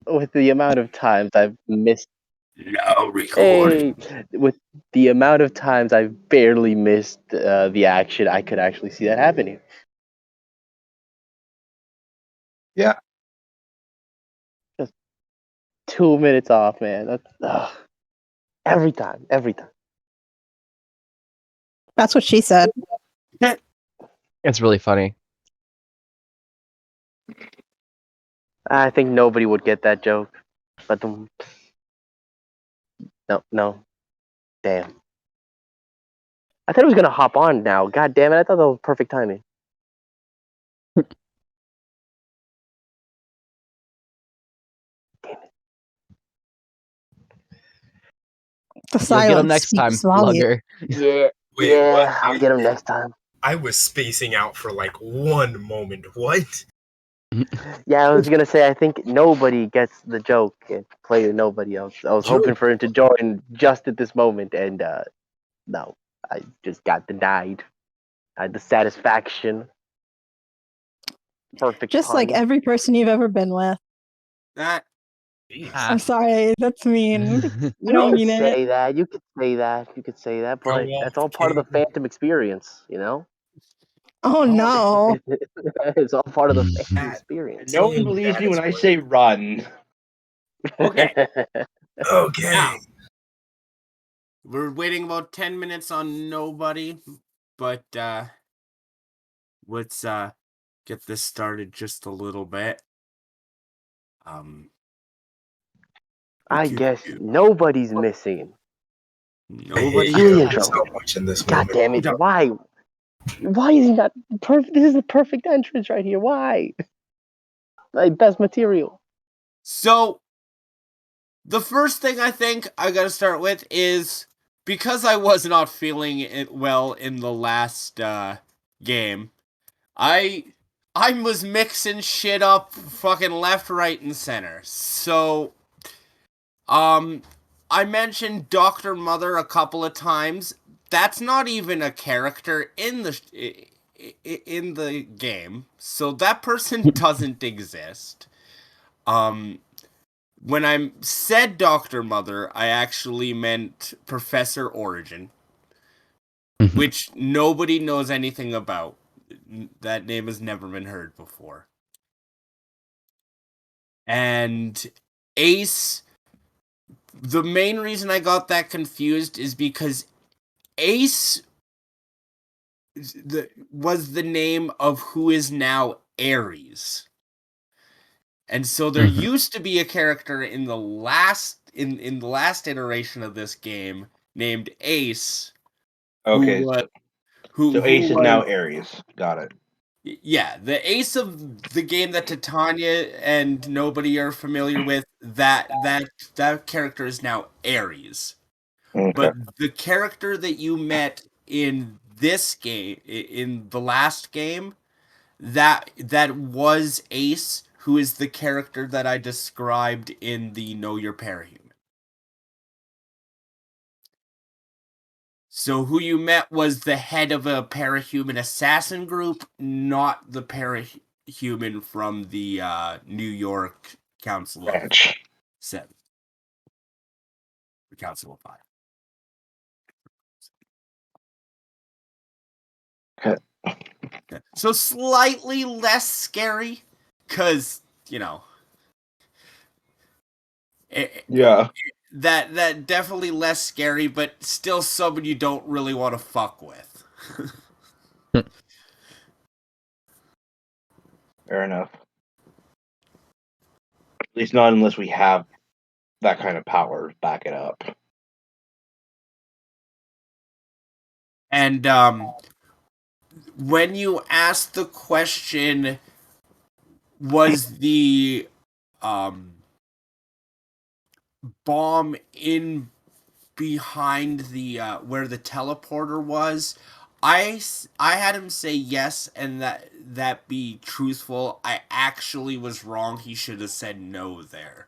with the amount of times I've missed. No Hey, recording. with the amount of times I've barely missed the action, I could actually see that happening. Yeah. Just 2 minutes off, man. That's every time, every time. That's what she said. It's really funny. I think nobody would get that joke, but no, damn. I thought it was gonna hop on now. God damn it! I thought that was perfect timing. Damn it! The You'll silence get him next time, speaks volumes. Lugger. Yeah, Wait, yeah. what? I'll get him next time. I was spacing out for like 1 moment. What? Yeah, I was gonna say I think nobody gets the joke. Play nobody else. I was hoping for him to join just at this moment, and no, I just got denied. I had the satisfaction. Perfect. Just like pun. every person you've ever been with. That I'm sorry, that's mean. You don't could mean it. say that. You could say that. You could say that, but Go that's off, all part of the King. Phantom experience, you know. Oh no. It's all part of the Phantom That- experience. No one believes me when I say run. Okay. Okay. Now, we're waiting about 10 minutes on nobody, but let's get this started just a little bit. I guess nobody's missing. Nobody. Cue the Yeah, intro. so much in this God moment. damn it! Why? Why is he not perfect? This is the perfect entrance right here. Why? Like best material. So, the first thing I think I gotta start with is because I was not feeling it well in the last game, I was mixing shit up fucking left, right, and center. So, I mentioned Dr. Mother a couple of times. That's not even a character in the game, so that person doesn't exist. When I said Dr. Mother, I actually meant Professor Origin, which nobody knows anything about. That name has never been heard before. And Ace, the main reason I got that confused is because Ace was the name of who is now Ares. And so there used to be a character in the last in the last iteration of this game named Ace. Okay. Who Ace is was, now Ares. Got it. Yeah, the Ace of the game that Titania and nobody are familiar with, that character is now Ares. Okay. But the character that you met in this game, in the last game, that was Ace, who is the character that I described in the Know Your Parahuman. So who you met was the head of a parahuman assassin group, not the parahuman from the New York Council of Ranch. 7. The Council of 5. Okay. So slightly less scary, because, Yeah. that definitely less scary, but still someone you don't really want to fuck with. Fair enough. At least not unless we have that kind of power to back it up. And when you asked the question, was the bomb in behind the where the teleporter was, I had him say yes, and that be truthful. I actually was wrong. He should have said no there,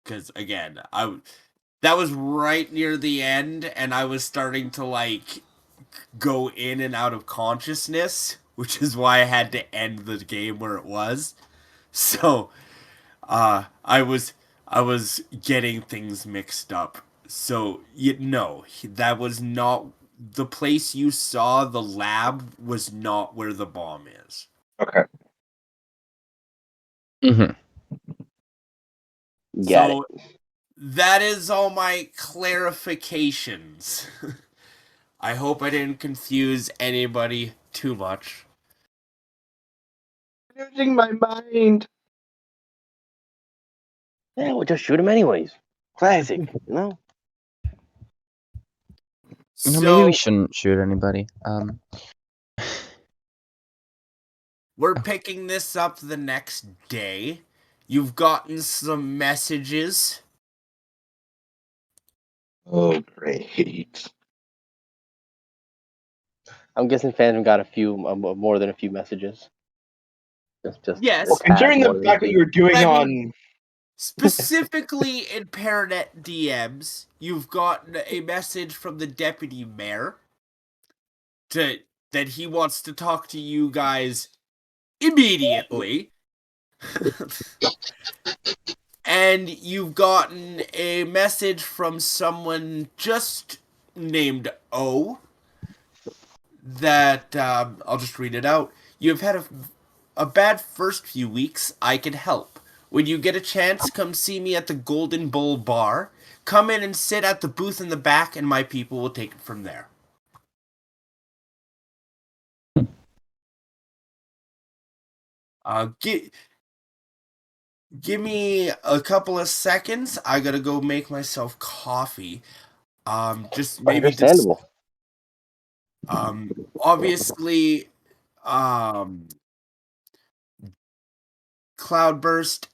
because again, that was right near the end, and I was starting to like go in and out of consciousness, which is why I had to end the game where it was. So I was I was getting things mixed up. So, no, that was not the place you saw. The lab was not where the bomb is. Okay. Mm-hmm. Got So, that is all my clarifications. I hope I didn't confuse anybody too much. Losing my mind. Yeah, we'll just shoot him anyways. Classic, you know? Maybe we So, shouldn't shoot anybody. we're picking this up the next day. You've gotten some messages. Oh, great. I'm guessing Phantom got a few, more than a few messages. Just Yes. Well, a tad considering more the than fact a that few. you're doing I on. mean, specifically in Paranet DMs, you've gotten a message from the deputy mayor that he wants to talk to you guys immediately. And you've gotten a message from someone just named O that I'll just read it out. You've had a bad first few weeks. I can help. When you get a chance, come see me at the Golden Bull Bar. Come in and sit at the booth in the back, and my people will take it from there. Give me a couple of seconds. I gotta go make myself coffee. Just maybe just Understandable. obviously, Cloudburst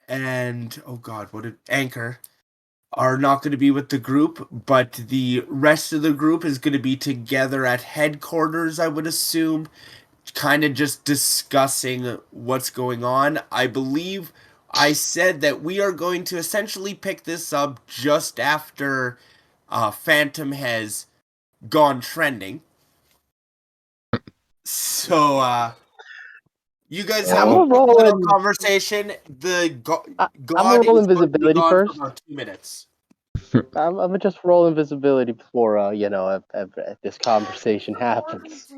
and oh god, what did Anchor are not going to be with the group, but the rest of the group is going to be together at headquarters, I would assume, kind of just discussing what's going on. I believe I said that we are going to essentially pick this up just after Phantom has gone trending. So, you guys have I'm a gonna quick roll little in. conversation. I'm gonna God roll is going to be invisibility gone for first. about 2 minutes. I'm gonna just roll invisibility before this conversation happens.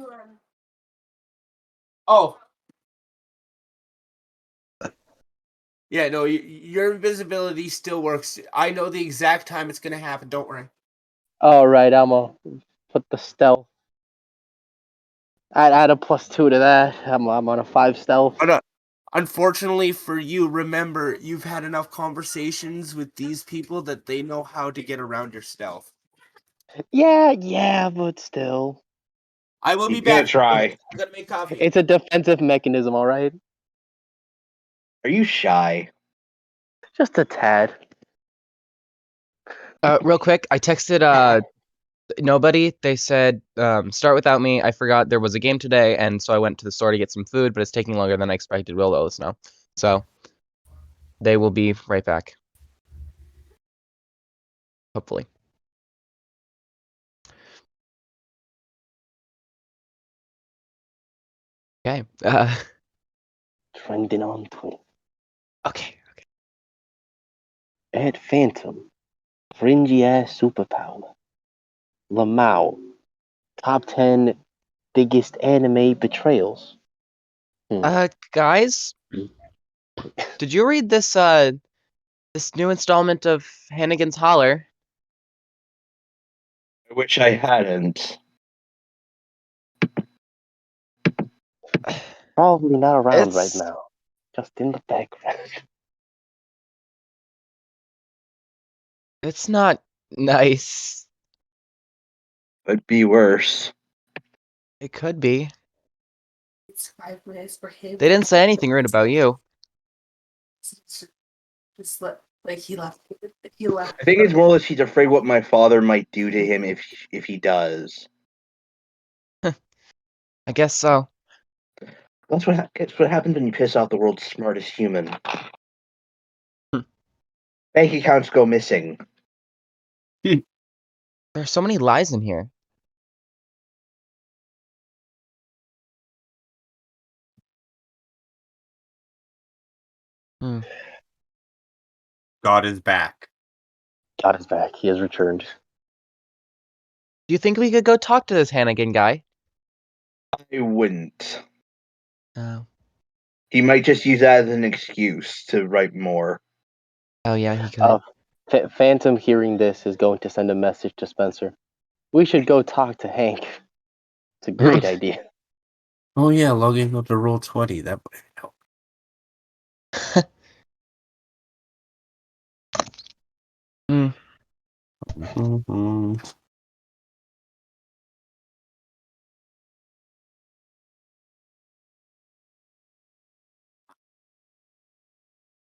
Oh. Yeah, no, your invisibility still works. I know the exact time it's going to happen. Don't worry. All right, I'm gonna put the stealth. I'd add a +2 to that. I'm on a 5 stealth. But, unfortunately for you, remember, you've had enough conversations with these people that they know how to get around your stealth. Yeah, but still, I will be He's gonna back. try. I'm going to make coffee. it's a defensive mechanism. All right, Are you shy? just a tad. Real quick, I texted nobody. They said start without me. I forgot there was a game today, and so I went to the store to get some food, but it's taking longer than I expected. Will let us know. So they will be right back. Hopefully. Okay. Trending on Twitter. Okay. Ed Phantom, fringy ass superpower. Lamau, top 10 biggest anime betrayals. Guys, did you read this this new installment of Hannigan's Holler? I wish I hadn't. Probably not around right It's now. Just in the background. it's not nice. It'd be worse. It could be. It's 5 minutes for him. They didn't say anything rude about you. Just like he left. He left. I think it's more or less he's afraid what my father might do to him if he does. I guess so. That's what happens when you piss off the world's smartest human. Bank accounts go missing. There's so many lies in here. Hmm. God is back. God is back. He has returned. Do you think we could go talk to this Hannigan guy? I wouldn't. Oh. He might just use that as an excuse to write more. Oh yeah, he could. Phantom hearing this is going to send a message to Spencer. We should go talk to Hank. It's a great idea. Oh yeah, logging up to Roll20. That would help. Mm. Mm-hmm.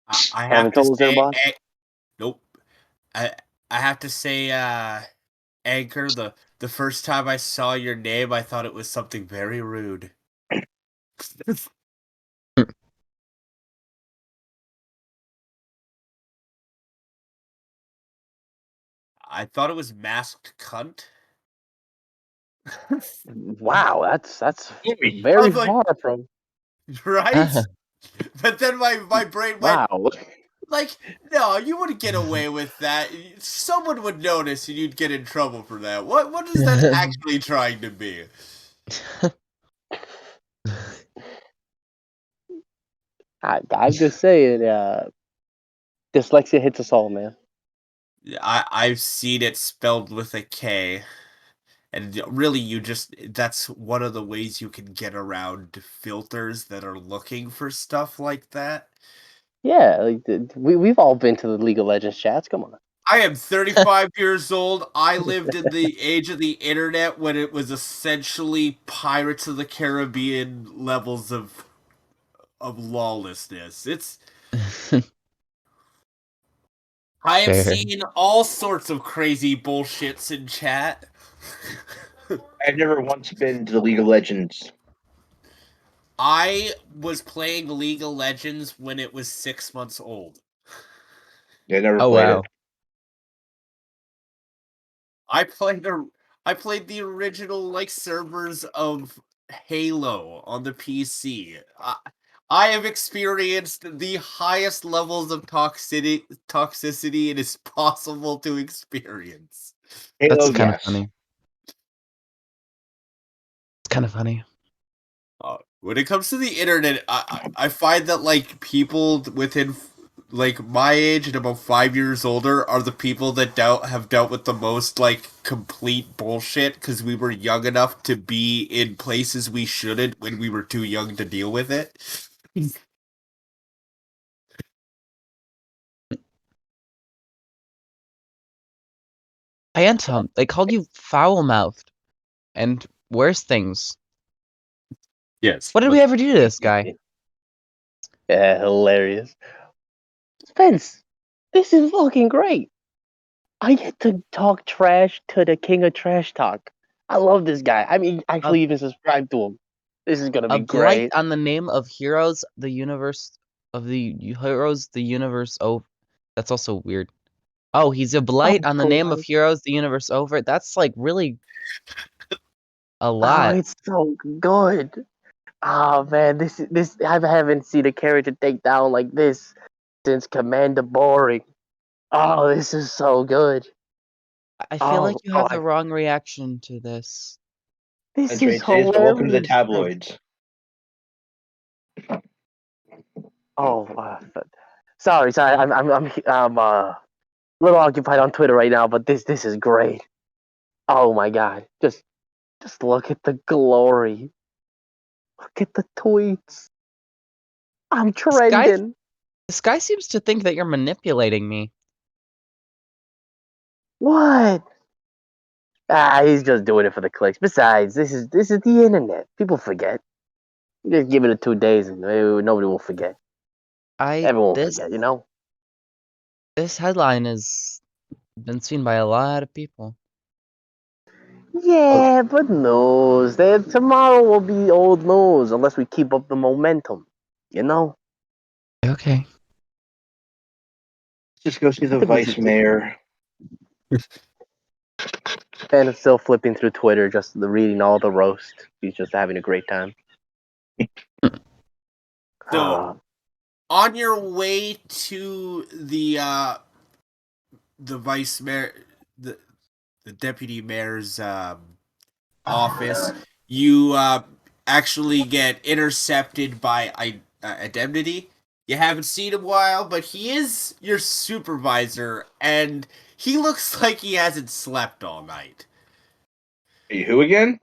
I have Haven't to told us there, say, boss? nope. I have to say, Anchor, the first time I saw your name, I thought it was something very rude. I thought it was masked cunt. Wow, that's Amy. very I was like- far from. Right? But then my brain went, Wow. like, no, you wouldn't get away with that. Someone would notice and you'd get in trouble for that. What is that actually trying to be? I'm just saying, dyslexia hits us all, man. I've seen it spelled with a K. And really, that's one of the ways you can get around filters that are looking for stuff like that. Yeah, like we've all been to the League of Legends chats. Come on. I am 35 years old. I lived in the age of the internet when it was essentially Pirates of the Caribbean levels of lawlessness. I have Fair. seen all sorts of crazy bullshits in chat. I've never once been to the League of Legends. I was playing League of Legends when it was 6 months old. Yeah, I never Oh played wow. it. I played the original like servers of Halo on the PC. I have experienced the highest levels of toxicity it is possible to experience. Halo, That's kind of yes. funny. It's kind of funny. When it comes to the internet, I find that like people within like my age and about 5 years older are the people that have dealt with the most like complete bullshit because we were young enough to be in places we shouldn't when we were too young to deal with it. Hey Anton, they called you foul-mouthed and worse things. Yes. What did we ever do to this guy? Yeah, hilarious. Spence, this is fucking great. I get to talk trash to the king of trash talk. I love this guy. I mean, actually, even subscribe to him. This is gonna A be blight great. on the name of heroes, the universe of the heroes, the universe. Oh, that's also weird. Oh, he's a blight on the name of heroes, the universe over. That's like really a Oh, lot. it's so good. Oh man, this I haven't seen a character take down like this since Commander Boring. Oh, this is so good. I feel like Oh, you have the wrong reaction to this. this And is Trade says, welcome to the hilarious. tabloids. Oh, sorry. I'm a little occupied on Twitter right now, but this is great. Oh my god, just look at the glory. Look at the tweets. I'm trending. This guy seems to think that you're manipulating me. What? Ah, he's just doing it for the clicks. Besides, this is the internet. People forget. You just give it 2 days and nobody will forget. Everyone will forget, you know? This headline has been seen by a lot of people. Yeah, but news. Tomorrow will be old news unless we keep up the momentum. You know? Okay. Let's just go see the I think we vice should- mayor. Ben is still flipping through Twitter, just reading all the roast. He's just having a great time. So On your way to the vice mayor, the deputy mayor's office, you actually get intercepted by Indemnity. You haven't seen him in a while, but he is your supervisor, and he looks like he hasn't slept all night. Hey, who again?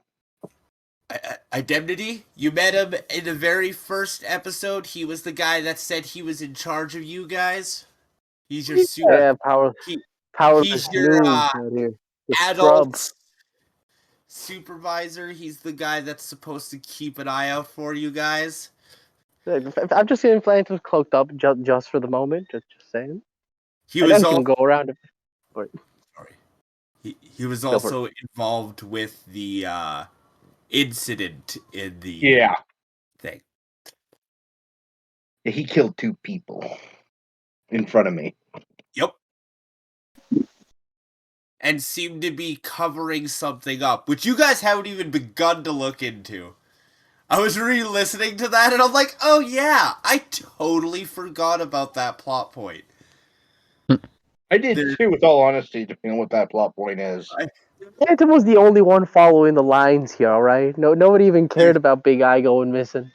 Indemnity? You met him in the very first episode. He was the guy that said he was in charge of you guys. He's your super. Yeah, He, powerless he's your noobs out here. The adult scrub. supervisor. He's the guy that's supposed to keep an eye out for you guys. I'm just getting Phantom cloaked up just for the moment. Just saying. He I was can go around. sorry. He was Go for also involved with the incident in the Yeah. thing. He killed 2 people in front of me. Yep. And seemed to be covering something up, which you guys haven't even begun to look into. I was re-listening to that and I'm like, oh yeah, I totally forgot about that plot point. I did too, with all honesty, depending on what that plot point is. Phantom was the only one following the lines here. All right, nobody even cared about Big Eye going missing.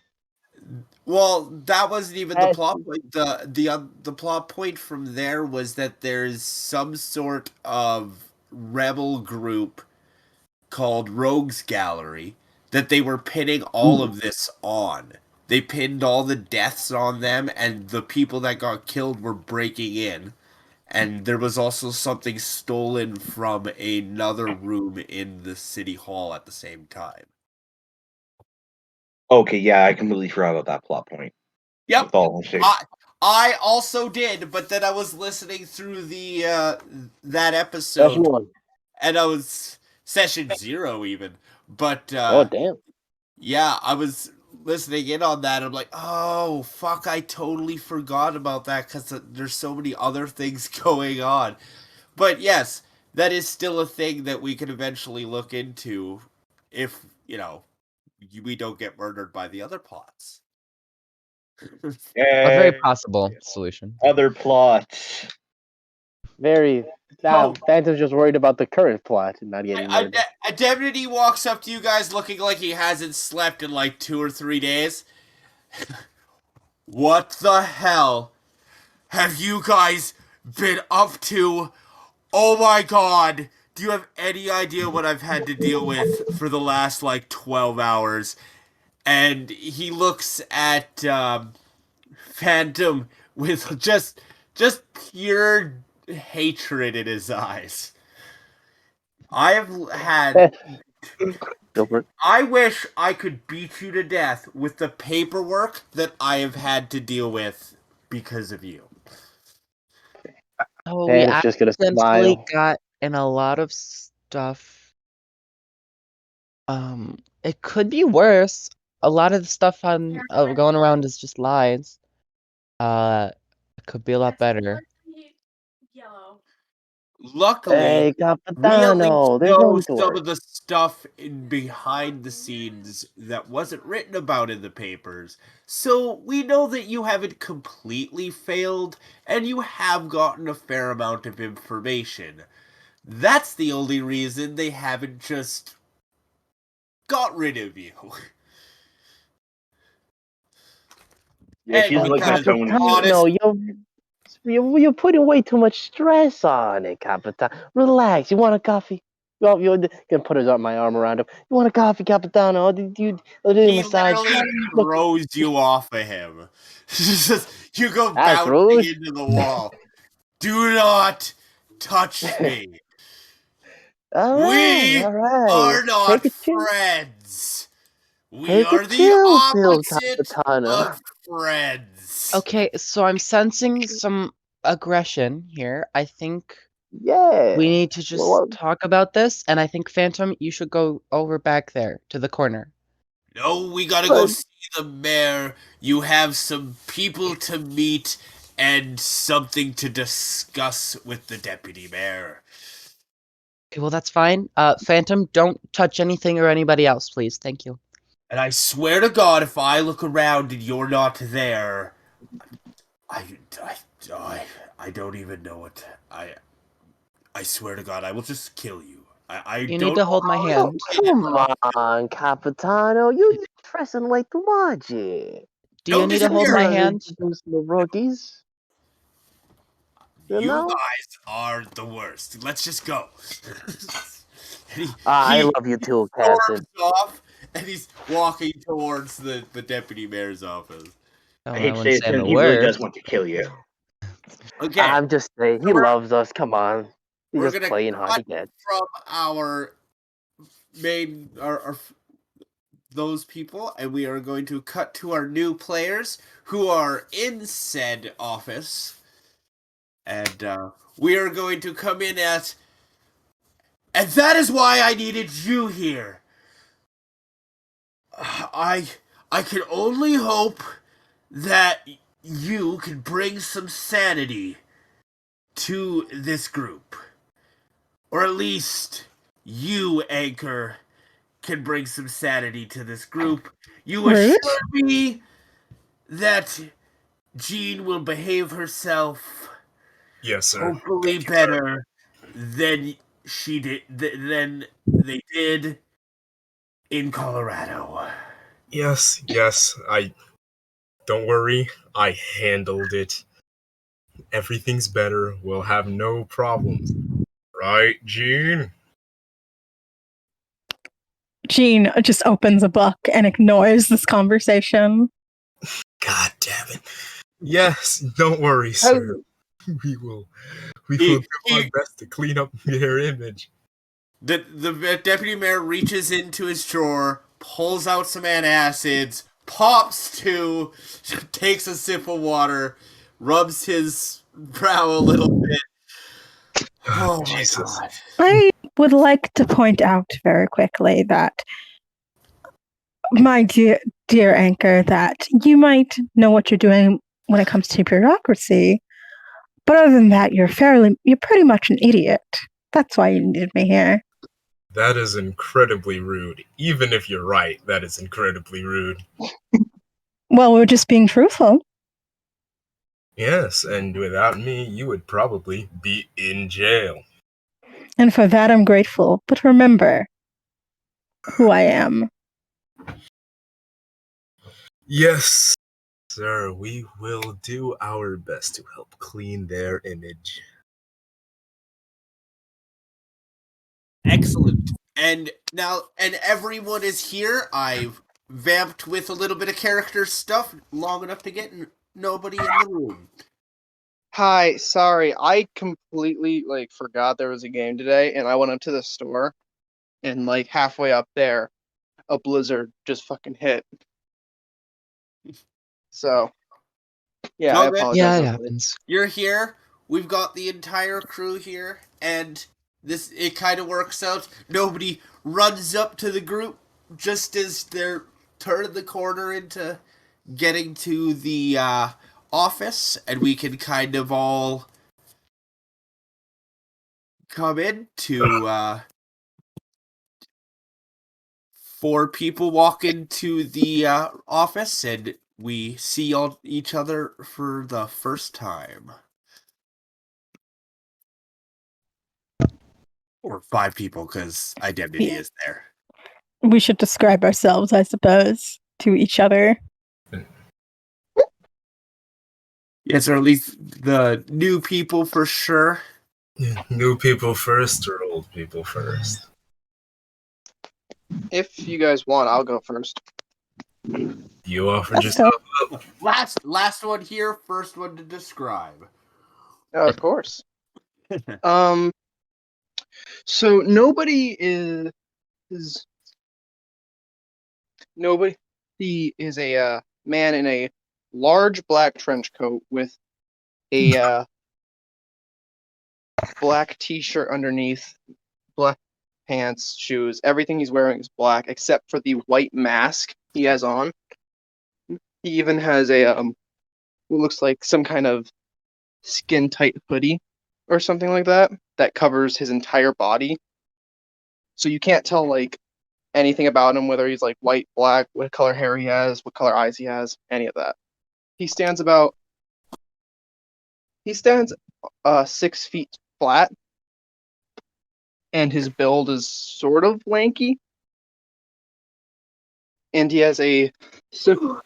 Well, that wasn't even the plot point. The plot point from there was that there's some sort of rebel group called Rogues Gallery that they were pinning all of this on. They pinned all the deaths on them, and the people that got killed were breaking in. And there was also something stolen from another room in the city hall at the same time. Okay, yeah, I completely forgot about that plot point. Yep. With all honesty. I also did, but then I was listening through the that That's episode, one. and I was session 0 even. But Oh damn. yeah, I was listening in on that. I'm like, oh fuck, I totally forgot about that because there's so many other things going on. But yes, that is still a thing that we can eventually look into if we don't get murdered by the other plots. A very Yay. possible solution. Other plots. Very. Now, Phantom's just worried about the current plot and not getting murdered. A deputy walks up to you guys looking like he hasn't slept in like 2 or 3 days. What the hell have you guys been up to? Oh my god. Do you have any idea what I've had to deal with for the last like 12 hours? And he looks at Phantom with just pure hatred in his eyes. I have had. I wish I could beat you to death with the paperwork that I have had to deal with because of you. Oh, And we it's just gonna accidentally smile. got in a lot of stuff. It could be worse. A lot of the stuff on going around is just lies. It could be a lot better. Yellow. Luckily, Hey, we at least Capitano, there's no know need to some worry. of the stuff in behind the scenes that wasn't written about in the papers. So we know that you haven't completely failed, and you have gotten a fair amount of information. That's the only reason they haven't just got rid of you. Yeah, And she's Oh, like because, the tone. honest, you're putting way too much stress on it, Capitan. Relax. You want a coffee? You're gonna put my arm around him. You want a coffee, Capitano? Did you he massage? literally Look, throws you off of him. You go that's bouncing rude. into the wall. Do not touch me. All We right. are not Take a chill. friends. We Take a are the chill pill, opposite Capitano. of friends. Okay, so I'm sensing some aggression here. I think Yeah. we need to just Well, talk about this, and I think Phantom, you should go over back there to the corner. No, we gotta go see the mayor. You have some people to meet and something to discuss with the deputy mayor. Okay, well, that's fine. Phantom, don't touch anything or anybody else, please. Thank you. And I swear to God, if I look around and you're not there, I don't even know what I swear to God, I will just kill you. I You don't need to know hold my how hand. Come on, Capitano. You dressing like the Waji. Do you need to hold disappear. my Trying to hand? introduce the rookies. You You know? guys are the worst. Let's just go. And I he love you too, storms Captain. off, and he's walking towards the deputy mayor's office. Oh, I I hate to say wouldn't it, say I'm Tim. the He really does worst. want to kill you. Okay, I'm just saying, he So we're- loves us. Come on. He's we're just gonna playing hard to cut get. from our main our those people, and we are going to cut to our new players who are in said office, and we are going to come in at, and that is why I needed you here. I can only hope that you can bring some sanity to this group, or at least you, Anchor, can bring some sanity to this group. You Rude. assure me that Jean will behave herself, Yes, sir. hopefully Thank you, sir. better than she did than they did in Colorado. Yes, I don't worry. I handled it. Everything's better. We'll have no problems. Right, Gene? Jean just opens a book and ignores this conversation. God damn it. Yes, don't worry, sir. We will He- do our he- best to clean up their image. The deputy mayor reaches into his drawer, pulls out some antacids, pops two, takes a sip of water, rubs his brow a little bit. Oh my Jesus. God. I would like to point out very quickly that, my dear Anchor, that you might know what you're doing when it comes to bureaucracy, but other than that, you're pretty much an idiot. That's why you needed me here. That is incredibly rude. Even if you're right, that is incredibly rude. Well, we're just being truthful. Yes, and without me, you would probably be in jail. And for that, I'm grateful. But remember who I am. Yes, sir, we will do our best to help clean their image. Excellent. And now, and everyone is here. I've vamped with a little bit of character stuff long enough to get nobody in the room. Hi, sorry, I completely forgot there was a game today, and I went up to the store, and halfway up there, a blizzard just fucking hit. So, yeah, I Okay. apologize. Yeah, it everybody. happens. You're here. We've got the entire crew here, and it kind of works out. Nobody runs up to the group just as they're turning the corner into getting to the office, and we can kind of all come in to 4 people walk into the office, and we see each other for the first time. Or 5 people, because identity Yeah. is there. We should describe ourselves, I suppose, to each other. Yes, or at least the new people for sure. New people first or old people first? If you guys want, I'll go first. You offered That's yourself tough. up. Last one here, first one to describe. Of course. So nobody is a man in a large black trench coat with a black t-shirt underneath, black pants, shoes. Everything he's wearing is black except for the white mask he has on. He even has a what looks like some kind of skin tight hoodie or something like that covers his entire body. So you can't tell anything about him, whether he's white, black, what color hair he has, what color eyes he has, any of that. He stands about He stands 6 feet flat, and his build is sort of lanky. And he has a simple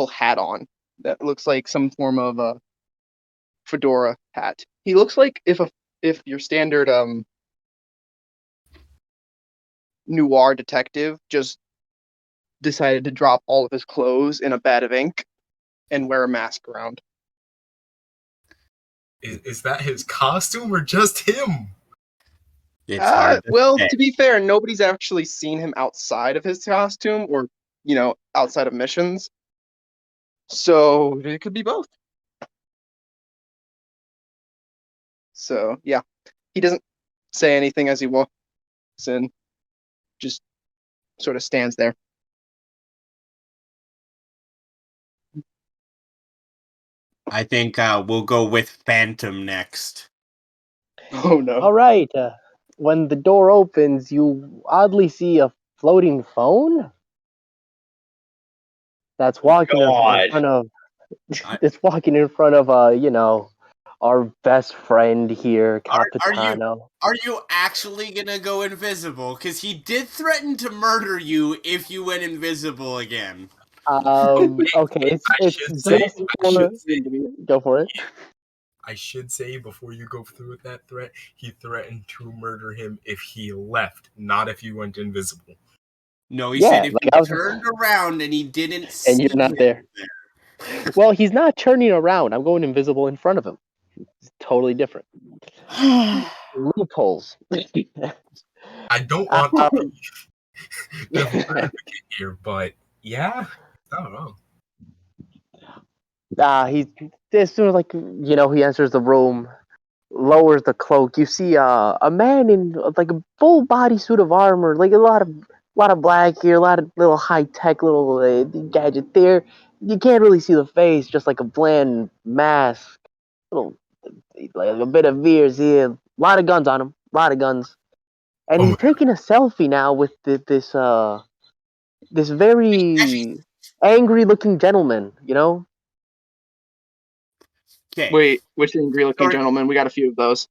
hat on that looks like some form of a fedora hat. He looks like if your standard noir detective just decided to drop all of his clothes in a bed of ink and wear a mask around. Is that his costume or just him? It's hard to Well, say. to be fair, nobody's actually seen him outside of his costume or, outside of missions. So it could be both. So, yeah. He doesn't say anything as he walks in, just sort of stands there. I think we'll go with Phantom next. Oh no. All right. When the door opens, you oddly see a floating phone that's walking in God. front of. I- It's walking in front of our best friend here, Are Capitano. Are you actually gonna go invisible? Because he did threaten to murder you if you went invisible again. Okay, it's I should say, just for go for it. I should say before you go through with that threat, he threatened to murder him if he left, not if you went invisible. No, he Yeah, said if like he I was, turned around and he didn't see and you're not you there. Well, he's not turning around. I'm going invisible in front of him. It's totally different. Loopholes. I don't want to Um, be devil's advocate here, but yeah, I don't know. he as soon as he enters the room, lowers the cloak. You see a man in like a full body suit of armor, like a lot of black here, a lot of little high tech little gadget there. You can't really see the face, just like a bland mask, little like a bit of veers here, a lot of guns on him, a lot of guns, and Oh he's my taking a selfie now with this very angry looking gentleman. Okay, Wait, which angry looking Sorry. gentleman? We got a few of those.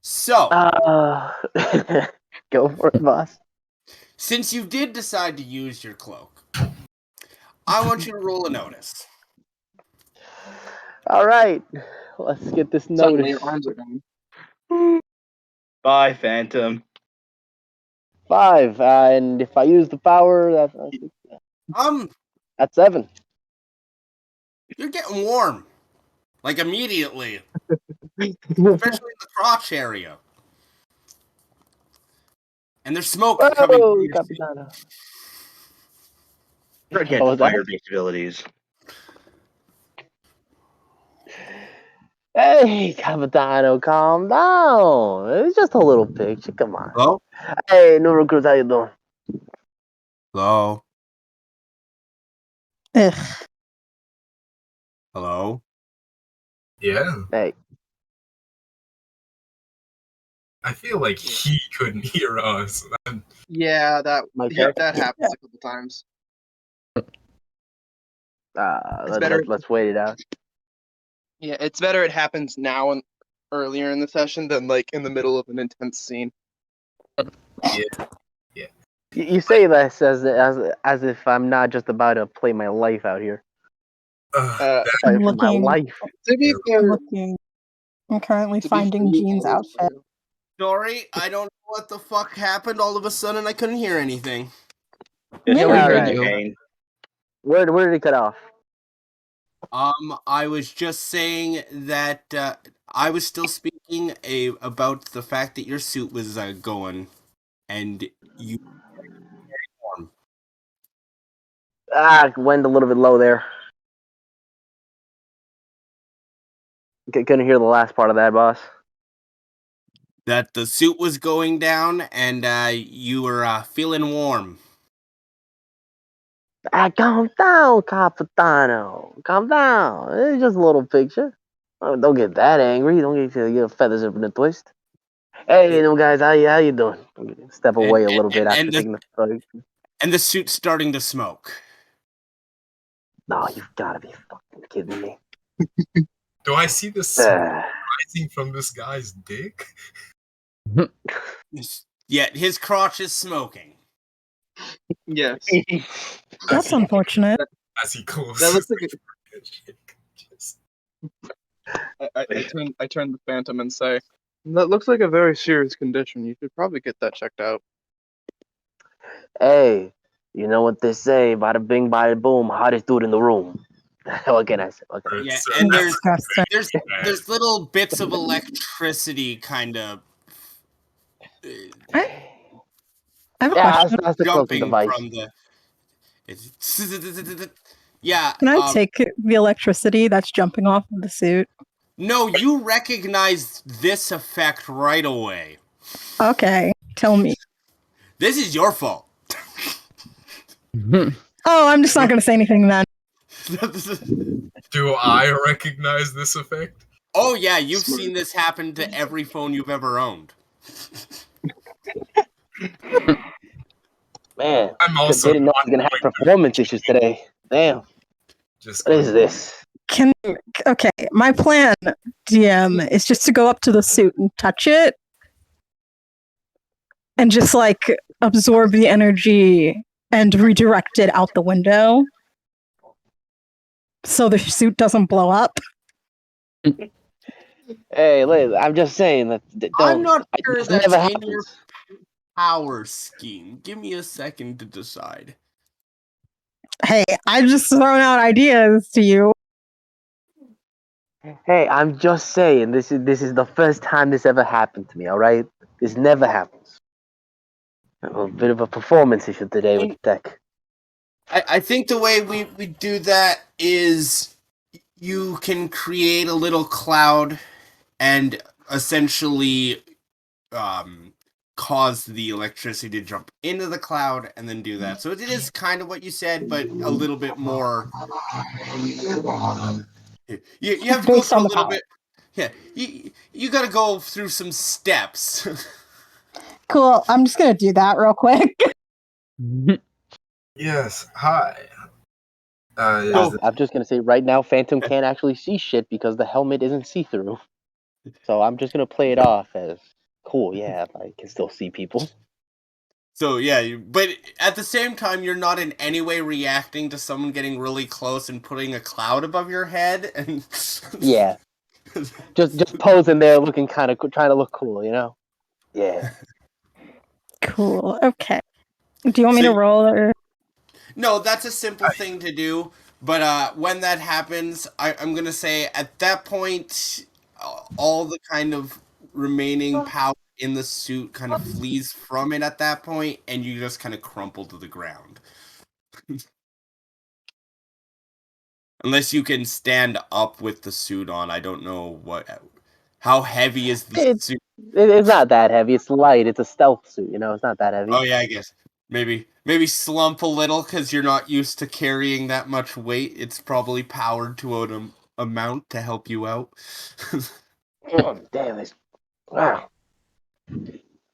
so Uh, go for it, boss. since you did decide to use your cloak, I want you to roll a notice. All right, let's get this Suddenly notice. your arms are gone. Bye, Phantom. 5, and if I use the power, that's 7. You're getting warm, like immediately, especially in the crotch area. And there's smoke coming from Whoa, your suit. Capitano. Forget What was that? fire-based abilities. Hey, Capitano, calm down. It's just a little picture. Come on. Hello? Hey, new recruits, how you doing? Hello? Ugh. Hello? Yeah, Hey, I feel like he couldn't hear us. Yeah, that okay. happens a couple times. It's better. Let's wait it out. Yeah, it's better it happens now and earlier in the session than like in the middle of an intense scene. You say this as if I'm not just about to play my life out here. That, Fight for my Looking, life. To be fair, looking. I'm currently finding Jean's outfit. Sorry, I don't know what the fuck happened. All of a sudden, I couldn't hear anything. Yeah, we All heard right. you. Pain. Where did it cut off? I was just saying that I was still speaking about the fact that your suit was going, and you warm. Went a little bit low there. Couldn't hear the last part of that, boss. That the suit was going down, and you were feeling warm. Calm down, Capitano. Calm down. It's just a little picture. Don't get that angry. Don't get your feathers up in a twist. Hey, them guys, how you doing? Step away a little bit after taking the photo. And the suit's starting to smoke. No, you've got to be fucking kidding me. Do I see the smoke Uh, rising from this guy's dick? Yeah, his crotch is smoking. Yes. That's unfortunate. As he closes. That looks like Just- I turn the Phantom and say, that looks like a very serious condition. You should probably get that checked out. hey, you know what they say? Bada bing, bada boom, hottest dude in the room. What can I say? What can I say? Yeah, Sir, and that's Disgusting. there's little bits of electricity kind of I have a Yeah, question. that's the closing jumping device. from the. Yeah. Can I take the electricity that's jumping off of the suit? No, you recognize this effect right away. Okay, tell me. This is your fault. Oh, I'm just not going to say anything then. Do I recognize this effect? Oh yeah, you've Smart. seen this happen to every phone you've ever owned. Man, I'm also didn't know I not was gonna have going performance issues today. Damn, just what is this? Okay, my plan, DM, is just to go up to the suit and touch it and just like absorb the energy and redirect it out the window so the suit doesn't blow up. Hey, I'm just saying that I'm not sure this that's never in your happens. power scheme. Give me a second to decide. Hey, I just thrown out ideas to you. Hey, I'm just saying this is the first time this ever happened to me. All right, this never happens. A bit of a performance issue today with the tech. I think the way we do that is you can create a little cloud and essentially cause the electricity to jump into the cloud and then do that. So it is kind of what you said, but a little bit more. You have to go Based through on a the little power. bit. Yeah, you got to go through some steps. Cool, I'm just going to do that real quick. Yes. Hi. I'm just gonna say right now, Phantom can't actually see shit because the helmet isn't see-through. So I'm just gonna play it off as cool. Yeah, I can still see people. So yeah, but at the same time, you're not in any way reacting to someone getting really close and putting a cloud above your head. And Yeah, just posing there, looking kind of trying to look cool, you know. Yeah. Cool, okay. Do you want me So- to roll or? No, that's a simple thing to do. But when that happens, I'm gonna say at that point, all the kind of remaining power in the suit kind of flees from it at that point, and you just kind of crumple to the ground. Unless you can stand up with the suit on, I don't know how heavy is the It's suit. it's not that heavy. It's light. It's a stealth suit, you know. It's not that heavy. Oh yeah, I guess maybe slump a little because you're not used to carrying that much weight. It's probably powered to an amount to help you out. Oh, damn this! Wow.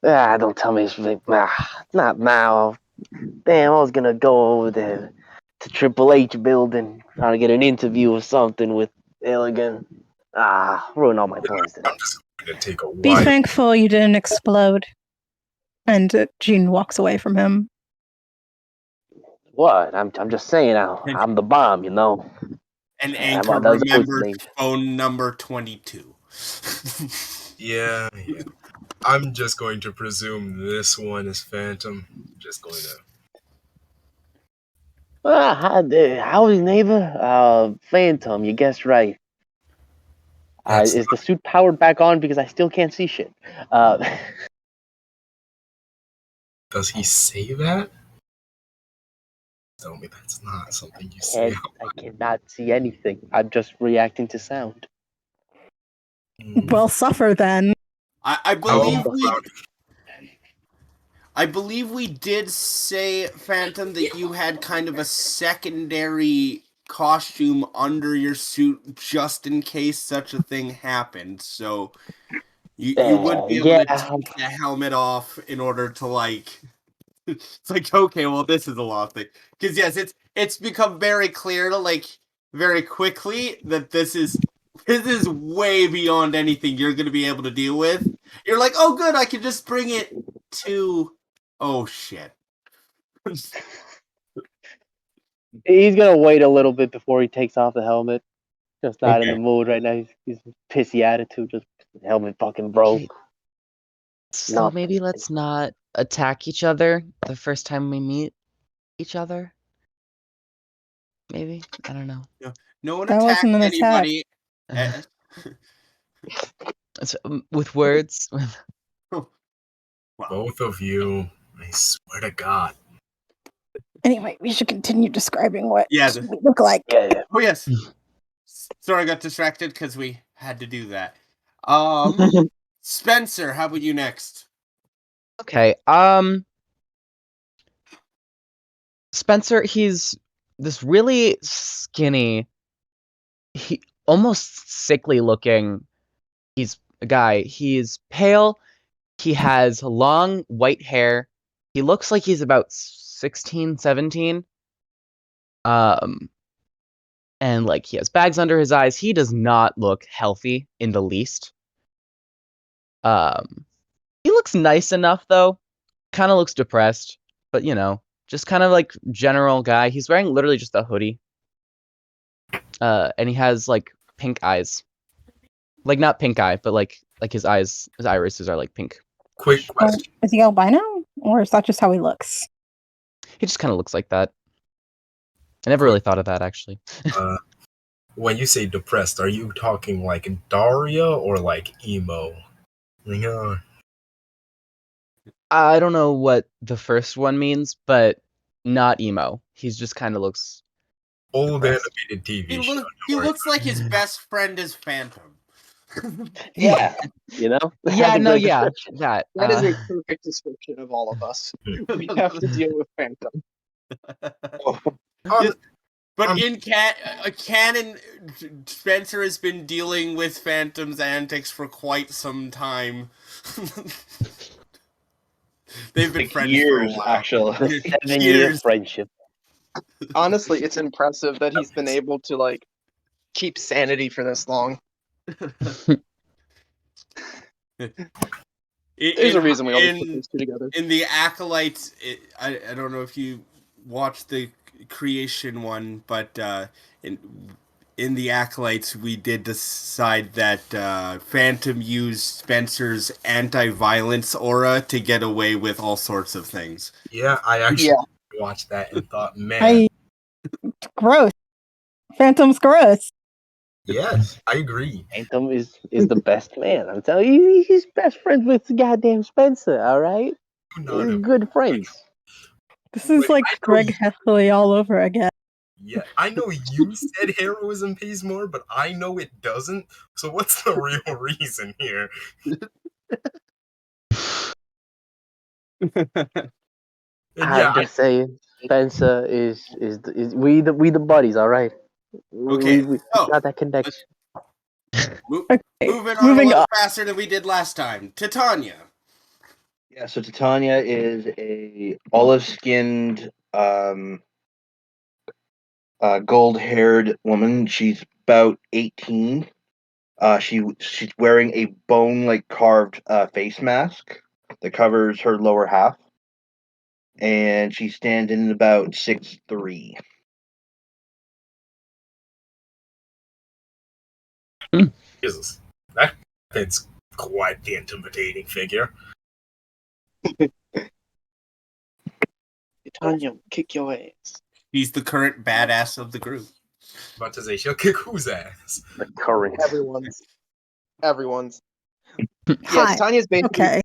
Ah, don't tell me it's not now. Damn, I was gonna go over there to Triple H building, trying to get an interview or something with Illigan. Ah, ruined all my plans today. I'm just going to take a Be while. thankful you didn't explode. And Jean walks away from him. What? I'm just saying. I'm the bomb, you know. And Yeah, Anchor that was always remembers named. phone number 22. Yeah. I'm just going to presume this one is Phantom. Just going to. How's neighbor? Phantom. You guessed right. Is the suit powered back on because I still can't see shit? Does he say that? Tell me that's not something you say. I cannot see anything. I'm just reacting to sound. Well, suffer then. I believe How about I believe we did say, Phantom, that you had kind of a secondary costume under your suit just in case such a thing happened. So you would be able to take the helmet off in order to like. It's like, okay, well, this is a law thing. Because yes, it's become very clear to like very quickly that this is This is way beyond anything you're going to be able to deal with. You're like, oh, good, I can just bring it to. Oh, shit. He's gonna wait a little bit before he takes off the helmet. Just not in Okay. the mood right now. He's pissy attitude. Just helmet fucking broke. Okay. So No. maybe let's not attack each other the first time we meet each other. Maybe, I don't know. No one That attacked wasn't an attack. anybody. Eh, So, with words. wow. Both of you, I swear to God. Anyway, we should continue describing what Yeah, we look like. Yeah. Oh, yes. Sorry, I got distracted because we had to do that. Spencer, how about you next? Okay. Spencer, he's this really skinny, he almost sickly looking. He's a guy. He's pale. He has long white hair. He looks like he's about 16, 17. And like he has bags under his eyes. He does not look healthy in the least. He looks nice enough though. Kind of looks depressed, but you know, just kind of like general guy. He's wearing literally just a hoodie. And he has like pink eyes. Like not pink eye, but like his eyes, his irises are like pink. Quick Or question. is he albino? Or is that just how he looks? He just kind of looks like that. I never really thought of that actually. When you say depressed, are you talking like Daria or like emo? Yeah. I don't know what the first one means, but not emo. He's just kind of looks. Old depressed. animated TV He, show. he looks like his best friend is Phantom. Yeah. You know? Yeah, That's a no, great yeah, description. that. That is a perfect description of all of us. We have to deal with Phantom. Oh, But in canon, Spencer has been dealing with Phantom's antics for quite some time. They've been Like friends years, for a while. actually. The 7-year Years. friendship. Honestly, it's impressive that he's been able to like keep sanity for this long. There's a reason we always put these two together. In the Acolytes, I don't know if you watched the creation one, but in the Acolytes, we did decide that Phantom used Spencer's anti-violence aura to get away with all sorts of things. yeah, I actually watched that and thought, man, Gross. Phantom's gross. yes, I agree. Phantom is the best man. I'm telling you, he's best friends with goddamn Spencer. All right, Not a- good friends. This is Wait, like I know Greg you- Heffley all over again. Yeah, I know you said heroism pays more, but I know it doesn't. So what's the real reason here? And yeah, I'm just saying, Spencer is we the buddies. All right. Okay, We so- got that connection. Okay, Moving on a moving little on. faster than we did last time. Titania. Yeah, so Titania is a olive-skinned, gold-haired woman. She's about 18. She's wearing a bone-like carved face mask that covers her lower half, and she stands in about 6'3". Jesus, that's quite the intimidating figure. Tanya, kick your ass. He's the current badass of the group. About to say she'll kick whose ass? The current. Everyone's. Hi. Titania's basically Okay.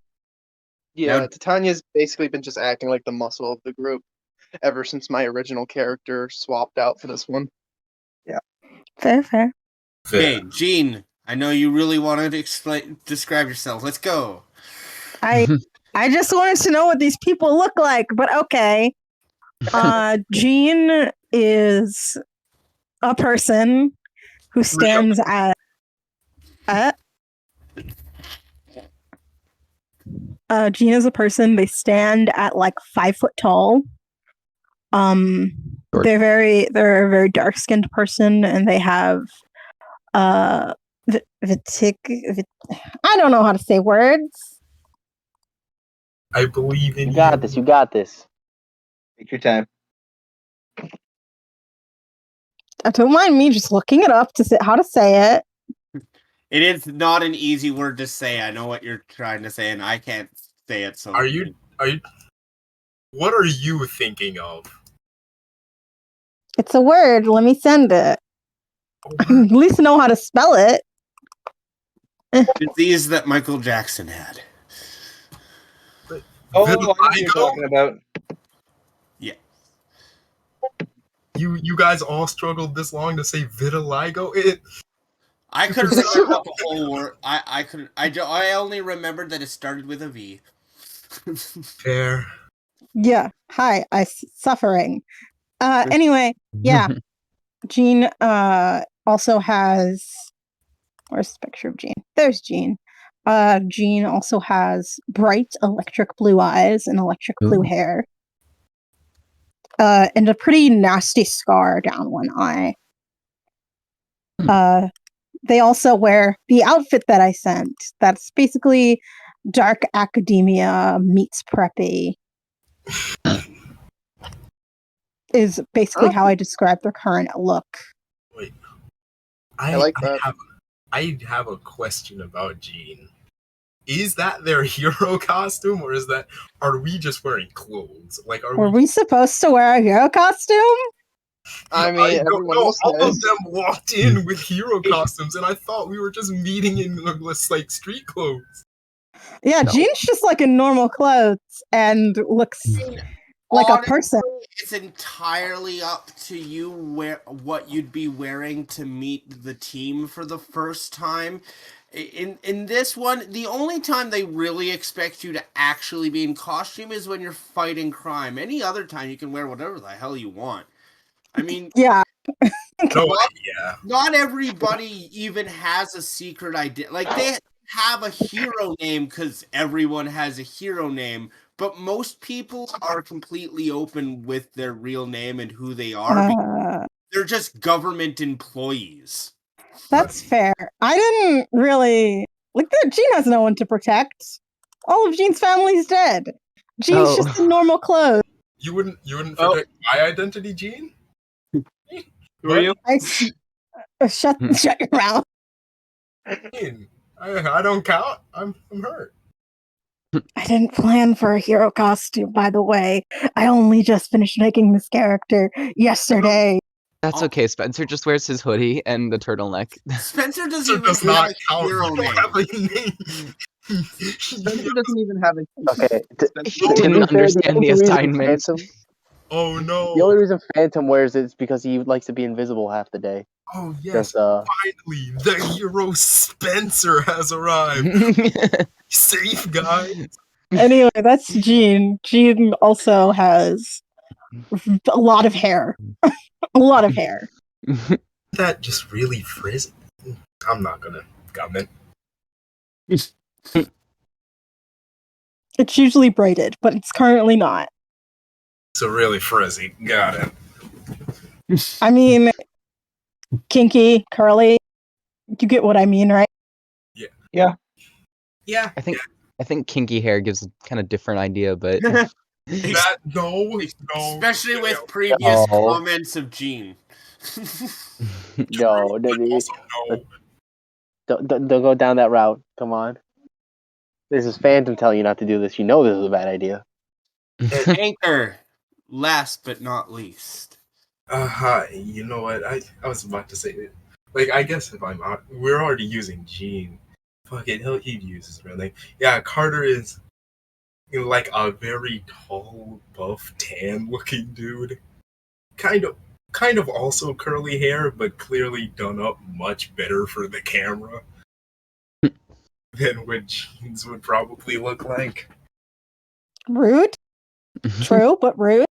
Now- Titania's basically been just acting like the muscle of the group ever since my original character swapped out for this one. Fair, fair. Okay, Gene, I know you really wanted to describe yourself. Let's go. I just wanted to know what these people look like, but okay. Jean is a person who stands at Jean is a person, they stand at like 5 foot tall. Short. They're a very dark skinned person, and they have I don't know how to say words. I believe in You got this. You got this. Take your time. Don't mind me just looking it up to say how to say it. It is not an easy word to say. I know what you're trying to say, and I can't say it. So Are you? What are you thinking of? It's a word. Let me send it. At least know how to spell it. Disease that Michael Jackson had. Oh, I know what you're Vitiligo? talking about. Yeah. You guys all struggled this long to say vitiligo? I couldn't remember the whole word. I couldn't. I only remembered that it started with a V. Fair. Yeah. Hi. Suffering. Anyway, yeah. Jean also has. Where's the picture of Jean? There's Jean. Jean also has bright electric blue eyes and electric blue hair. And a pretty nasty scar down one eye. They also wear the outfit that I sent. That's basically dark academia meets preppy. Is basically how I describe their current look. Wait. I like that. I have a question about Jean. Is that their hero costume, or are we just wearing clothes? Like, Were we supposed to wear a hero costume? I mean, everyone else all of does. them walked in with hero costumes, and I thought we were just meeting in like street clothes. Yeah, No. Jean's just like in normal clothes and looks like a person. It's entirely up to you what you'd be wearing to meet the team for the first time. In this one, the only time they really expect you to actually be in costume is when you're fighting crime. Any other time, you can wear whatever the hell you want. I mean, Yeah. not everybody even has a secret idea. Like, they have a hero name because everyone has a hero name, but most people are completely open with their real name and who they are. They're just government employees. That's fair. I didn't really like that. Jean has no one to protect. All of Jean's family's dead. Jean's just in normal clothes. You wouldn't protect my identity, Jean? Who are you? Shut your mouth. Jean, I don't count. I'm hurt. I didn't plan for a hero costume, by the way. I only just finished making this character yesterday. That's okay. Spencer just wears his hoodie and the turtleneck. Spencer doesn't So even does have not a count. hero You don't name. have a name. Spencer doesn't even have a. Okay. He didn't understand the assignment. Oh no. The only reason Phantom wears it is because he likes to be invisible half the day. Oh yes, Just, finally, the hero Spencer has arrived. Safe, guys. Anyway, that's Jean. Jean also has a lot of hair. A lot of hair. That just really frizzy. I'm not gonna comment. It's usually braided, but it's currently not. So really frizzy. Got it. I mean, kinky, curly. You get what I mean, right? Yeah. I think kinky hair gives a kind of different idea, but No. Especially with previous comments of Jean. No, don't go down that route. Come on. This is Phantom telling you not to do this. You know this is a bad idea. Anchor, last but not least. You know what? I was about to say it. Like, I guess if we're already using Gene. Fuck it, he'd use his real name. Yeah, Carter is like a very tall, buff, tan-looking dude. Kind of also curly hair, but clearly done up much better for the camera than what Jeans would probably look like. Rude. True, but rude.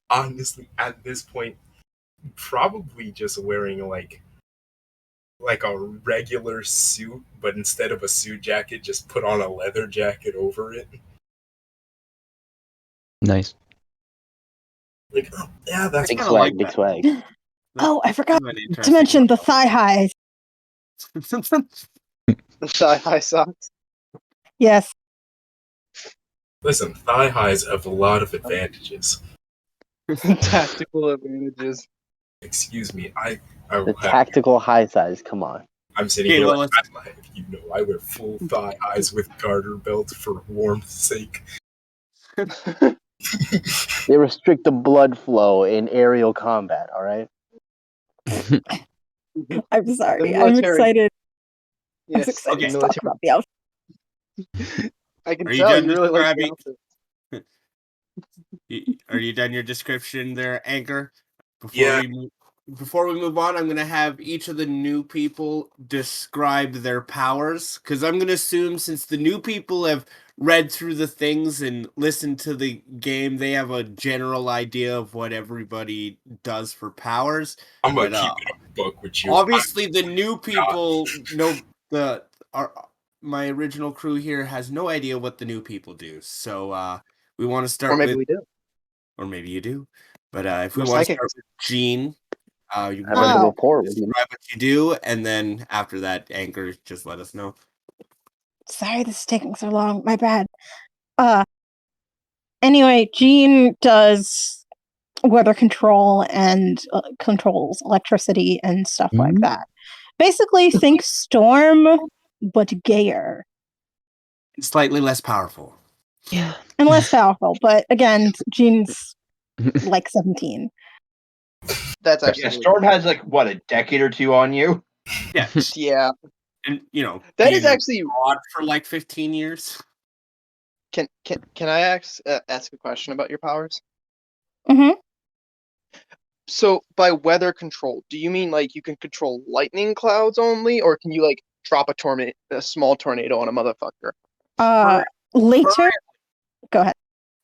Honestly, at this point, probably just wearing like a regular suit, but instead of a suit jacket, just put on a leather jacket over it. Nice. Like, oh, yeah, that's Big kinda swag, like big that. swag. Oh, I forgot An to interesting mention the thigh highs. one. The thigh socks. Yes. Listen, thigh highs have a lot of advantages. Tactical advantages. Excuse me, I The will have. tactical high size. Come on. I'm sitting Okay, here well, like, you know, I wear full thigh highs with garter belts for warmth's sake. They restrict the blood flow in aerial combat. All right. I'm The sorry. I'm military. excited. I'm Yes, excited Okay. the to talk military. about the outfit. I can Are you tell done you really like the describing? outfit. Are you done your description there, Anchor? Yeah. Before we move on, I'm gonna have each of the new people describe their powers, because I'm gonna assume since the new people have read through the things and listened to the game, they have a general idea of what everybody does for powers. I'm gonna But keep it a book with you. obviously, the new people know my original crew here has no idea what the new people do. So we want to Or start maybe with, we do. or maybe you do. But if we We're want to psychics. start with Gene, you Have a want good to rapport with you. describe what you do, and then after that, Anchor, just let us know. Sorry this is taking so long. My bad. Anyway, Jean does weather control and controls electricity and stuff like that. Basically, think Storm, but gayer Slightly less powerful. Yeah. and less powerful. But again, Jean's like 17. That's Yeah, actually Storm has like what, a decade or two on you. Yeah, yeah. and That being is actually. a god for like 15 years. Can I ask a question about your powers? Mm-hmm. So by weather control, do you mean like you can control lightning clouds only, or can you like drop a small tornado on a motherfucker? Later, go ahead.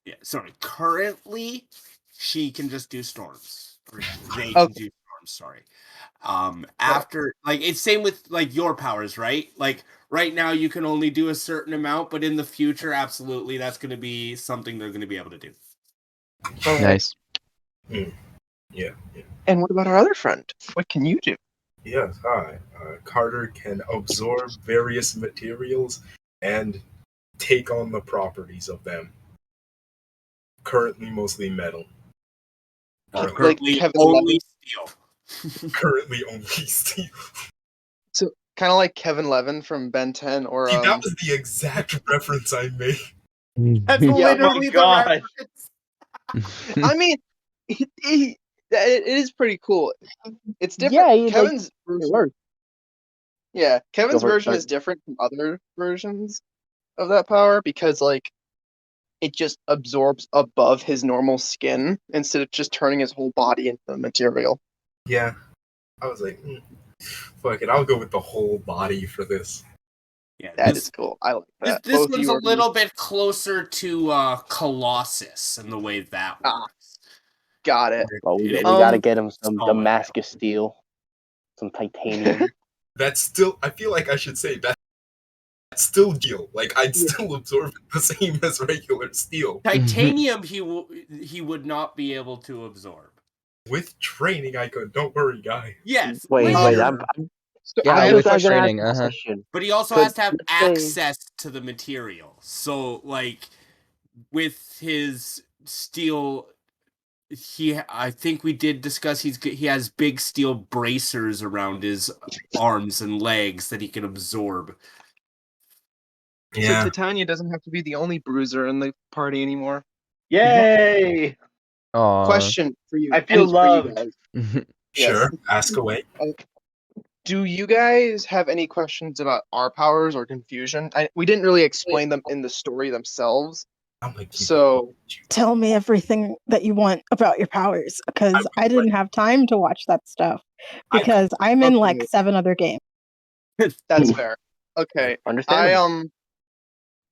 Yeah, sorry. Currently, she can just do storms. Or they can Okay. do storms, sorry. After, like, it's same with, like, your powers, right? Like, right now you can only do a certain amount, but in the future, absolutely, that's going to be something they're going to be able to do. Okay. Nice. Yeah. And what about our other friend? What can you do? Yes, hi. Carter can absorb various materials and take on the properties of them. Currently, mostly metal. Like Currently, Kevin only Levin. steel. Currently, only steel. So kind of like Kevin Levin from Ben 10, or See, that was the exact reference I made. That's Yeah, literally my the God. reference. I mean, it is pretty cool. It's different. Yeah, he, like, Kevin's it version, works. yeah, Kevin's Go for it, version sorry. is different from other versions of that power because like it just absorbs above his normal skin instead of just turning his whole body into the material. Yeah. I was like, fuck it, I'll go with the whole body for this. Yeah, That is cool. I like that. This Both one's you a are little bit closer to Colossus and the way that Ah, works. got it. Well, we It- gotta get him some solid. Damascus steel, some titanium. That's still, I feel like I should say that's still steel. Like, I'd still absorb it the same as regular steel. Titanium, he would not be able to absorb. With training, I could. Don't worry, guy. Yes, Wait, later, So Yeah, I I'm have a with just gonna ask question. training, a question. but he also Could- has to have let's say- access to the material. So, like, with his steel, I think we did discuss he has big steel bracers around his arms and legs that he can absorb. Yeah. So Titania doesn't have to be the only bruiser in the party anymore. Yay! Aw. Question for you. I feel and for you loved. guys. Sure. Ask away. Do you guys have any questions about our powers or confusion? We didn't really explain them in the story themselves. I'm like, So Tell me everything that you want about your powers because I didn't have time to watch that stuff because I'm in like Okay. 7 other games. that's fair. Okay. Understandable.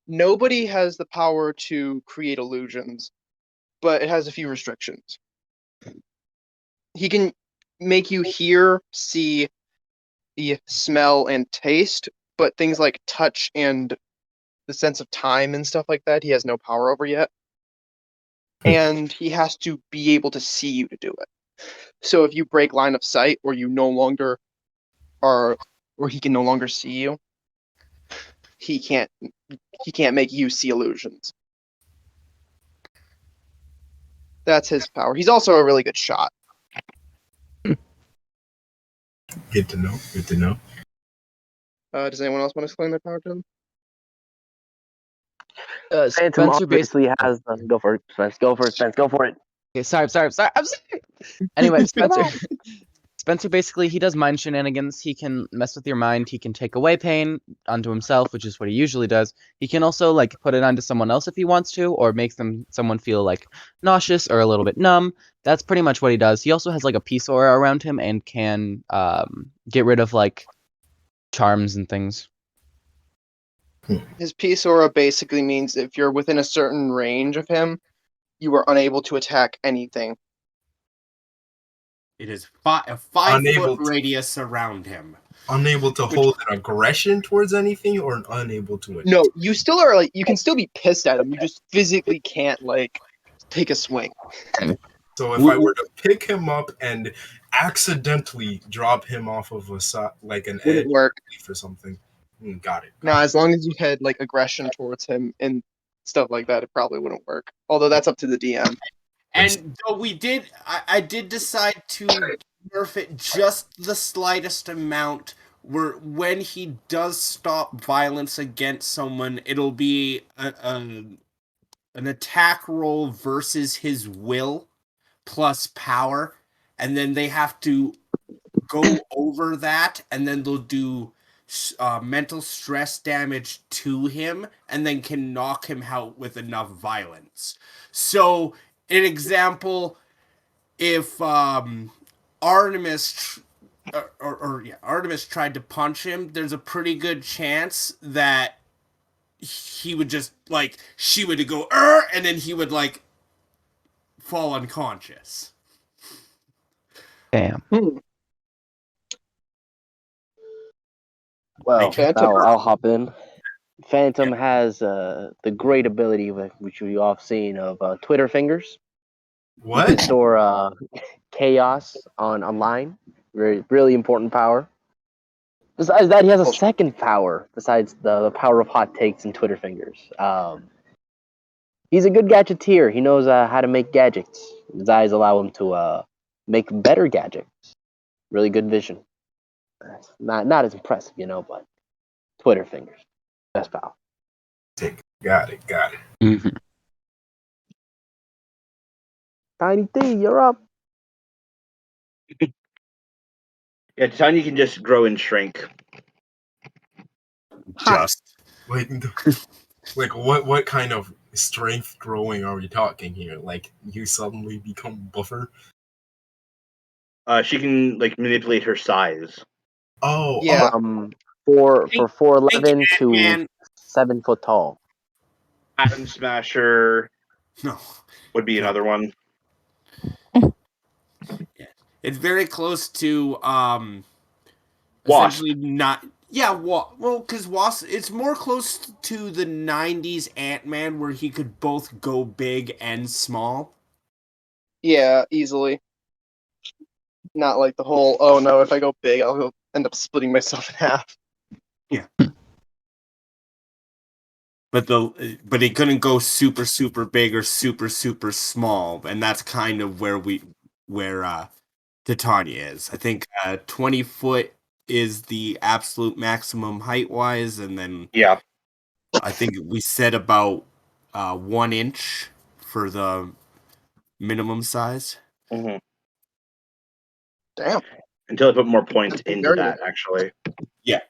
Nobody has the power to create illusions, but it has a few restrictions. He can make you hear, see, smell, and taste, but things like touch and the sense of time and stuff like that, he has no power over yet. And he has to be able to see you to do it. So if you break line of sight, or you no longer are, or he can no longer see you, he can't make you see illusions. That's his power. He's also a really good shot. Good to know. Good to know. Does anyone else want to explain their power to them? Phantom Spencer basically. obviously has go for it. Spence, go for it. Spence, go for it. Okay, sorry. I'm sorry. Anyway, Spencer. on. Spencer basically he does mind shenanigans. He can mess with your mind. He can take away pain onto himself, which is what he usually does. He can also like put it onto someone else if he wants to, or make someone feel like nauseous or a little bit numb. That's pretty much what he does. He also has like a peace aura around him and can get rid of like charms and things. His peace aura basically means if you're within a certain range of him, you are unable to attack anything. It is a 5 Unable foot to- radius around him. Unable to hold an aggression towards anything, or unable to. No, you still are like, you can still be pissed at him. You just physically can't like take a swing. So if I were to pick him up and accidentally drop him off of an edge Wouldn't work. or something, got it. Now, as long as you had like aggression towards him and stuff like that, it probably wouldn't work. Although that's up to the DM. And though I did decide to nerf it just the slightest amount, where when he does stop violence against someone, it'll be an attack roll versus his will plus power, and then they have to go over that, and then they'll do mental stress damage to him, and then can knock him out with enough violence. So, an example, if Artemis Artemis tried to punch him, there's a pretty good chance that he would just like she would go and then he would like fall unconscious. Damn. Well, Phantom. I'll hop in. Phantom has the great ability, which we all seen, of Twitter fingers. You can What? store chaos online. Really important power. Besides that, he has a second power besides the power of hot takes and Twitter fingers. He's a good gadgeteer. He knows how to make gadgets. His eyes allow him to make better gadgets. Really good vision. Not as impressive, but Twitter fingers. Best power. Got it. Mm-hmm. Tiny T, you're up. Yeah, Titania can just grow and shrink. Just Like, what kind of strength growing are we talking here? Like, you suddenly become buffer? She can like manipulate her size. Oh, Yeah. For Think- 4'11" to Ant-Man. 7 foot tall. Atom Smasher no. would be another one. It's very close to Wasp. essentially not well because Wasp it's more close to the 90s Ant-Man where he could both go big and small. Yeah, easily. Not like the whole, oh no, if I go big, I'll end up splitting myself in half. But he couldn't go super super big or super super small, and that's kind of where Titania is. I think 20 foot is the absolute maximum height wise, and then Yeah. I think we said about 1 inch for the minimum size. Mm-hmm. Damn. Until I put more points That's into very that, actually. Yeah.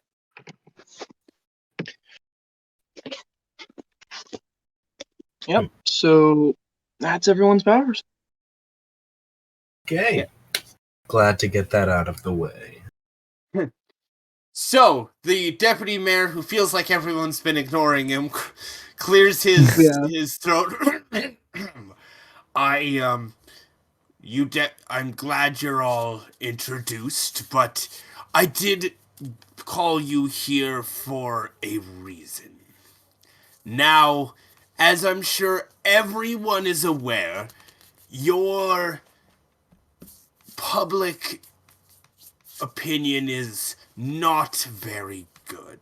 Yep. So that's everyone's powers. okay. Glad to get that out of the way. So the deputy mayor, who feels like everyone's been ignoring him, clears his throat. I'm glad you're all introduced, but I did call you here for a reason. Now, as I'm sure everyone is aware, your public opinion is not very good.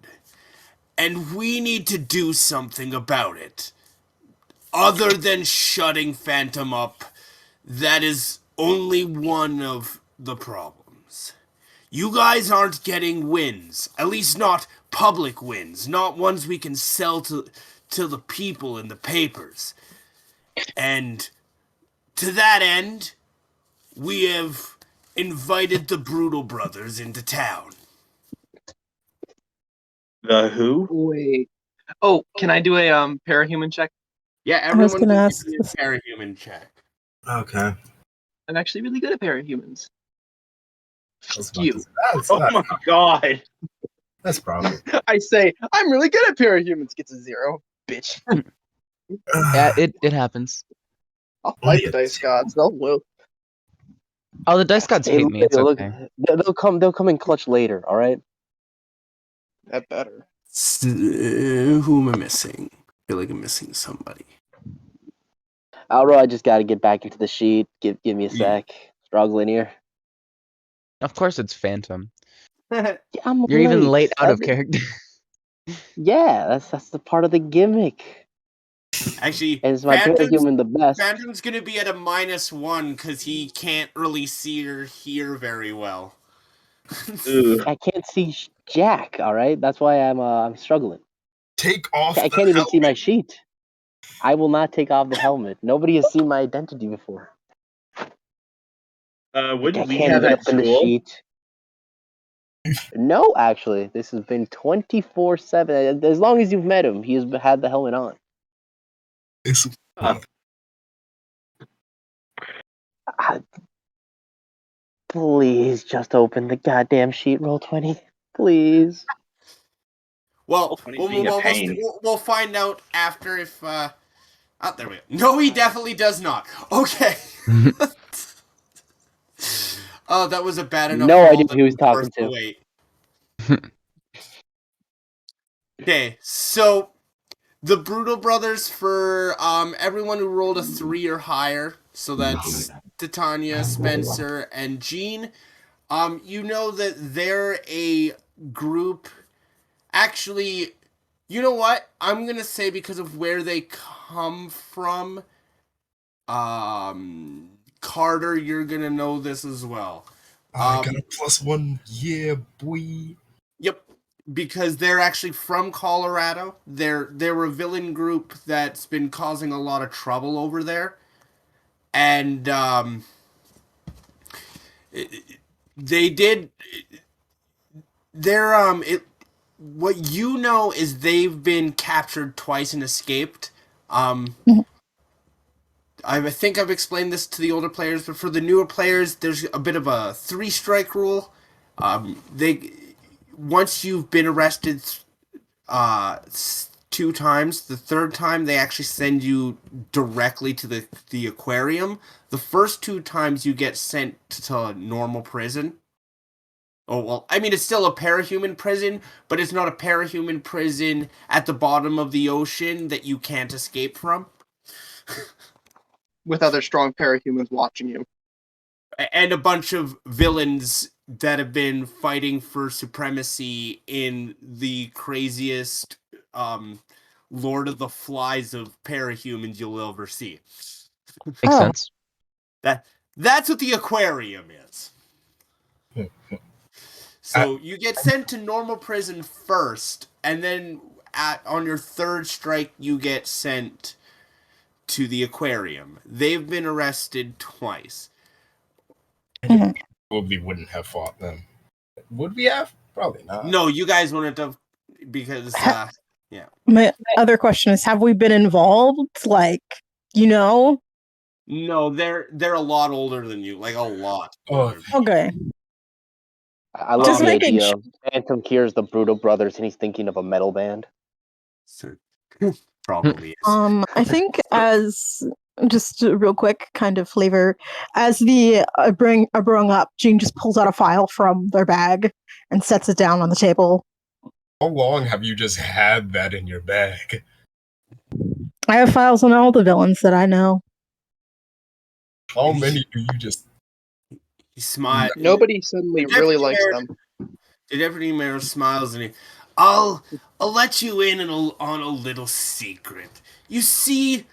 And we need to do something about it. Other than shutting Phantom up, that is only one of the problems. You guys aren't getting wins, at least not public wins, not ones we can sell to the people in the papers. And to that end, we have invited the Brutal Brothers into town. The who? Wait. Oh, can I do a parahuman check? Yeah, I was everyone gonna can ask give me this. a parahuman check. Okay. I'm actually really good at parahumans. I was about You. to say, That's, Oh my god! that's proper. I say I'm really good at parahumans. Gets a 0, bitch. Yeah, it happens. I'll Only fight the a dice gods. They'll will. Oh, the dice gods Hey, hate me. It's look, okay. they'll come in clutch later. All right. That better. Who am I missing? I feel like I'm missing somebody. Alro, I just got to get back into the sheet. Give me a Yeah. sec. Struggling here. Of course, it's Phantom. Yeah, I'm You're even late out of That- character. Yeah, that's the part of the gimmick. Actually, And it's my parahuman the best. Phantom's gonna be at a -1 because he can't really see or hear very well. Ugh. I can't see Jack. All right, that's why I'm struggling. Take off I the can't even see my helmet. sheet. I will not take off the helmet. Nobody has seen my identity before. Wouldn't I we can't have even at open the school? sheet. No, actually, this has been 24/7. As long as you've met him, he has had the helmet on. It's, Uh, Please just open the goddamn sheet. Roll 20, please. Well, Funny's being a pain. we'll find out after if. Oh, there we go. No, he definitely does not. Okay. Oh, that was a bad enough. No roll idea that who he was was talking worth the to. wait. Okay, so the Brutal Brothers, for everyone who rolled a 3 or higher, so that's Titania, Spencer, and Jean. You know that they're a group. Actually, you know what? I'm gonna say because of where they come from. Carter, you're gonna know this as well. I got a +1. Yeah, boy. Yep, because they're actually from Colorado. They're a villain group that's been causing a lot of trouble over there, and they did. They're What you know is they've been captured twice and escaped. I think I've explained this to the older players, but for the newer players, there's a bit of a 3-strike rule. Once you've been arrested 2 times, the third time they actually send you directly to the aquarium. The first 2 times you get sent to a normal prison. Oh, well, I mean, it's still a parahuman prison, but it's not a parahuman prison at the bottom of the ocean that you can't escape from. With other strong parahumans watching you. And a bunch of villains that have been fighting for supremacy in the craziest Lord of the Flies of parahumans you'll ever see. Makes sense. That's what the aquarium is. So you get sent to normal prison first, and then on your 3rd strike you get sent to the aquarium. They've been arrested twice. We wouldn't have fought them. Would we have? Probably not. No, you guys wouldn't have, because My other question is, have we been involved? Like, you know? no, they're a lot older than you, like a lot. Oh, Okay. I love Just the making idea of Phantom hears the Brutal Brothers and he's thinking of a metal band. Probably is. I think as just a real quick kind of flavor, as the are brewing up, Jean just pulls out a file from their bag and sets it down on the table. how long have you just had that in your bag? I have files on all the villains that I know. How many do you just He smiles. Nobody suddenly really likes them. The deputy mayor smiles and I'll let you in on a little secret. You see,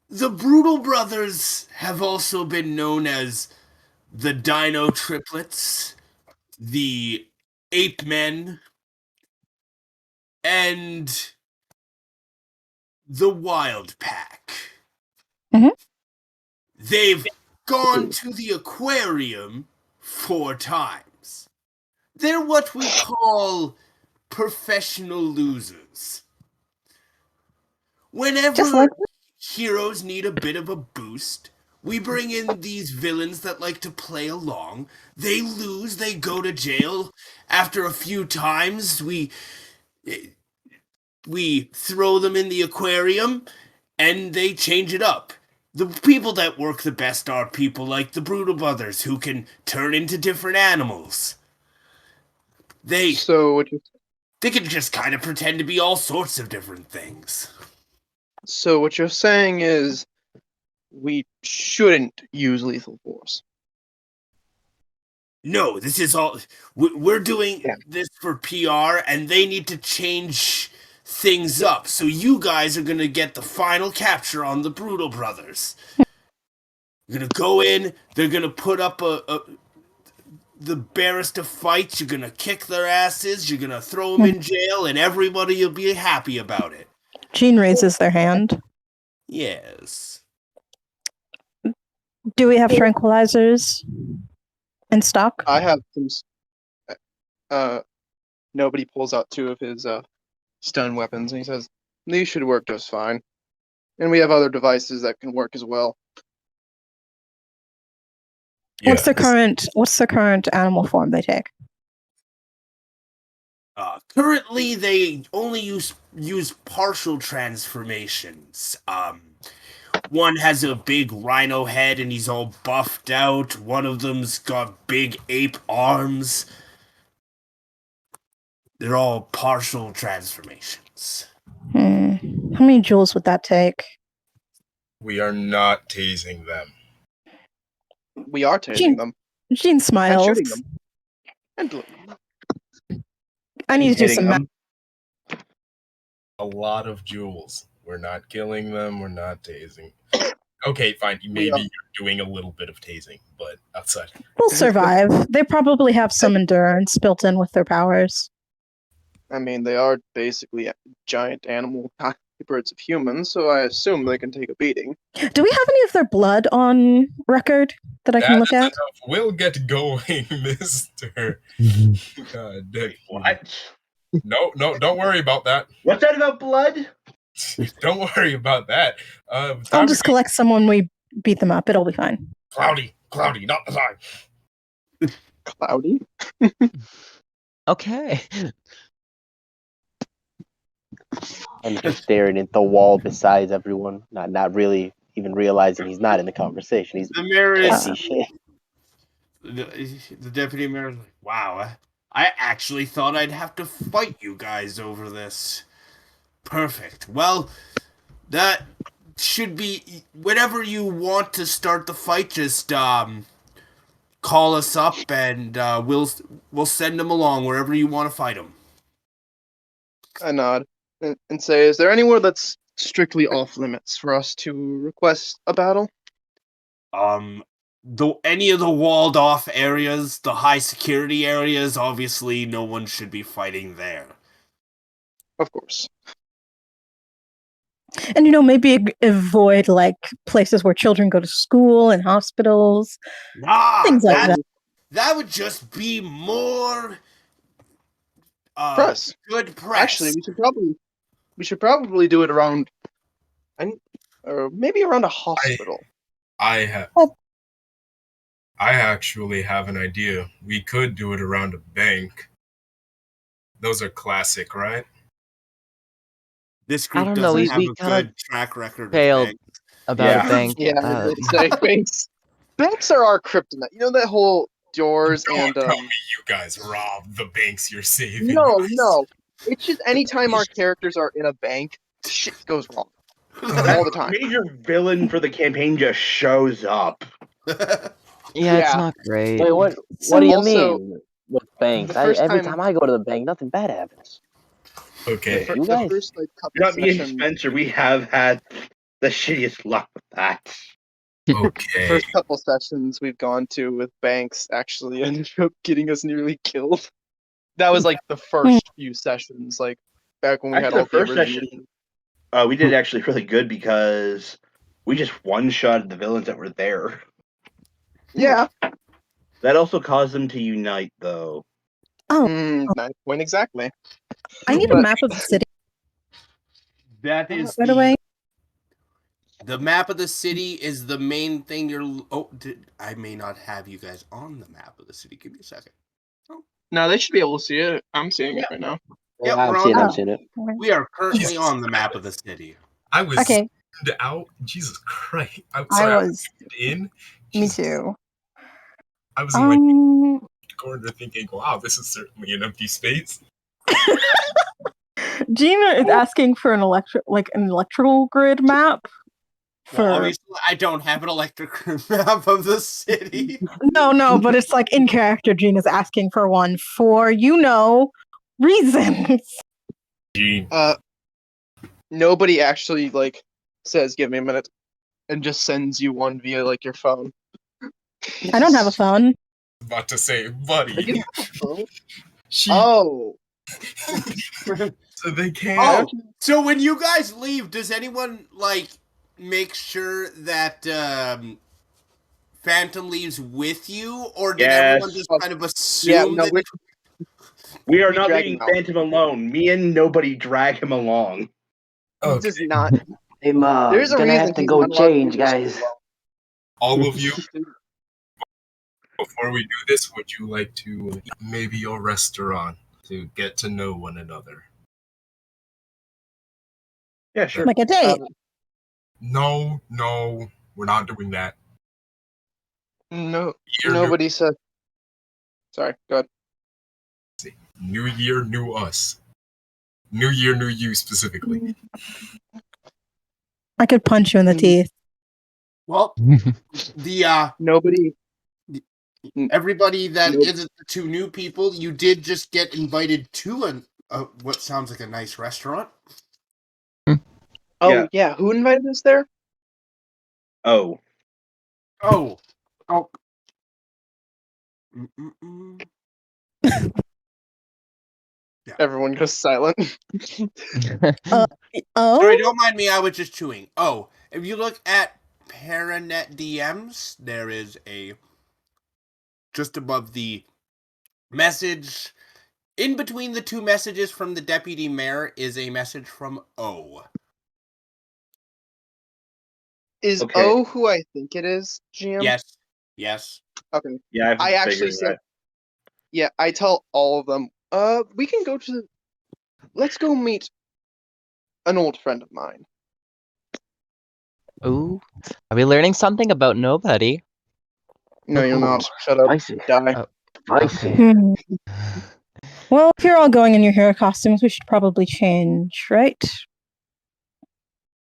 the Brutal Brothers have also been known as the Dino Triplets, the Ape Men, and the Wild Pack. Mhm. They've gone to the aquarium 4 times. They're what we call professional losers. Whenever Just like heroes need a bit of a boost, we bring in these villains that like to play along. They lose, they go to jail. After a few times, we throw them in the aquarium and they change it up. The people that work the best are people like the Brutal Brothers who can turn into different animals. They So can just kind of pretend to be all sorts of different things. So what you're saying is we shouldn't use lethal force. No, this is all. We're doing Yeah. this for PR, and they need to change things up. So you guys are gonna get the final capture on the Brutal Brothers. You're gonna go in. They're gonna put up the barest of fights. You're gonna kick their asses. You're gonna throw them in jail, and everybody will be happy about it. Jean raises their hand. Yes. Do we have tranquilizers in stock? I have some. Nobody pulls out 2 of his stun weapons, and he says these should work just fine. And we have other devices that can work as well. What's the current animal form they take? Currently, they only use partial transformations. One has a big rhino head and he's all buffed out. One of them's got big ape arms. They're all partial transformations. How many joules would that take? We are not tasing them. We are tasing them Jean and smiles. shooting them and deleting them. I need to do Hitting some math. them. A lot of jewels. We're not killing them. We're not tasing. Okay, fine. Maybe you're doing a little bit of tasing, but outside. We'll survive. They probably have some endurance built in with their powers. I mean, they are basically giant animal hybrids of humans, so I assume they can take a beating. Do we have any of their blood on record that I can look at? Enough. We'll get going, Mister. What? No, don't worry about that. What's that about blood? Don't worry about that. I'll just collect someone we beat them up. It'll be fine. Cloudy, not the time. Cloudy? Okay. I'm just staring at the wall beside everyone, not really even realizing he's not in the conversation. He's The mayor can't is see shit. the deputy mayor is like, wow, I actually thought I'd have to fight you guys over this. Perfect. Well, that should be whenever you want to start the fight. Just call us up and we'll send them along wherever you want to fight them. I nod and say, is there anywhere that's strictly off limits for us to request a battle? Any of the walled off areas, the high security areas, obviously no one should be fighting there. Of course. And maybe avoid like places where children go to school and hospitals. Things like that. That would just be more press. Good press. Actually, we should probably do it around, or maybe around a hospital. I actually have an idea. We could do it around a bank. Those are classic, right? This group I don't know, doesn't we have a kinda good track record. failed about a bank. Yeah, I would say banks. Banks are our kryptonite. You know that whole doors Don't and tell me you guys robbed the banks you're saving. No. It's just anytime our characters are in a bank, shit goes wrong. All the time. Major villain for the campaign just shows up. Yeah, it's Yeah. not great. Wait, what? So What do you also, mean with banks? the first Every time- time I go to the bank, nothing bad happens. Okay. You the guys? first like couple Not me and sessions, Spencer. We have had the shittiest luck with that. Okay. first couple sessions we've gone to with banks actually ended up getting us nearly killed. That was like the first few sessions, like back when we had Actually, all the first the other session, meetings. we did actually really good because we just one-shotted the villains that were there. Yeah. That also caused them to unite, though. Oh. Nice point exactly. I need a But- map of the city, That is by the way. the map of the city is the main thing you're. Oh, I may not have you guys on the map of the city. Give me a second. No, they should be able to see it. I'm seeing it right now. Yep, I'm we're seeing on. I'm seeing it. We are currently on the map of the city. I was Okay, zoomed out. Jesus Christ. I'm I sorry. was. In. Me Jesus. too. I was in my Um, corner thinking, wow, this is certainly an empty space. Gina is asking for an electrical grid map. For Well, obviously, I don't have an electric map of the city. no, but it's like in character. Gina's asking for one for reasons. Gene. Nobody actually like says give me a minute and just sends you one via like your phone. I don't have a phone. About to say, buddy. She, Oh. so they can't. Oh, so when you guys leave, does anyone like make sure that Phantom leaves with you, or did everyone Yes. just kind of assume Yeah, no, that? We are We not drag leaving him out. Phantom alone. Me and nobody drag him along. He Okay. does not. I'm There's a gonna reason have to he's go not allowed to change, do this guys. alone. All of you, before we do this, would you like to maybe a restaurant to get to know one another? Yeah, sure. Like a date. No, we're not doing that. No, Year, nobody said. Sorry, go ahead. new year, new us. New year, new you specifically. I could punch you in the teeth. Well, the Nobody. everybody that Nope. not the two new people, you did just get invited to what sounds like a nice restaurant. Oh yeah, who invited us there? Oh. Oh. Mm-mm-mm. Everyone goes silent. Oh, Sorry, don't mind me. I was just chewing. Oh, if you look at Paranet DMs, there is a just above the message. In between the two messages from the deputy mayor is a message from O. Is Okay. O who I think it is, GM? Yes. Okay. Yeah, I actually said. Yeah, I tell all of them. We can go to. Let's go meet an old friend of mine. Ooh, are we learning something about nobody? No, you're Ooh, not. Shut up. Spicy. Die. Spicy. Hmm. Well, if you're all going in your hero costumes, we should probably change, right?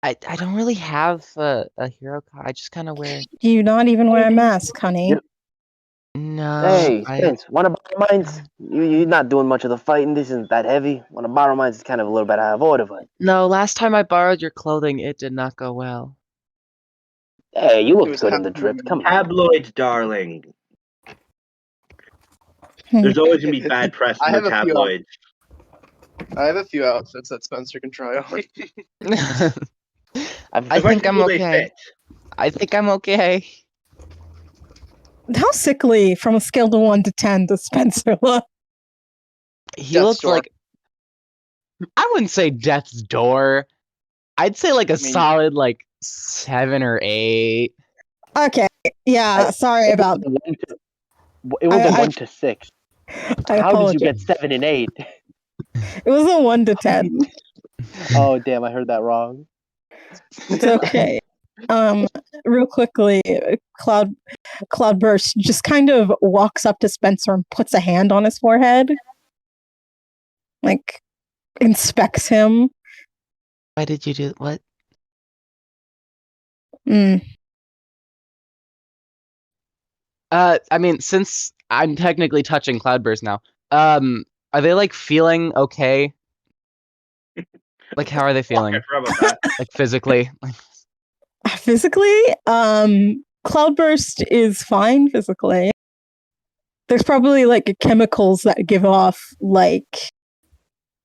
I don't really have a hero card. I just kind of wear. Do you not even wear a mask, honey? Yep. No, Hey, Spence, wanna borrow mines? You're not doing much of the fighting. This isn't that heavy. Wanna borrow mines? It's kind of a little bit out of order, but No, last time I borrowed your clothing, it did not go well. hey, you It look was good in half the drip. woman. Come on. Tabloids, darling. Hmm. There's always gonna be bad press I in the have a few tabloids. I have a few outfits that Spencer can try on. I think I'm Will they okay. fit? I think I'm okay. How sickly from a scale of 1 to 10 does Spencer look? He Death's looks Door. like. I wouldn't say death's door. I'd say like a mean- solid like 7 or 8. Okay, yeah, sorry about that. It was a I- 1 to 6. I How did you apologize. get 7 and 8? It was a 1 to 10. Oh, damn! I heard that wrong. It's okay. Real quickly, Cloudburst just kind of walks up to Spencer and puts a hand on his forehead. Like, inspects him. Why did you do what? Mm. I mean, since I'm technically touching Cloudburst now, are they like feeling okay? Like, how are they I feeling? forgot about that. Like physically? Physically, Cloudburst is fine physically. There's probably like chemicals that give off like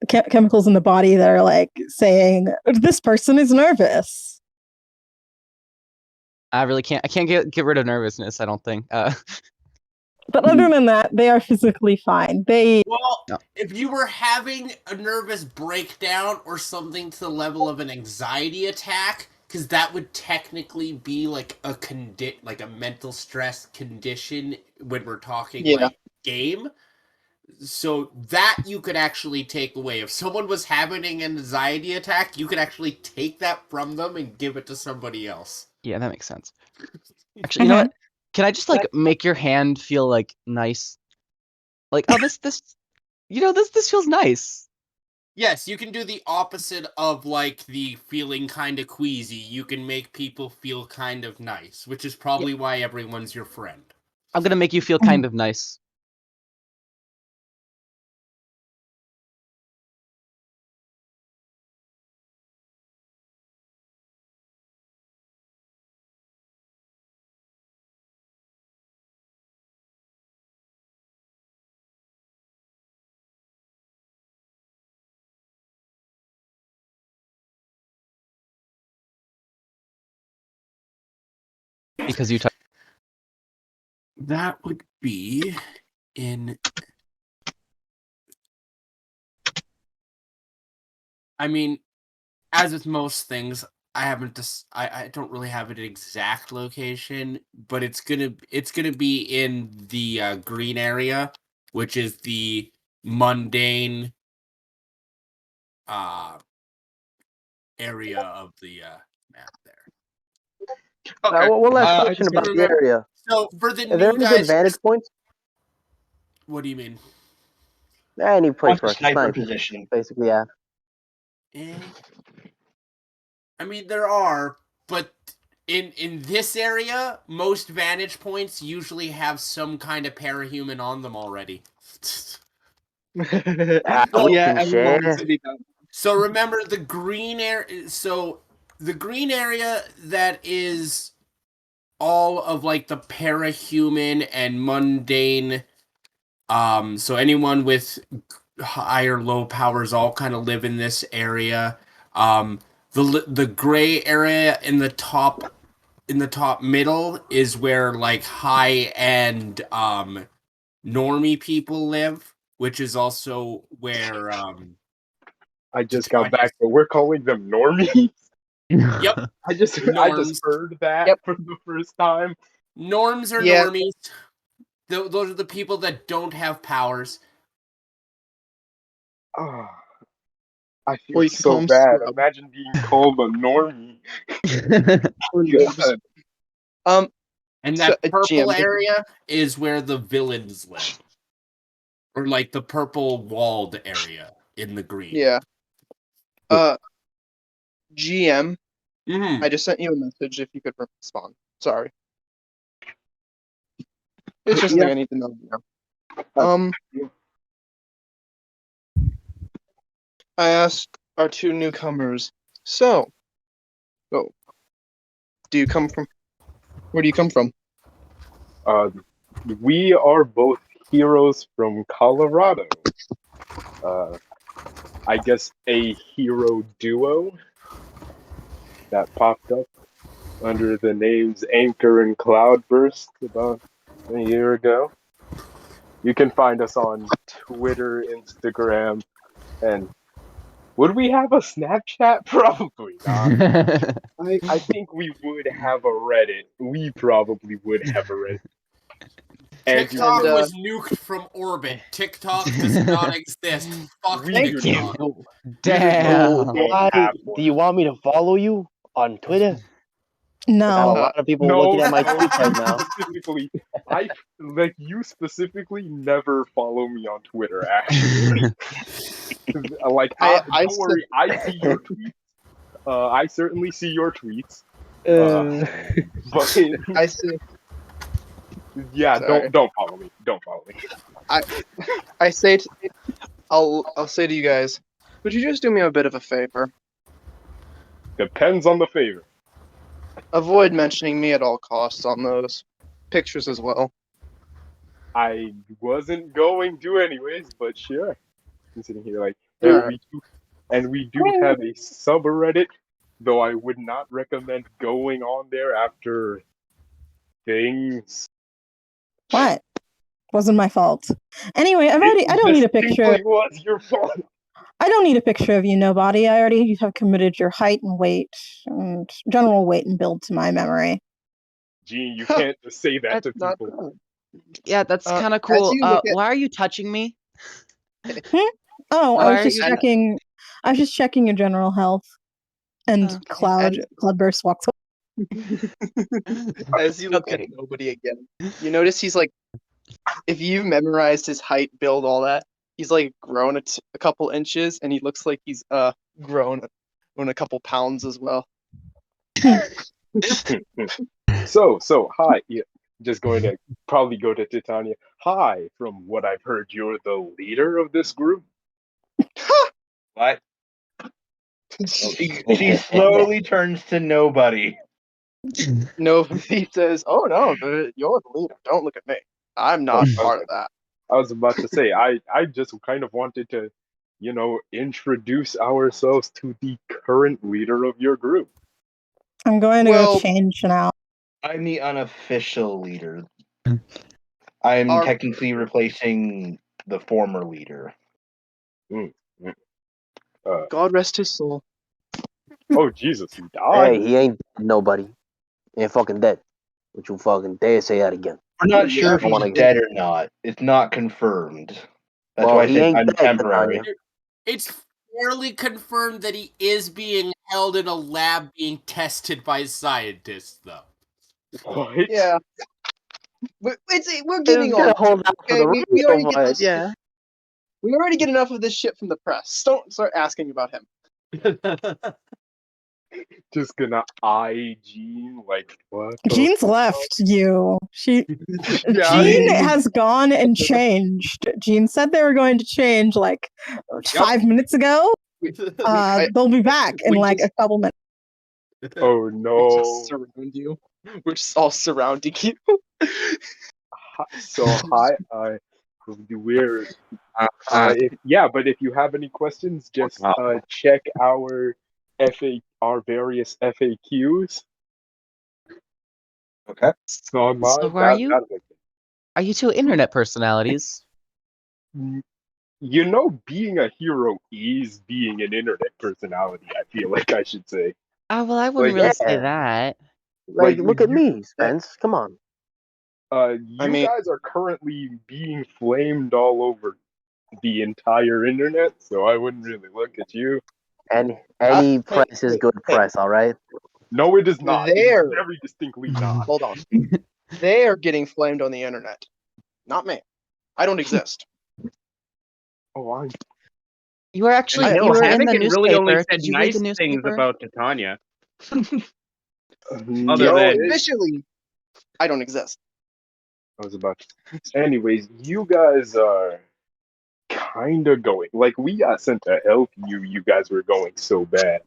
chemicals in the body that are like saying this person is nervous. I really can't. I can't get rid of nervousness. I don't think. But other than that, they are physically fine. They Well, No. if you were having a nervous breakdown or something to the level of an anxiety attack, because that would technically be like like a mental stress condition when we're talking Yeah. like game. So that you could actually take away. If someone was having an anxiety attack, you could actually take that from them and give it to somebody else. Yeah, that makes sense. Actually, you know what? Can I just like make your hand feel like nice? Like, oh, this feels nice. Yes, you can do the opposite of like the feeling kind of queasy. You can make people feel kind of nice, which is probably why everyone's your friend. I'm gonna make you feel kind of nice. Because you touch. That would be in. I mean, as with most things, I haven't. I don't really have an exact location, but it's gonna be in the green area, which is the mundane area of the map there. Okay. One last I question just about gotta the area. So for the Are there new any good guys, vantage points? what do you mean? Any place What's where the I can sniper snipe, position? basically, yeah. I mean, there are, but in this area, most vantage points usually have some kind of parahuman on them already. We yeah, can everyone needs share. to be done. So remember the green area. So the green area that is all of like the parahuman and mundane. So anyone with high or low powers all kind of live in this area. The gray area in the top middle is where like high end normie people live, which is also where I just got back, but we're calling them normies. Yep. I just Norms. heard that Yep. for the first time. Norms are Yeah. normies. Those are the people that don't have powers. Ah, I feel Well, you can so call 'em bad. scrub. Imagine being called a normie. Or noobs. God. And So, that purple GM, area is where the villains live. Or like the purple walled area in the green. yeah. GM, Mm-hmm. I just sent you a message if you could respond. Sorry. It's just Yeah. something I need to know now. I asked our two newcomers, so, do you come from, where do you come from? We are both heroes from Colorado. I guess a hero duo that popped up under the names Anchor and Cloudburst about a year ago. You can find us on Twitter, Instagram, and would we have a Snapchat? Probably not. I think we would have a Reddit. We probably would have a Reddit. TikTok And, was nuked from orbit. TikTok does not exist. Fuck We Thank do TikTok. not. Damn. Don't have one. Do you want me to follow you on Twitter? I got a no. lot of people No, looking at my no, tweets right you now. specifically. I like you specifically. Never follow me on Twitter. Actually, like, I don't worry. I see your tweets. I certainly see your tweets. Uh, But I see. Yeah, Sorry. don't follow me. Don't follow me. I say I'll say to you guys, would you just do me a bit of a favor? Depends on the favor. Avoid mentioning me at all costs on those pictures as well. I wasn't going to anyways, but sure. I'm sitting here like, All and right. we do have a subreddit, though I would not recommend going on there after things. What? Wasn't my fault. Anyway, I don't need a picture. It was your fault. I don't need a picture of you, nobody. I already have committed your height and weight and general weight and build to my memory. Gene, you can't just say that That's to not people. bad. Yeah, that's kind of As cool. you look at Why are you touching me? Oh, I Why was are just you- checking. I was just checking your general health. And Okay. Cloudburst walks away. as you look Okay. at nobody again, you notice he's like, if you've memorized his height, build, all that, he's like grown a couple inches, and he looks like he's grown a couple pounds as well. So, hi. Yeah, just going to probably go to Titania. Hi, from what I've heard, you're the leader of this group? What? She slowly turns to nobody. Nobody says, "Oh no, you're the leader. Don't look at me. I'm not part of that." I was about to say, I just kind of wanted to, introduce ourselves to the current leader of your group. I'm going to Well- go change now. I'm the unofficial leader. I'm Our- technically replacing the former leader. God rest his soul. Oh, Jesus, he died? Hey, he ain't nobody. He ain't fucking dead. Would you fucking dare say that again? We're not sure if I wanna he's dead or not. It's not confirmed. That's Well, why I he said ain't I'm dead, temporary. Titania. It's fairly confirmed that he is being held in a lab being tested by scientists, though. What? Yeah, we're I getting was gonna on. hold out for Okay, the we already radio, get but this. yeah. We already get enough of this shit from the press. Don't start asking about him. Just gonna eye Gene like, what? Jean's left you. Yeah, Jean has gone and changed. Jean said they were going to change like 5 minutes ago. They'll be back in we like just- a couple minutes. Oh We no. just surround you. We're just all surrounding you. So hi, we're but if you have any questions, just check our various FAQs. Okay. So So are you? Are you two internet personalities? Being a hero is being an internet personality. I feel like I should say. Well, I wouldn't really say yeah. that. Like, look at me, Spence. Come on. You guys are currently being flamed all over the entire internet, so I wouldn't really look at you. And any Hey, press is good hey. press, all right? No, it is not. It is There. very distinctly not. Hold on. They're getting flamed on the internet. Not me. I don't exist. Oh, I'm You were actually I you were in the Havoc really only newspaper. said Did you read nice the things newspaper? about Titania. no, Other than- Officially, I don't exist. I was about to. Anyways, you guys are kind of going. Like, we got sent to help you. You guys were going so bad.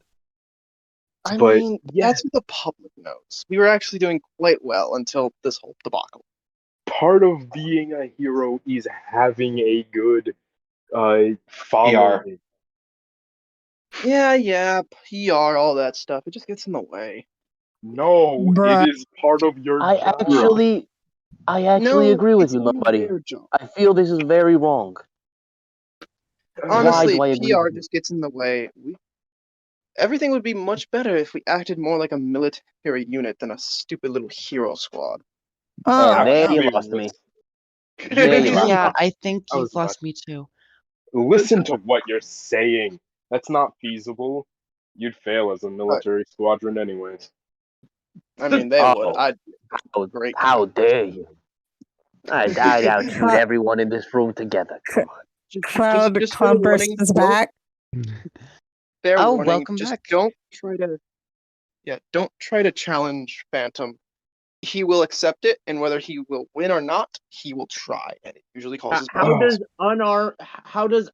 I But, mean, yeah. that's what the public knows. We were actually doing quite well until this whole debacle. Part of being a hero is having a good following. Yeah, PR, all that stuff. It just gets in the way. No, Bruh. it is part of your I job. actually agree with it's you, not nobody. their job. I feel this is very wrong. Honestly, Why do I agree PR with you? just gets in the way. Everything would be much better if we acted more like a military unit than a stupid little hero squad. Oh, And there Actually, you lost me. There you lost Yeah, me. I think I you've was about lost me too. Listen to what you're saying. That's not feasible. You'd fail as a military squadron anyways. I mean, they would. Oh, Great. how dare you? I'd outshoot everyone in this room together. Come on. Just fair Cloudburst warning, is back. fair Oh, warning. welcome Just back. don't try to challenge Phantom. he will accept it, and whether he will win or not, he will try, and it usually causes How problems. does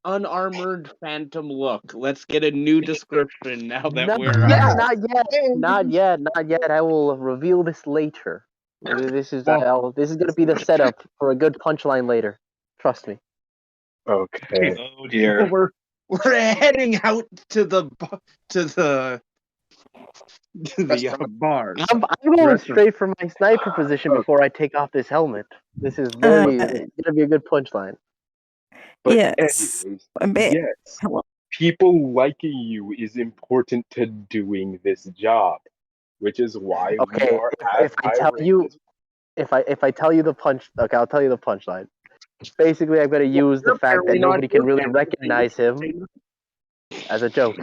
unarmored Phantom look? Let's get a new description now that Not we're yet, not yet, not yet, not yet. I will reveal this later. This is gonna be the setup for a good punchline later. Trust me. Okay. Oh dear. we're heading out to the Restaurant. bars. I'm going Restaurant. straight for my sniper position before I take off this helmet. This is it's gonna be a good punchline. But Yes. anyways, A bit. yes, Hello. people liking you is important to doing this job, which is why we Okay, are if as I high tell ranked you as if I tell you the punch, okay, I'll tell you the punchline. Basically, I'm gonna use the You're fact that apparently not nobody can really here. recognize him as a joke.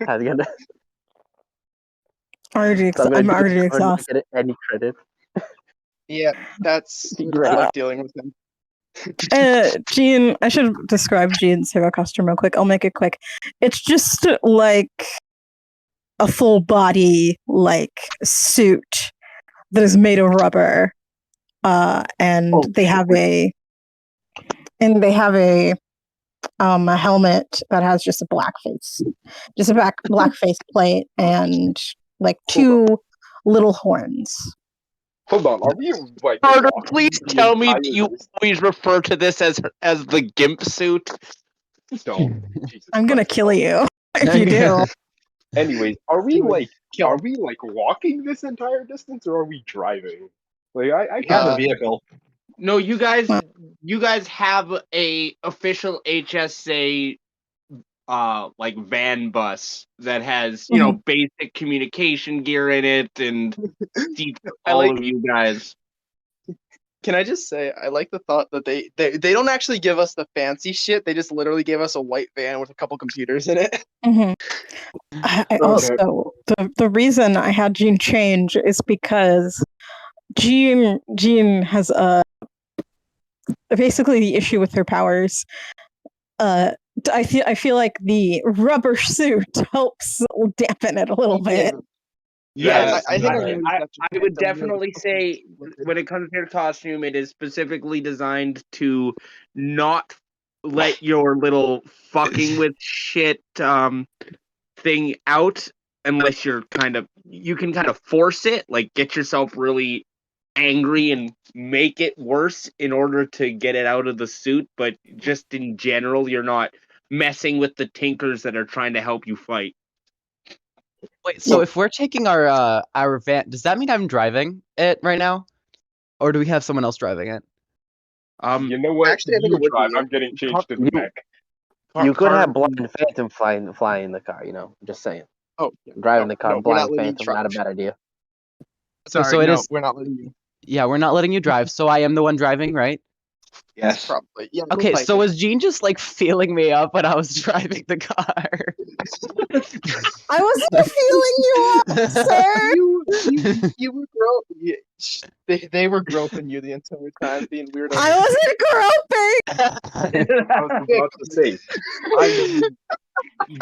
I'm gonna, so I'm I'm gonna do already this so I'm not exhausted. getting any credit. Yeah, that's Be I great. like dealing with him. Gene, I should describe Gene's hero costume real quick. I'll make it quick. It's just like a full body like suit that is made of rubber. And they have a a helmet that has just a black face. Just a black face plate and like two little horns. Hold on, are we like Carter, walking please the tell me entire that you distance? always refer to this as the gimp suit. Don't. Jesus I'm gonna Christ. kill you if you do. Anyways, are we Kill. walking this entire distance or are we driving? Like I We have a Uh, vehicle. No, you guys have a official HSA like van bus that has, you know, basic communication gear in it and seats for I all like. of you guys. Can I just say I like the thought that they don't actually give us the fancy shit. They just literally gave us a white van with a couple computers in it. Mm-hmm. I also the reason I had Gene change is because Gene has basically the issue with her powers. I feel like the rubber suit helps dampen it a little bit. Yes, I think I noticed that. I would definitely say when it comes to your costume, it is specifically designed to not let your little fucking with shit thing out unless you can kind of force it, like get yourself really angry and make it worse in order to get it out of the suit, but just in general, you're not messing with the tinkers that are trying to help you fight. Wait, so if we're taking our van, does that mean I'm driving it right now, or do we have someone else driving it? You know what? Actually, I think You it would drive. be. I'm getting changed to the mech. You could Carter- have Blind Phantom flying the car. You know, just saying. Oh, yeah. Driving the car, No, we're not Blind letting you Phantom, try. not a bad idea. Sorry, so it no, is- we're not letting you. Yeah, we're not letting you drive, so I am the one driving, right? Yes. Probably. Yeah. Okay, we'll so fight was Gene just like feeling me up when I was driving the car? I wasn't feeling you up, sir. you were they were groping you the entire time, being weird. I wasn't groping. I was about to say.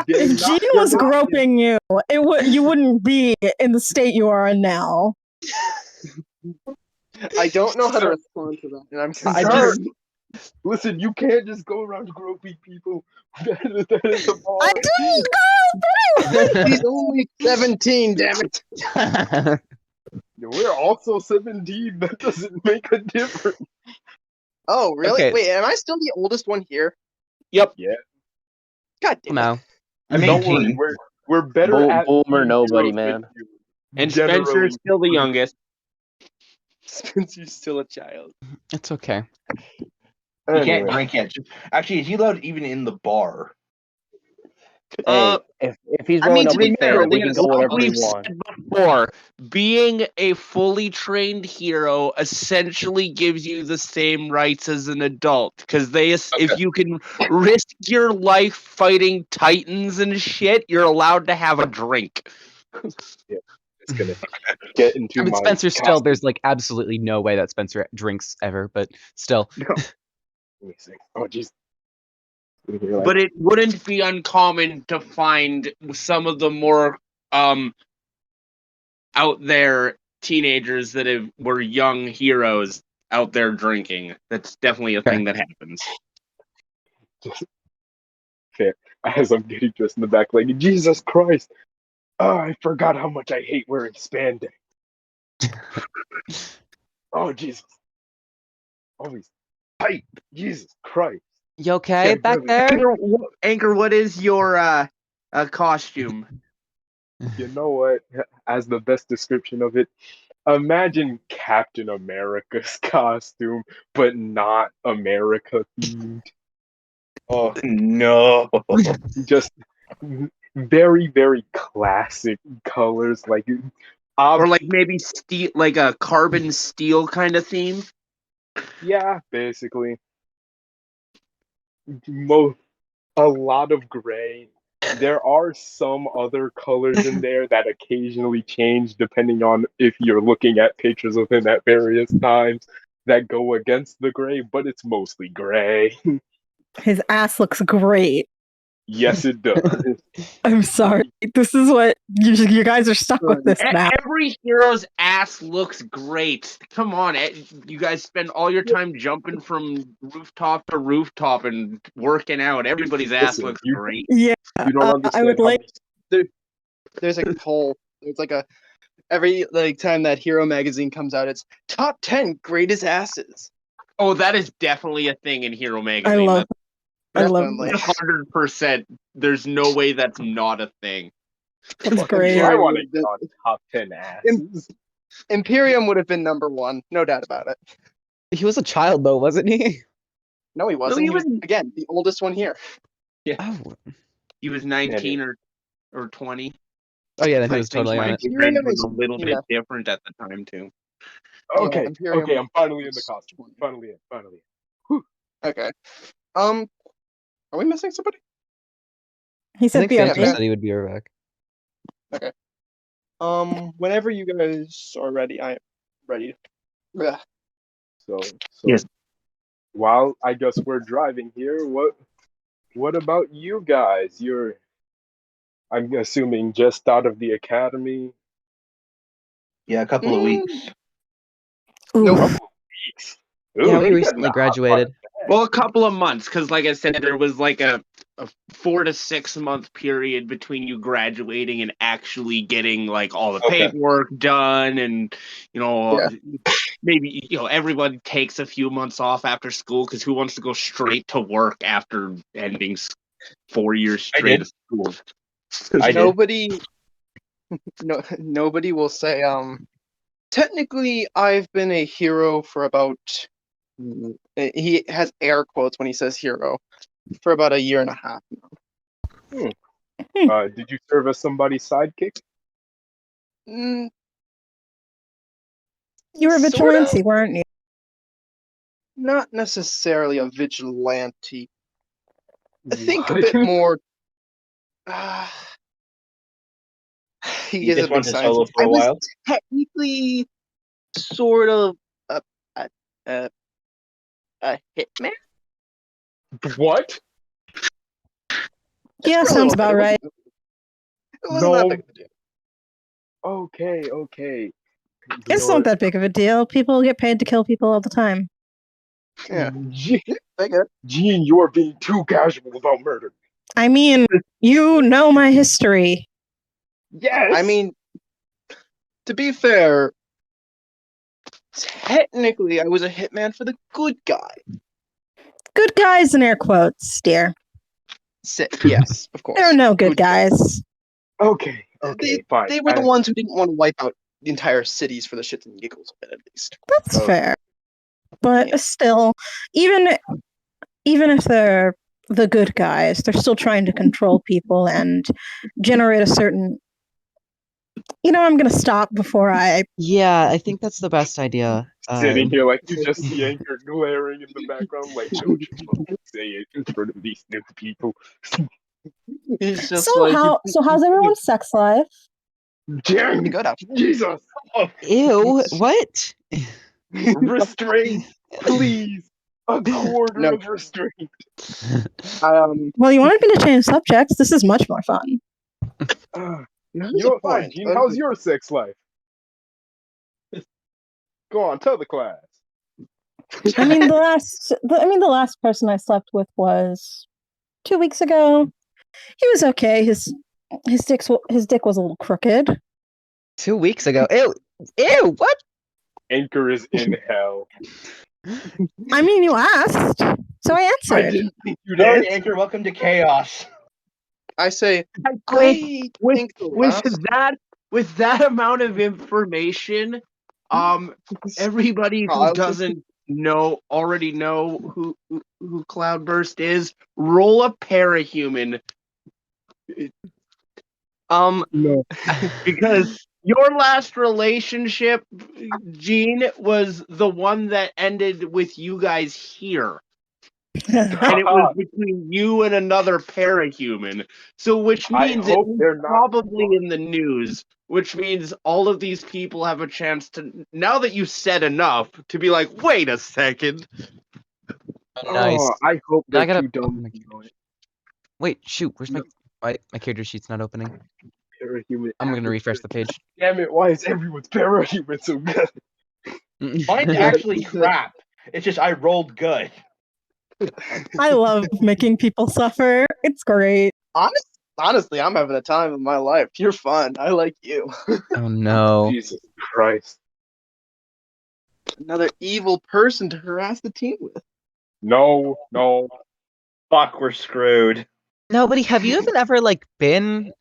If Gene was groping you, you wouldn't be in the state you are in now. I don't know how to respond to that, and I'm I concerned. Listen, you can't just go around groping people. That is a bar. I didn't grope. He's only 17, damn it. We're also 17. That doesn't make a difference. Oh, really? Okay. Wait, am I still the oldest one here? Yep. Yeah. God damn it. No. I'm Don't 18. worry, we're better at Boomer being nobody, heroes man. than you. And Spencer's Generally. still the youngest. Spencer's still a child. It's okay. You can't Anyway, drink yet. Actually, is he allowed even in the bar? Hey, if he's I rolling mean, up to be with fair, fans, they can go whatever they we've want. said before, being a fully trained hero essentially gives you the same rights as an adult. Because if you can risk your life fighting titans and shit, you're allowed to have a drink. it's gonna get into I mean, my Spencer still, costume. there's like absolutely no way that Spencer drinks ever, but still. Let me see. Oh, jeez. But it wouldn't be uncommon to find some of the more out there teenagers that were young heroes out there drinking. That's definitely a thing that happens. Just fair. As I'm getting dressed in the back, like, Jesus Christ! Oh, I forgot how much I hate wearing spandex. Oh, Jesus. Always tight. Jesus Christ. You okay Can't back really- there? Anchor, what is your costume? You know what? As the best description of it, imagine Captain America's costume, but not America themed. Oh no! Just very, very classic colors. Like, Or like maybe steel, like a carbon steel kind of theme? yeah, basically. Mo A lot of gray. There are some other colors in there that occasionally change depending on if you're looking at pictures of him at various times that go against the gray, but it's mostly gray. His ass looks great. Yes, it does. I'm sorry. This is what you guys are stuck with this now. Every hero's ass looks great. Come on, you guys spend all your time jumping from rooftop to rooftop and working out. Everybody's ass Listen, looks you, great. you don't I understand would how like. There's a poll. There's like a every time that Hero magazine comes out, it's top 10 greatest asses. Oh, that is definitely a thing in Hero I magazine. love. I love. Definitely. 100%. There's no way that's not a thing. That's Fuck, great. I want to get on top 10 asses. Imperium would have been number 1, no doubt about it. He was a child though, wasn't he? No, he wasn't. he He was wasn't. again the oldest one here. Oh, He was 19 or 20. oh yeah, then he I was think totally on my it. Imperium grade was is- a little yeah. bit different at the time too. Okay, Imperium okay, I'm finally in the was costume. 20. Finally in. Okay. Are we missing somebody? He I said think be Phantom okay. said he would be right back. Okay. Whenever you guys are ready, I am ready. Ugh. So Yes. while I guess we're driving here, what about you guys? I'm assuming just out of the academy. Yeah, a couple of weeks. Nope. Oof. Weeks. Yeah, we you're recently getting the hot graduated. Well, a couple of months, because like I said, there was like a 4 to 6 month period between you graduating and actually getting like all the Okay. paperwork done, and Yeah. maybe everybody takes a few months off after school because who wants to go straight to work after ending 4 years I straight did. of school? I did. Nobody will say technically I've been a hero for about he has air quotes when he says hero for about a year and a half now. Did you serve as somebody's sidekick? Mm, You were a Sort vigilante, of. weren't you? not necessarily a vigilante. I think a What? bit more. Uh, he You gives a just big went to sign. solo for I a was while. technically sort of a, a, a hitman. What? Yeah, For a sounds little bit. about right. It wasn't that No. big of a deal. Okay. It's not that big of a deal. People get paid to kill people all the time. Yeah, Gene, I get it. you are being too casual about murder. I mean, you know my history. Yes. I mean, to be fair, technically I was a hitman for the good guy. Good guys in air quotes, dear. Yes, of course. There are no good guys. Okay, fine. They were the ones who didn't want to wipe out the entire cities for the shits and giggles of it, at least. That's Okay. fair. But Yeah. still, even if they're the good guys, they're still trying to control people and generate a certain. I'm going to stop before I. Yeah, I think that's the best idea. Sitting here like you just see Anchor glaring in the background, like, don't you fucking say it in front of these new people. He's just So how's everyone's sex life? Jen, pretty good actually. Jesus, Ew, what? restraint, please. A quarter No. of restraint. Well, you wanted me to change subjects. This is much more fun. You There's know a what? Fine, point. Gene. How's your sex life? Go on, tell the class. I mean, the last person I slept with was 2 weeks ago. He was okay. His dick was a little crooked. 2 weeks ago. Ew, what? Anchor is in hell. I mean, you asked, so I I answered. didn't think you'd Sorry, answer. Anchor. Welcome to chaos. I say, Wait, I think the last with that amount of information, everybody who I'll just- doesn't already know who Cloudburst is, roll a parahuman. No. Because your last relationship, Gene, was the one that ended with you guys here. And it was between you and another parahuman. So which I means hope it's they're not probably in the news. Which means all of these people have a chance to, now that you said enough, to be like, wait a second. Nice. Oh, I hope Now I they're gotta too dumb open my to know it. Wait, shoot, where's my character sheet's not opening? Parahuman. I'm gonna refresh the page. Damn it, why is everyone's parahuman so good? Mine's actually crap. It's just I rolled good. I love making people suffer. It's great. Honestly, I'm having a time of my life. You're fun. I like you. Oh no. Jesus Christ. Another evil person to harass the team with. No. Fuck, we're screwed. Nobody, have you even ever like been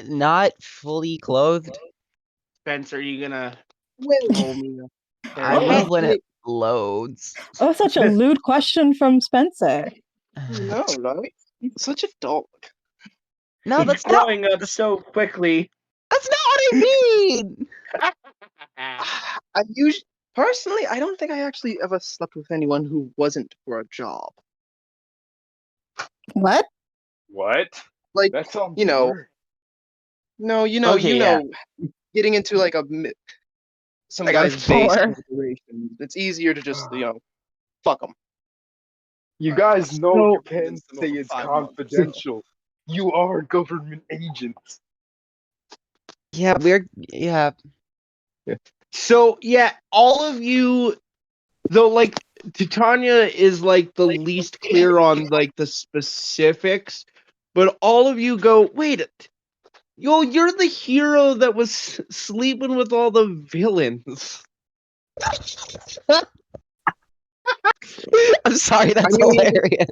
not fully clothed? Spencer, are you gonna Well, roll me? I will when it loads. Oh, such a lewd question from Spencer. no, right? Such a dog. No, He's that's not growing up so quickly. what I mean. I usually, personally, I don't think I actually ever slept with anyone who wasn't for a job. What? What? Like, That sounds you know, weird. no, Okay, yeah. getting into like some I got a guy's base 4. operation. It's easier to just fuck them. You guys know So- you can say it's confidential. You are government agents. Yeah, yeah. So yeah, all of you, though, like Titania is like the least clear on like the specifics, but all of you go, wait, you're the hero that was sleeping with all the villains. I'm sorry, that's mean- hilarious.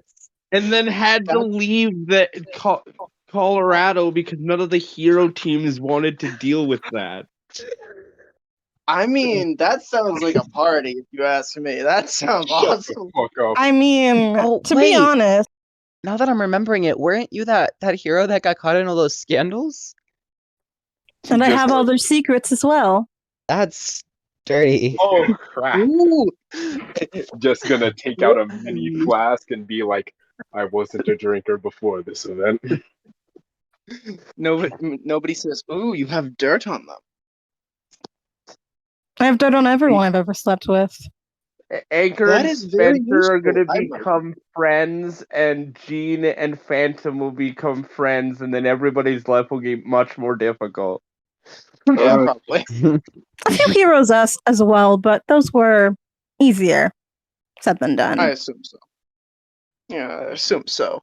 And then had to leave Colorado because none of the hero teams wanted to deal with that. I mean, that sounds like a party, if you ask me. That sounds awesome. Fuck up. I mean, Oh, to wait. be honest, Now that I'm remembering it, weren't you that hero that got caught in all those scandals? and I Just have all their secrets as well. That's dirty. Oh crap. Ooh, Just gonna take out a mini flask and be like, I wasn't a drinker before this event. nobody says, "Ooh, you have dirt on them." I have dirt on everyone I've ever slept with. Anchor That and is very Spencer are going to useful. become friends, and Gene and Phantom will become friends, and then everybody's life will get much more difficult. Yeah, probably. A few heroes as well, but those were easier said than done. I assume so. Yeah, I assume so.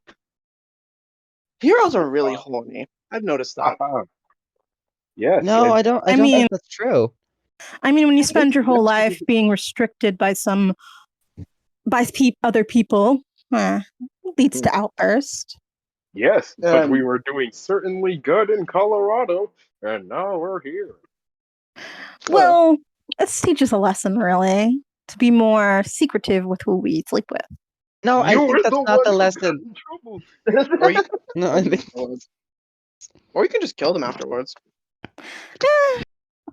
Heroes are really horny. I've noticed that. Yes. No, and I don't I mean- think that's true. I mean, when you spend your whole life being restricted by other people, leads to outburst. yes, but we Um, were doing certainly good in Colorado, and now we're here. Well, this teaches a lesson, really, to be more secretive with who we sleep with. No, I You think were that's the not one the who got lesson. in trouble. or you, No, I think or you can just kill them afterwards.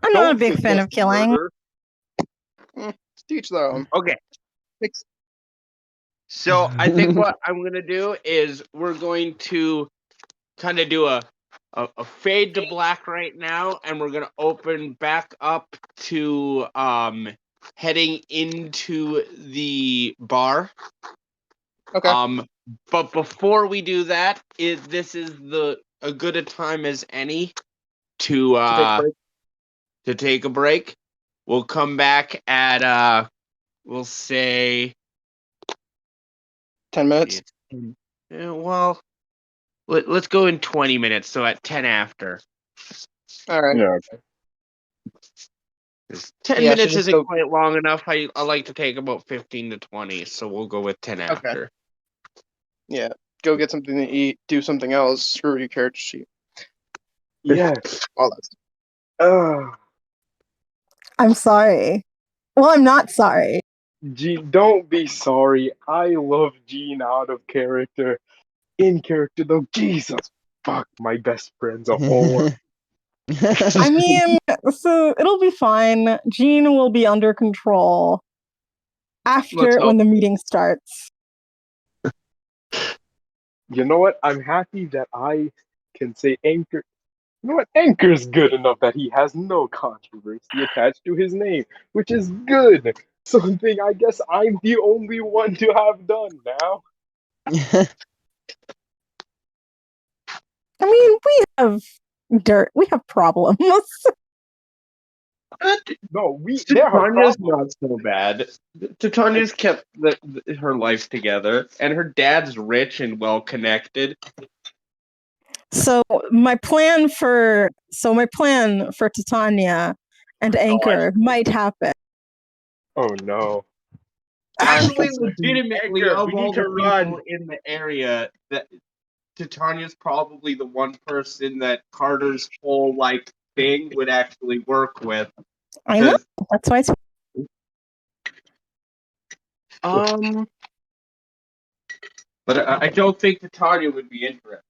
I'm not a Don't big fan of suggest killing. murder. Teach their own. Okay, Fix- so I think what I'm going to do is we're going to kind of do a fade to black right now, and we're going to open back up to heading into the bar. Okay. But before we do that, this is a good a time as any to To take a break. to take a break. We'll come back at we'll say 10 minutes. well, let's go in 20 minutes. So at 10 after. All right. Yeah. 10 Yeah, I should minutes just isn't go. quite long enough. I like to take about 15 to 20, so we'll go with 10 Okay. after. Yeah, go get something to eat, do something else. Screw your character sheet. Yes. All that stuff. I'm sorry. Well, I'm not sorry. Gene, don't be sorry. I love Gene out of character. In character, though, Jesus fuck, my best friend's a whore. I mean, so it'll be fine. Jean will be under control Let's after hope. when the meeting starts. You know what? I'm happy that I can say Anchor. You know what? Anchor's good enough that he has no controversy attached to his name, which is good. Something I guess I'm the only one to have done now. I mean, we have dirt. We have problems. No, there are Titania's problems. not so bad. Titania's kept her life together, and her dad's rich and well connected. So my plan for Titania and Anchor might happen. Oh no. Actually, Anchor, legitimately, we of need all to the run. people in the area, that Titania's probably the one person that Carter's whole thing would actually work with. I know. That's why it's But I don't think Titania would be interested.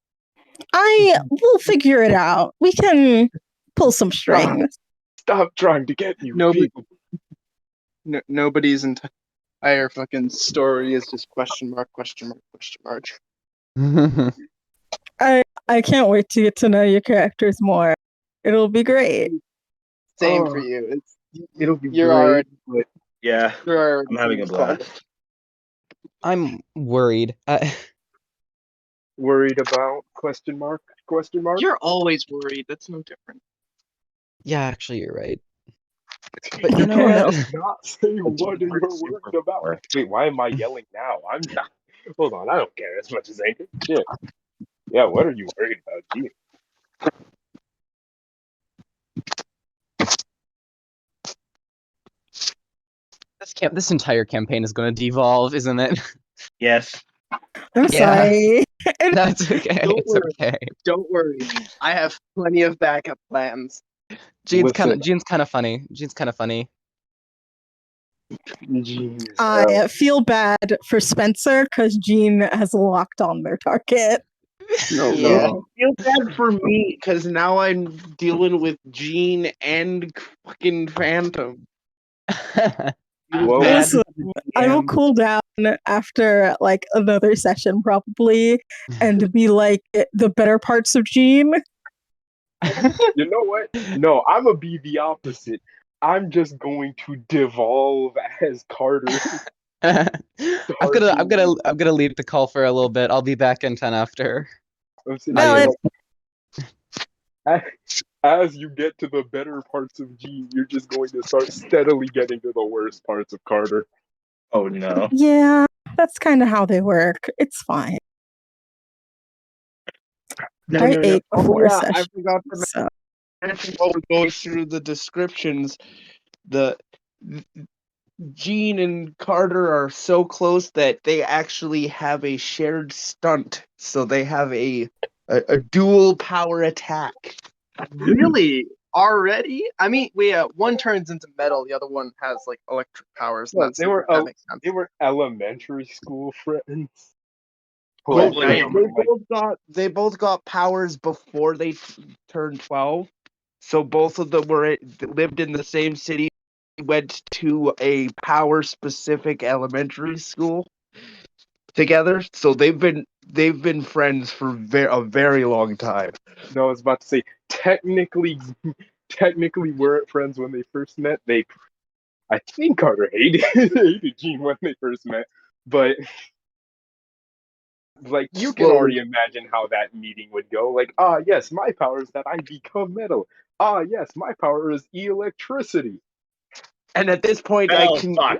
we'll figure it out. We can pull some strings. Stop trying to get you Nobody, people. nobody's entire fucking story is just question mark, question mark, question mark. I can't wait to get to know your characters more. It'll be great. Same Oh, for you. It'll be You're great. already, But Yeah, you're already I'm having a fun. blast. I'm worried. worried about question mark? Question mark? You're always worried. That's no different. Yeah, actually, you're right. But you You know can't what? just not say what you're worried about. Wait, why am I yelling now? I'm not. Hold on, I don't care as much as Anchor. Shit. Yeah, what are you worried about? Gee. This entire campaign is going to devolve, isn't it? Yes. I'm Yeah. sorry. That's okay. Don't It's worry. okay. Don't worry. I have plenty of backup plans. Gene's Listen. kind of funny. Gene's kind of funny. Gene is I hell. feel bad for Spencer because Jean has locked on their target. No, Yeah. no. I feel bad for me because now I'm dealing with Gene and fucking Phantom. Well, Bad Listen, I will cool down after another session probably and be like the better parts of Jean. you know what? No, I'm gonna be the opposite. I'm just going to devolve as Carter. I'm gonna leave the call for a little bit. I'll be back in 10 after. I'm sitting No, here like, as you get to the better parts of Gene, you're just going to start steadily getting to the worst parts of Carter. Oh no. yeah, that's kind of how they work. It's fine. I ate before I session, forgot to so mention while we go through the descriptions. The Gene and Carter are so close that they actually have a shared stunt. So they have a dual power attack. Really? Already? I mean, one turns into metal, the other one has electric powers. No, That makes sense. they were elementary school friends. Oh, Like, damn. They both got powers before they turned 12. So both of them lived in the same city, went to a power specific elementary school together. So they've been friends for a very long time. no, I was about to say, technically weren't friends when they first met. I think Carter hated Gene when they first met, but you can already imagine how that meeting would go. Yes, my power is that I become metal. Yes, my power is electricity. And at this point, Oh, fuck.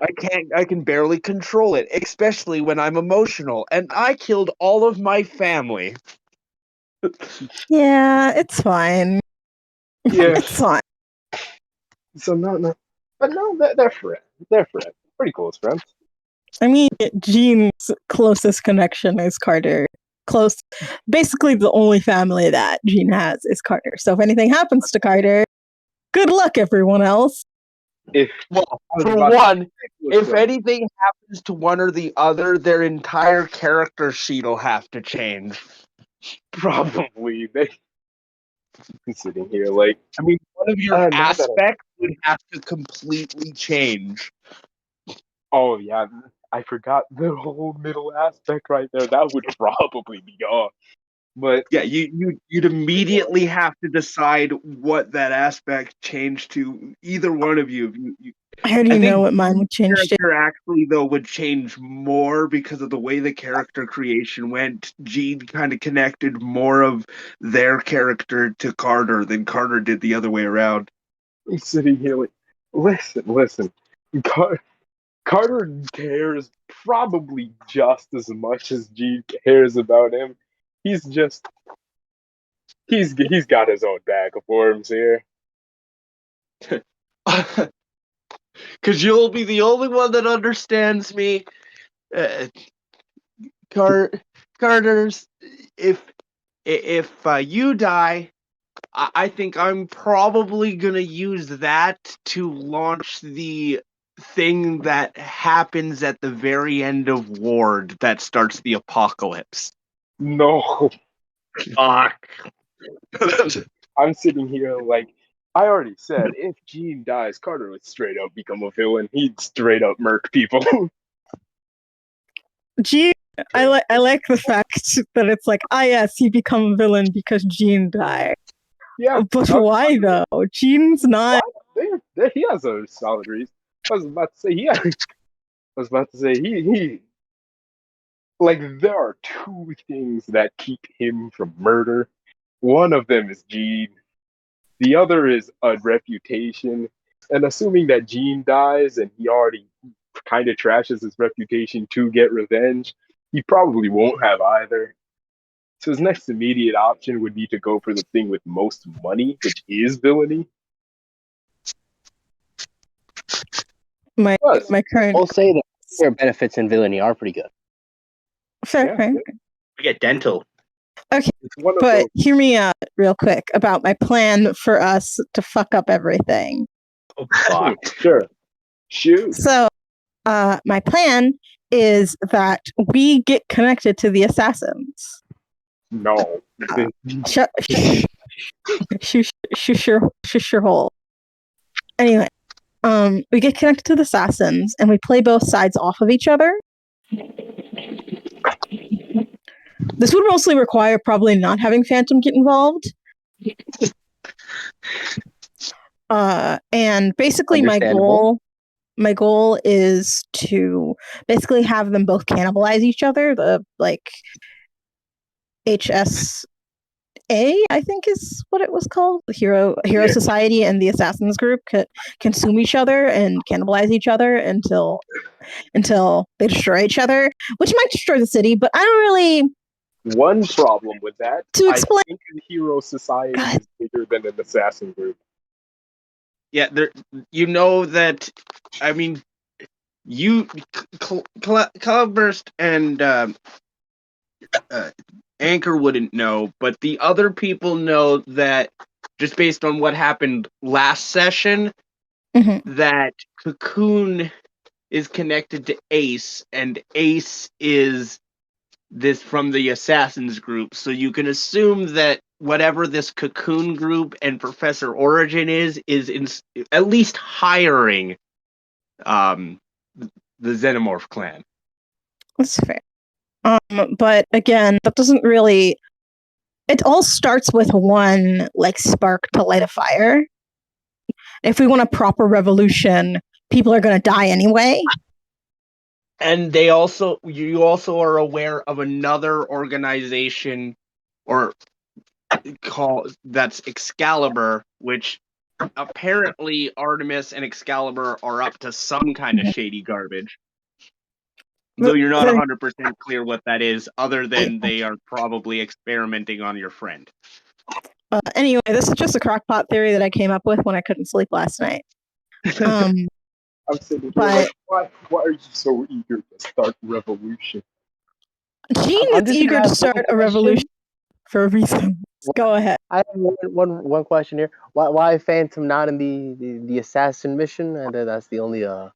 I can barely control it, especially when I'm emotional. And I killed all of my family. Yeah, it's fine. Yeah. It's fine. So no, but no, they're friends. They're friends. Pretty close friends. I mean, Jean's closest connection is Carter. Close. Basically, the only family that Jean has is Carter. So if anything happens to Carter, good luck, everyone else. If Well, I was for about to one, say, if friends. anything happens to one or the other, their entire character sheet will have to change. Probably they be sitting here like, I mean, one of your now that aspects would have to completely change. oh yeah, I forgot the whole middle aspect right there. That would probably be gone. But Yeah, you'd immediately have to decide what that aspect changed to. Either one of you. I already I think know what mine would change to. character actually though would change more because of the way the character creation went. Gene kind of connected more of their character to Carter than Carter did the other way around. he's sitting here like, listen. Carter cares probably just as much as Gene cares about him. He's just he's got his own bag of worms here. Because you'll be the only one that understands me. Uh, Carter's, if you die, I think I'm probably gonna use that to launch the thing that happens at the very end of Ward that starts the apocalypse. No, Fuck. I'm sitting here like I already said. If Gene dies, Carter would straight up become a villain. He'd straight up murk people. Jean, I like the fact that it's like, yes, he become a villain because Jean died. Yeah, But why though? Jean's not. he has a solid reason. I was about to say he like there are two things that keep him from murder. One of them is Gene. The other is a reputation. And assuming that Gene dies and he already kind of trashes his reputation to get revenge, he probably won't have either. So his next immediate option would be to go for the thing with most money, which is villainy. My Plus, current. We'll say that their benefits in villainy are pretty good. Fair, yeah, fair. We get dental. Okay, it's one of but those. hear me out real quick about my plan for us to fuck up everything. Oh, fuck. Sure. Shoot. So, my plan is that we get connected to the assassins. No. Shush your hole. Anyway, we get connected to the assassins and we play both sides off of each other. This would mostly require probably not having Phantom get involved. And basically my goal is to basically have them both cannibalize each other. The like HSA, I think is what it was called. The Hero Society and the Assassins group could consume each other and cannibalize each other until they destroy each other, which might destroy the city, but I don't really. One problem with that, To explain, I think the Hero Society is bigger than an assassin group. Yeah, you know that. I mean, Cloudburst and Anchor wouldn't know, but the other people know that just based on what happened last session, that Cocoon is connected to Ace, and Ace is this from the Assassins group. So you can assume that whatever this Cocoon group and Professor Origin is at least hiring the Xenomorph clan. That's fair. But again, that doesn't really. It all starts with one like spark to light a fire. If we want a proper revolution, people are going to die anyway. And you also are aware of another organization, or that's Excalibur, which apparently Artemis and Excalibur are up to some kind of shady garbage. Though you're not 100% clear what that is, other than they are probably experimenting on your friend. Anyway, this is just a crockpot theory that I came up with when I couldn't sleep last night. I'm sitting here but like, why are you so eager to start revolution? Gene I'm is just eager gonna to have start one a revolution question. for a reason. Go ahead. I have one question here. Why Phantom not in the assassin mission? And that's the only hot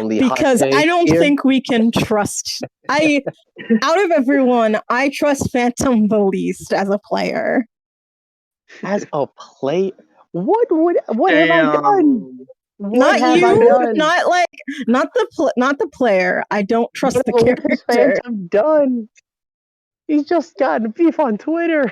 Because I take don't here. think we can trust. Out of everyone, I trust Phantom the least as a player. As a play, what have I done? What Not have I you, done? not the player. I don't trust the What has character. Phantom done? He's just gotten beef on Twitter.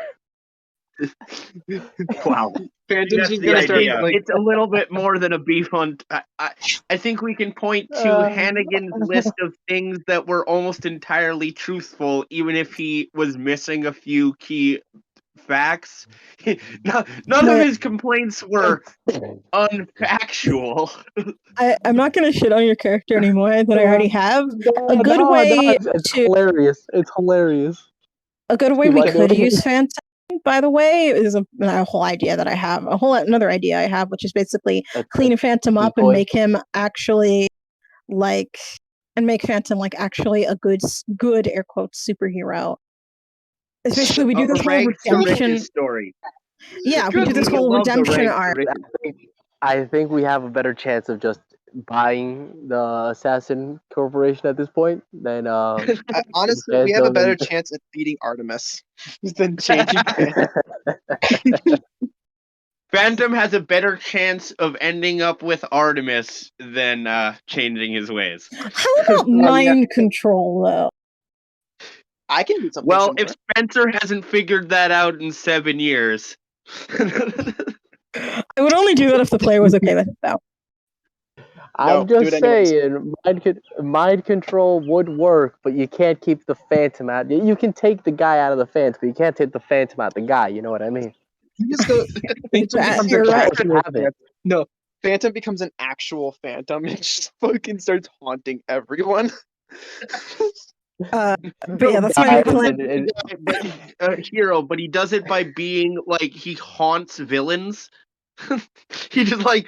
Wow. Phantom's That's just the gonna start idea. like It's a little bit more than a beef on. I think we can point to Hannigan's list of things that were almost entirely truthful, even if he was missing a few key facts. None of his complaints were unfactual. I'm not going to shit on your character anymore than I already have. A good No, way it's to hilarious. It's hilarious. a good way See we what- could use Phantom, by the way, is a whole idea that I have. Another idea I have, which is basically clean Phantom up and decoy. make him actually make Phantom like actually a good air quotes superhero. It's basically we do this whole Rags to redemption. riches story. Yeah, we do this whole redemption arc. I think we have a better chance of just buying the assassin corporation at this point than honestly, we have a Phantom better and- chance at beating Artemis than changing Phantom. Phantom has a better chance of ending up with Artemis than changing his ways. How about mind control though? I can do something Well, similar. if Spencer hasn't figured that out in 7 years. I would only do that if the player was okay with it though. I'm do just it anyways. saying, mind control would work, but you can't keep the Phantom out. You can take the guy out of the Phantom, but you can't take the Phantom out of the guy. You know what I mean? You just go. Phantom becomes You're an right. actual Have it. Phantom. No, Phantom becomes an actual Phantom and just fucking starts haunting everyone. But yeah, that's my new plan. Hero, but he does it by being like he haunts villains. He just like,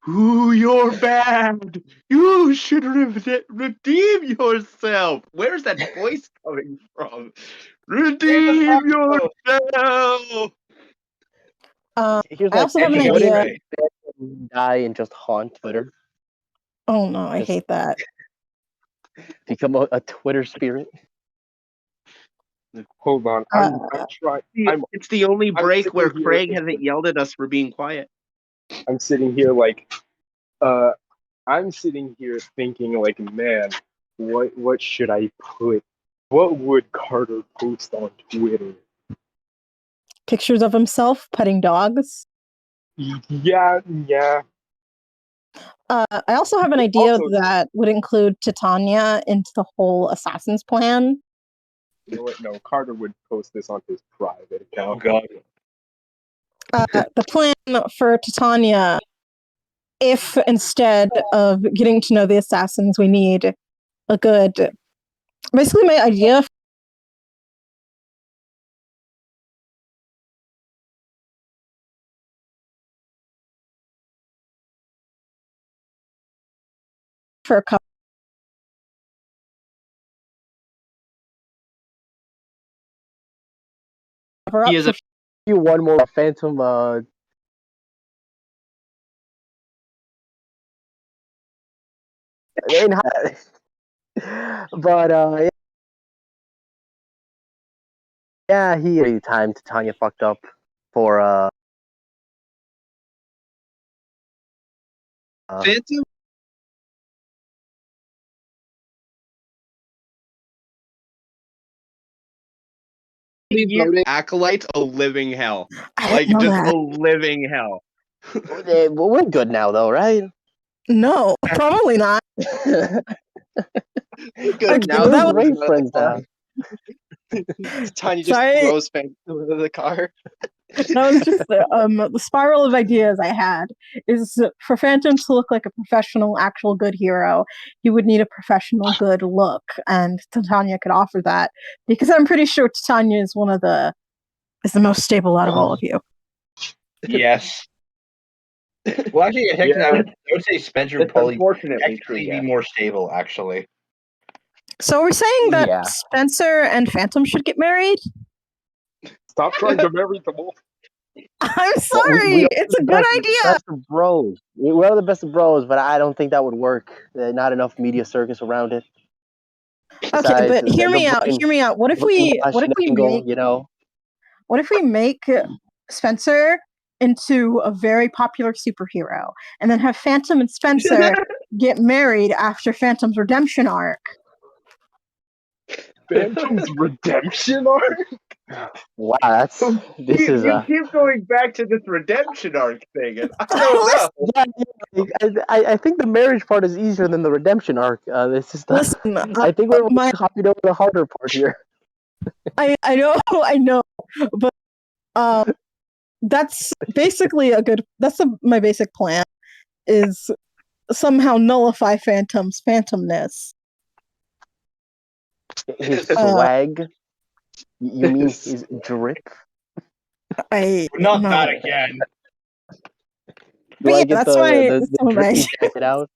ooh, you're bad. You should redeem yourself. Where's that voice coming from? Redeem yourself. Here's I also have an idea. Phantom die and just haunt Twitter. Oh no, I Just- hate that. Become a Twitter spirit. Hold on, I'm trying. It's the only break sitting where here Craig thinking- hasn't yelled at us for being quiet. I'm sitting here like, I'm sitting here thinking like, man, what should I put? What would Carter post on Twitter? Pictures of himself petting dogs. Yeah. I also have an idea Also- that would include Titania into the whole Assassin's plan. You know what? No, Carter would post this on his private Oh account. god. The plan for Titania, if instead of getting to know the assassins, we need a good. Basically, my idea for a couple. He is a You one more Phantom. But yeah, he time Titania fucked up for Phantom. acolyte, a living hell. I Like didn't know just that. a living hell. we're good now though, right? No, probably not. Good. Okay, Now but that that was- great friends now. Tiny just Sorry. throws Phantom into the car. That was just the spiral of ideas I had is for Phantom to look like a professional, actual good hero, he would need a professional good look, and Titania could offer that because I'm pretty sure Titania is the most stable out of all of you. Yes. Well, actually, technically, I would say Spencer would It's probably unfortunately true. technically be Yeah. more stable, actually. So we're saying that Yeah. Spencer and Phantom should get married? Stop trying to marry them all. I'm Well, sorry, are it's the a good idea. best of bros. We are the best of bros, but I don't think that would work. Not enough media circus around it. Okay, Besides, but hear me out. Hear me out. What if we angle, make what if we make Spencer into a very popular superhero, and then have Phantom and Spencer get married after Phantom's redemption arc? Phantom's redemption arc? Wow, that's this You, is you keep going back to this redemption arc thing, and I don't know. I think the marriage part is easier than the redemption arc. This is Listen, I think we're copied over the harder part here. I know, but that's basically my basic plan is somehow nullify Phantom's phantomness. His swag. You mean his drip? Not that again. Do I get that's the my drippy jacket out?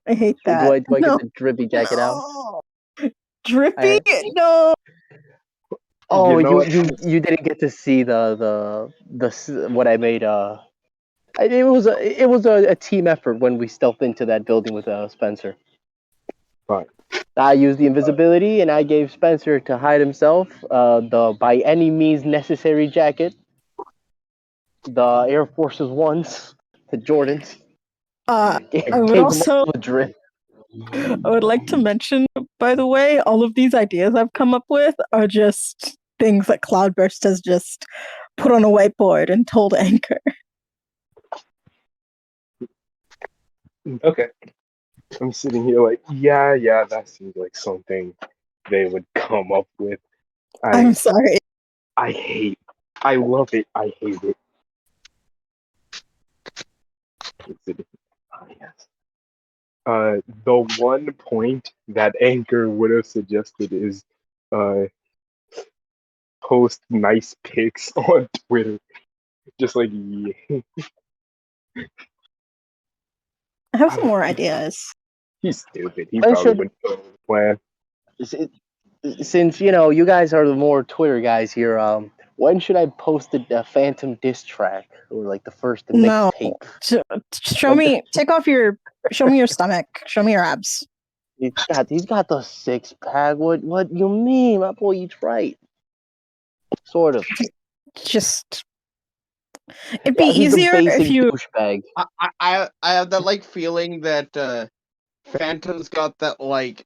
I hate that. Do I get the drippy jacket out? Drippy? No. Oh, You know what? you didn't get to see the what I made. It was a team effort when we stealthed into that building with Spencer. Right. I used the invisibility, and I gave Spencer to hide himself the by any means necessary jacket, the Air Forces Ones, the Jordans. I would Gave also him a drip. I would like to mention, by the way, all of these ideas I've come up with are just things that Cloudburst has just put on a whiteboard and told Anchor. Okay. I'm sitting here like, yeah, that seems like something they would come up with. I'm sorry. I love it. I hate it. Yes. The one point that Anchor would have suggested is post nice pics on Twitter. Just like, yeah. I have some more ideas. He's stupid. He I probably should- wouldn't know the plan. Since you guys are the more Twitter guys here, when should I post a Phantom diss track or like the first No. mixtape? Show me your stomach. Show me your abs. He's got the 6-pack. What you mean? My boy eats right. Sort of. Just it'd be he's easier a basic if you douchebag. I have that like feeling that Phantom's got that like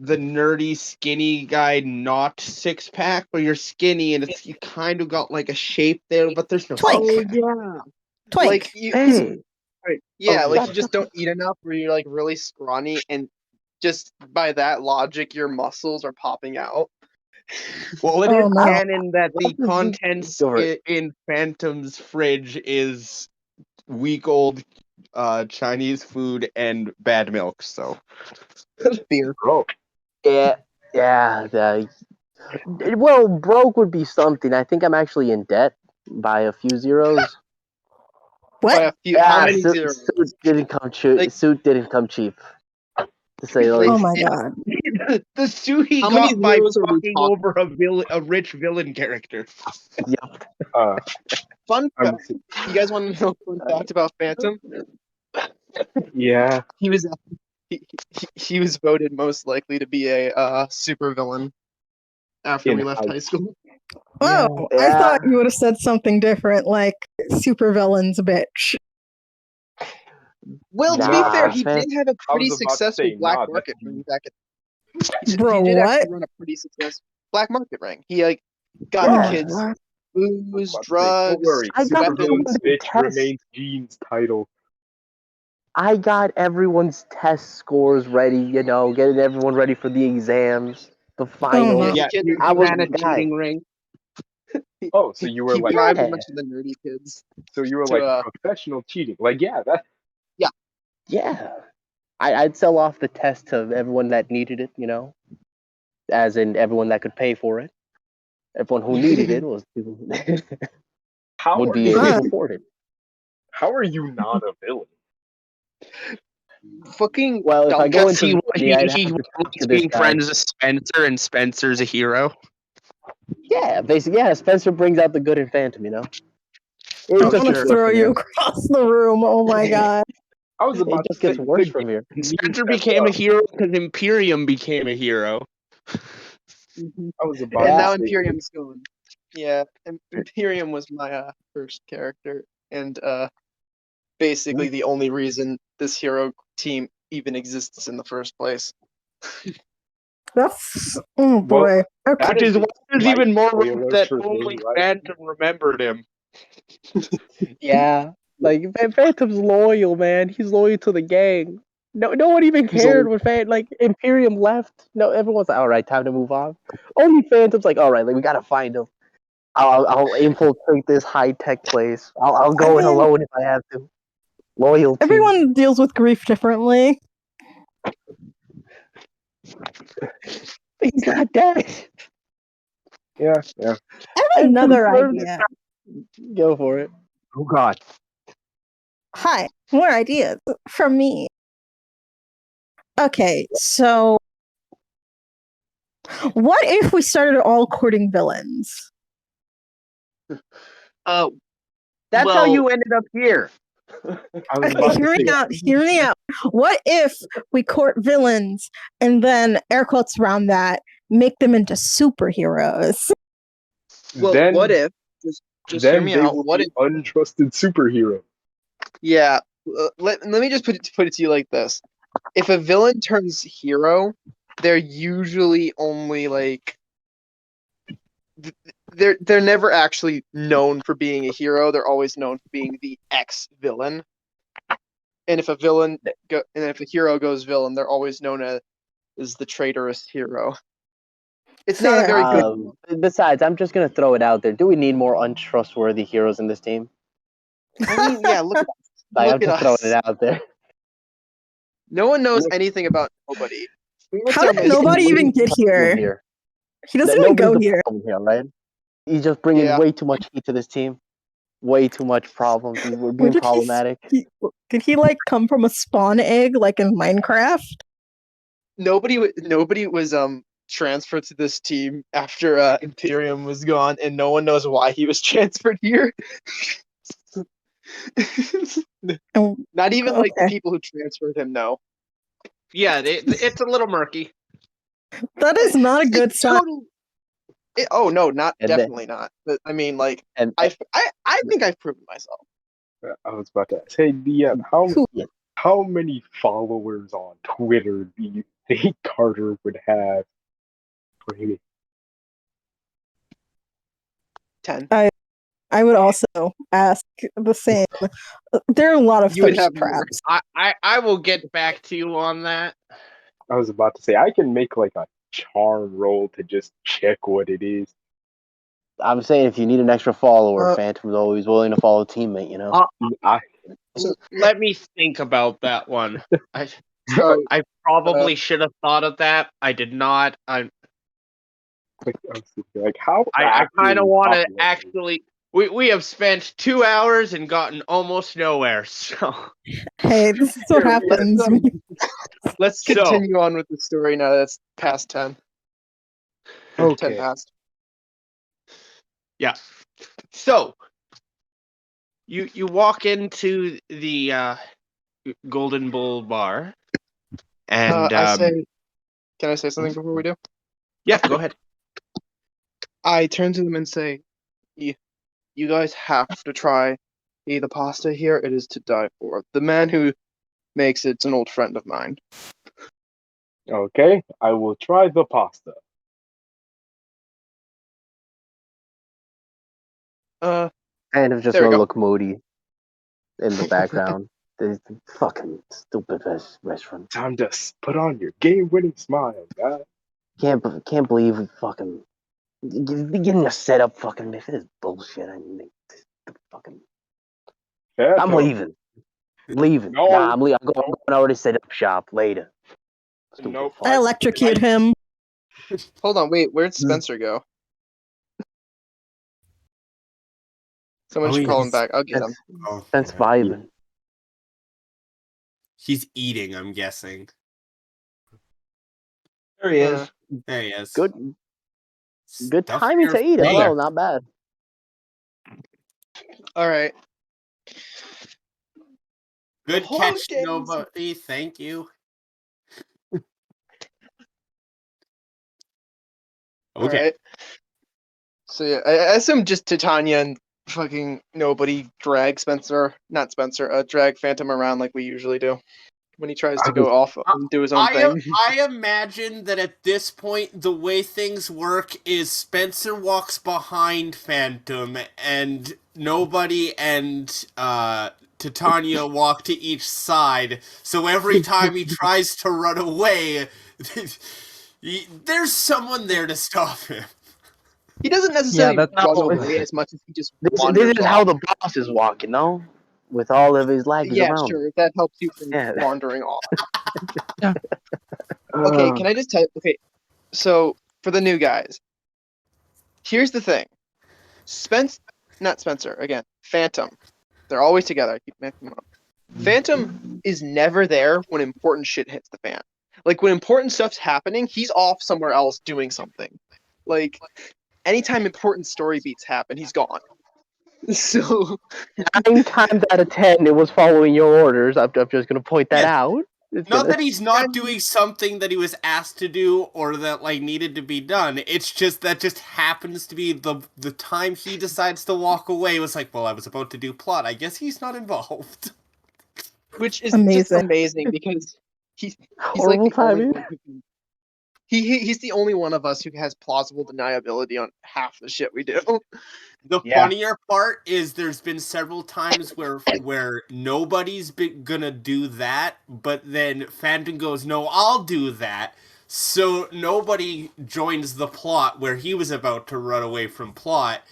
the nerdy skinny guy not 6-pack, but you're skinny and you kind of got like a shape there, but there's no Twink. six-pack. Yeah. Twink. Like you, Hey, right, yeah, Oh, like God. you just don't eat enough, or you're like really scrawny, and just by that logic, your muscles are popping out. Well, it Oh, is no. canon that the What does he contents do over it? in Phantom's fridge is week-old Chinese food and bad milk. So Beer. Bro, Yeah. Well, broke would be something. I think I'm actually in debt by a few zeros. By What? a few, how many suit, zeros? suit didn't come cheap. Like- Suit didn't come cheap. To say the Like, Oh least. my god. the suit he How many got by zeros are we fucking talking? over a rich villain character. Yep. Fun I'm fact. You guys want to know a fun fact about Phantom? yeah. He was he was voted most likely to be a supervillain after In we left high high school. Oh, I Yeah. thought you would have said something different, like supervillains, bitch. Well, to Nah, be fair, he man. did have a I pretty was about to successful say, black nah, market that's- ring back at. He Bro, did what? actually run a pretty successful black market ring. He like got Yeah. kids what? booze, Don't drugs, worry, I got weapons. Supervillains bitch tests. remains Gene's title. I got everyone's test scores ready, getting everyone ready for the exams, the finals. no. Yeah, Yeah, kid, you I was ran the a guy. cheating ring. Oh, so you were He like, bribed a Yeah. bunch of the nerdy kids so you were to like professional cheating. Like, yeah, that. Yeah. I'd sell off the test to everyone that needed it, as in everyone that could pay for it. Everyone who needed it was How would are be you? able Ah. to afford it. How are you not a villain? fucking Well, if I go Because into villainy, I'd he have to talk to likes this being guy. friends with Spencer, and Spencer's a hero. Yeah, basically, yeah. Spencer brings out the good in Phantom. It I'm just gonna gets worse throw from you here. across the room. Oh my god. I was It about to just gets say worse the from here. Spencer became a hero because Imperium became a hero. Mhm. I was about And to Yeah. now say Imperium's gone. Yeah, Imperium was my first character, and basically the only reason this hero team even exists in the first place. That's oh well, boy. Okay. that Which is is why there's light even more spoiler room that for only me, right? Phantom remembered him. Yeah, like Phantom's loyal, man. He's loyal to the gang. No one even He's cared only when Imperium left. No, everyone's like, all right, time to move on. Only Phantom's like, all right, like we gotta find him. I'll infiltrate this high tech place. I'll I go in mean, alone if I have to. Loyalty. everyone deals with grief differently. He's not dead. Yeah. I have I've another confirmed idea. it. Go for it. Oh God. Hi, more ideas from me. Okay, so what if we started all courting villains? That's how well, you ended up here. I was about to Hear me say out. Hear me out. What if we court villains and then air quotes around that make them into superheroes? well, then what if just hear then me they out? will What be if untrusted superhero. yeah, let me just put it to you like this. If a villain turns hero, they're usually only like they're never actually known for being a hero. They're always known for being the ex-villain. And if a hero goes villain, they're always known as the traitorous hero. It's not a Fair. very good. Besides, I'm just gonna throw it out there. Do we need more untrustworthy heroes in this team? I mean, yeah, look at us. Like, I'm Look at just throwing us. it out there. No one knows anything about nobody. What's How our did mission? nobody even get Problem here? He doesn't even Nobody's go the here. problem here, right? He's just bringing Yeah. way too much heat to this team. Way too much problems. We're Where being did problematic. did he like come from a spawn egg like in Minecraft? Nobody was transferred to this team after Imperium was gone, and no one knows why he was transferred here. Oh, Not even like the okay. people who transferred him know. Yeah, it's a little murky. That is not a good It's sign. total. Oh no, not And definitely not. But I mean, like and I think I've proven myself. I was about to say, DM, how Cool. how many followers on Twitter do you think Carter would have for him? 10. I would also ask the same. There are a lot of You would thirst have more. traps. I will get back to you on that. I was about to say I can make like a charm roll to just check what it is. I'm saying if you need an extra follower, Uh, Phantom's always willing to follow a teammate. I So Let me think about that one. I so I probably should have thought of that. I did not. was thinking, like how I kind of actually want to popular is it? actually. We have spent 2 hours and gotten almost nowhere. So Hey, this is what here, happens. let's So- continue on with the story now. That's past 10. Or 10 Okay. past. yeah. So you walk into the Golden Bull bar, and I say, can I say something before we do? yeah, go ahead. I turn to them and say, you guys have to try the pasta here. It is to die for. The man who makes it's an old friend of mine. Okay, I will try the pasta. Phantom's just There we gonna go. look moody in the background. This fucking stupid restaurant. Time to put on your game-winning smile, guys. Can't believe we fucking Getting a setup fucking mission is bullshit. I mean, fucking. I'm Phantom. leaving. Leaving. No. Nah, I'm leaving. I'm going over to set up shop later. Stupid Nope. fuck. I electrocute him. Hold on, wait. Where'd Spencer go? Someone Oh, should call him he's- back. I'll get him. Oh, That's yeah. vibing. He's eating, I'm guessing. There he is. There he is. Good Stuff timing your to eat as face. well. Not bad. All right. Good Whole catch, game's- nobody. Thank you. All Okay. right. So yeah, I assume just Titania and fucking nobody drag drag Phantom around like we usually do when he tries to go off and do his own thing. I imagine that at this point, the way things work is Spencer walks behind Phantom, and nobody and Titania walk to each side. So every time he tries to run away, there's someone there to stop him. He doesn't necessarily that's run no, away as much as he just This wanders is how off. the boss is walking, no? With all of his laggies Yeah, around. sure. If that helps you from Yeah. wandering off. Okay, can I just tell you? Okay, so for the new guys, here's the thing. Not Spencer, again, Phantom. They're always together. I keep mixing them up. Phantom is never there when important shit hits the fan. Like, when important stuff's happening, he's off somewhere else doing something. Like, anytime important story beats happen, he's gone. So 9 times out of 10, it was following your orders. I'm just gonna point that out. It's Not gonna- that he's not doing something that he was asked to do or that like needed to be done. It's just that just happens to be the time he decides to walk away. It was like, well, I was about to do plot. I guess he's not involved. which is just Amazing. amazing because he's like Horrible the only timing. one who can, he's the only one of us who has plausible deniability on half the shit we do. The Yeah. funnier part is there's been several times where nobody's gonna do that, but then Phantom goes, "No, I'll do that." So nobody joins the plot where he was about to run away from plot,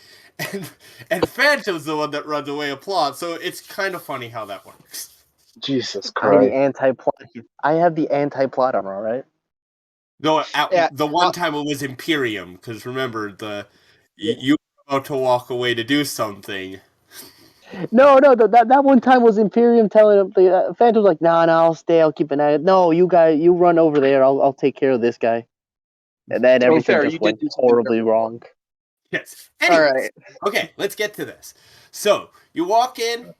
and Phantom's the one that runs away a plot. So it's kind of funny how that works. Jesus I have the Christ. anti-plot. I have the anti-plot armor, all right? No, Yeah, the one time it was Imperium, because remember you were about to walk away to do something. No, that one time was Imperium telling him the Phantom's like, nah, I'll stay, I'll keep an eye. No, you guys, you run over there. I'll take care of this guy. And then Oh, everything fair, just you did went do something horribly fair. wrong. Yes. All Anyways, right. okay, let's get to this. So you walk in.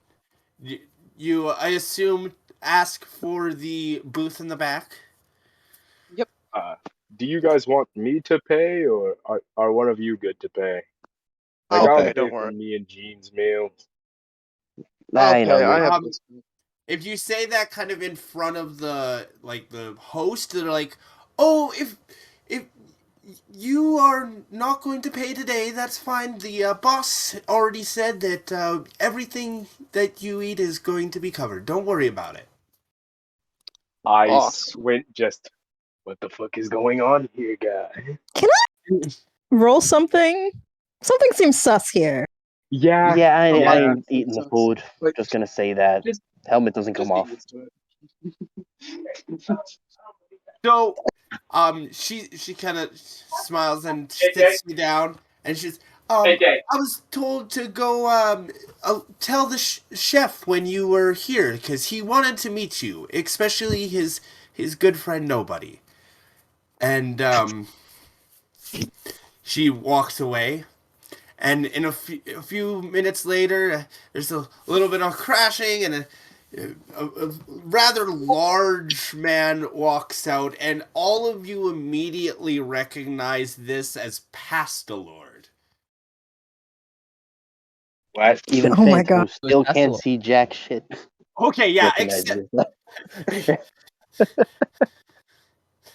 You I assume, ask for the booth in the back. Do you guys want me to pay, or are one of you good to pay? Like, I'll I'll pay, pay don't for worry. me and Jean's meals. I'll I know pay. I you. have Um, this. If you say that kind of in front of the host, they're like, "Oh, if you are not going to pay today, that's fine. The boss already said that everything that you eat is going to be covered. Don't worry about it." I Boss. squint just, what the fuck is going on here, guy? Roll something. Something seems sus here. Yeah. Yeah, I Yeah. ain't eating the food. Like, Just gonna say that. just- Helmet doesn't just come get off. used to it. So, she kind of smiles and sits you down, and she's, I was told to go, tell the chef when you were here, because he wanted to meet you, especially his good friend Nobody. And, she walks away, and in a few minutes later, there's a little bit of crashing, and a rather large man walks out, and all of you immediately recognize this as Pastelord. What? Even Oh my Phantom, who God. still That's can't a- see jack shit. Okay, yeah, recognizes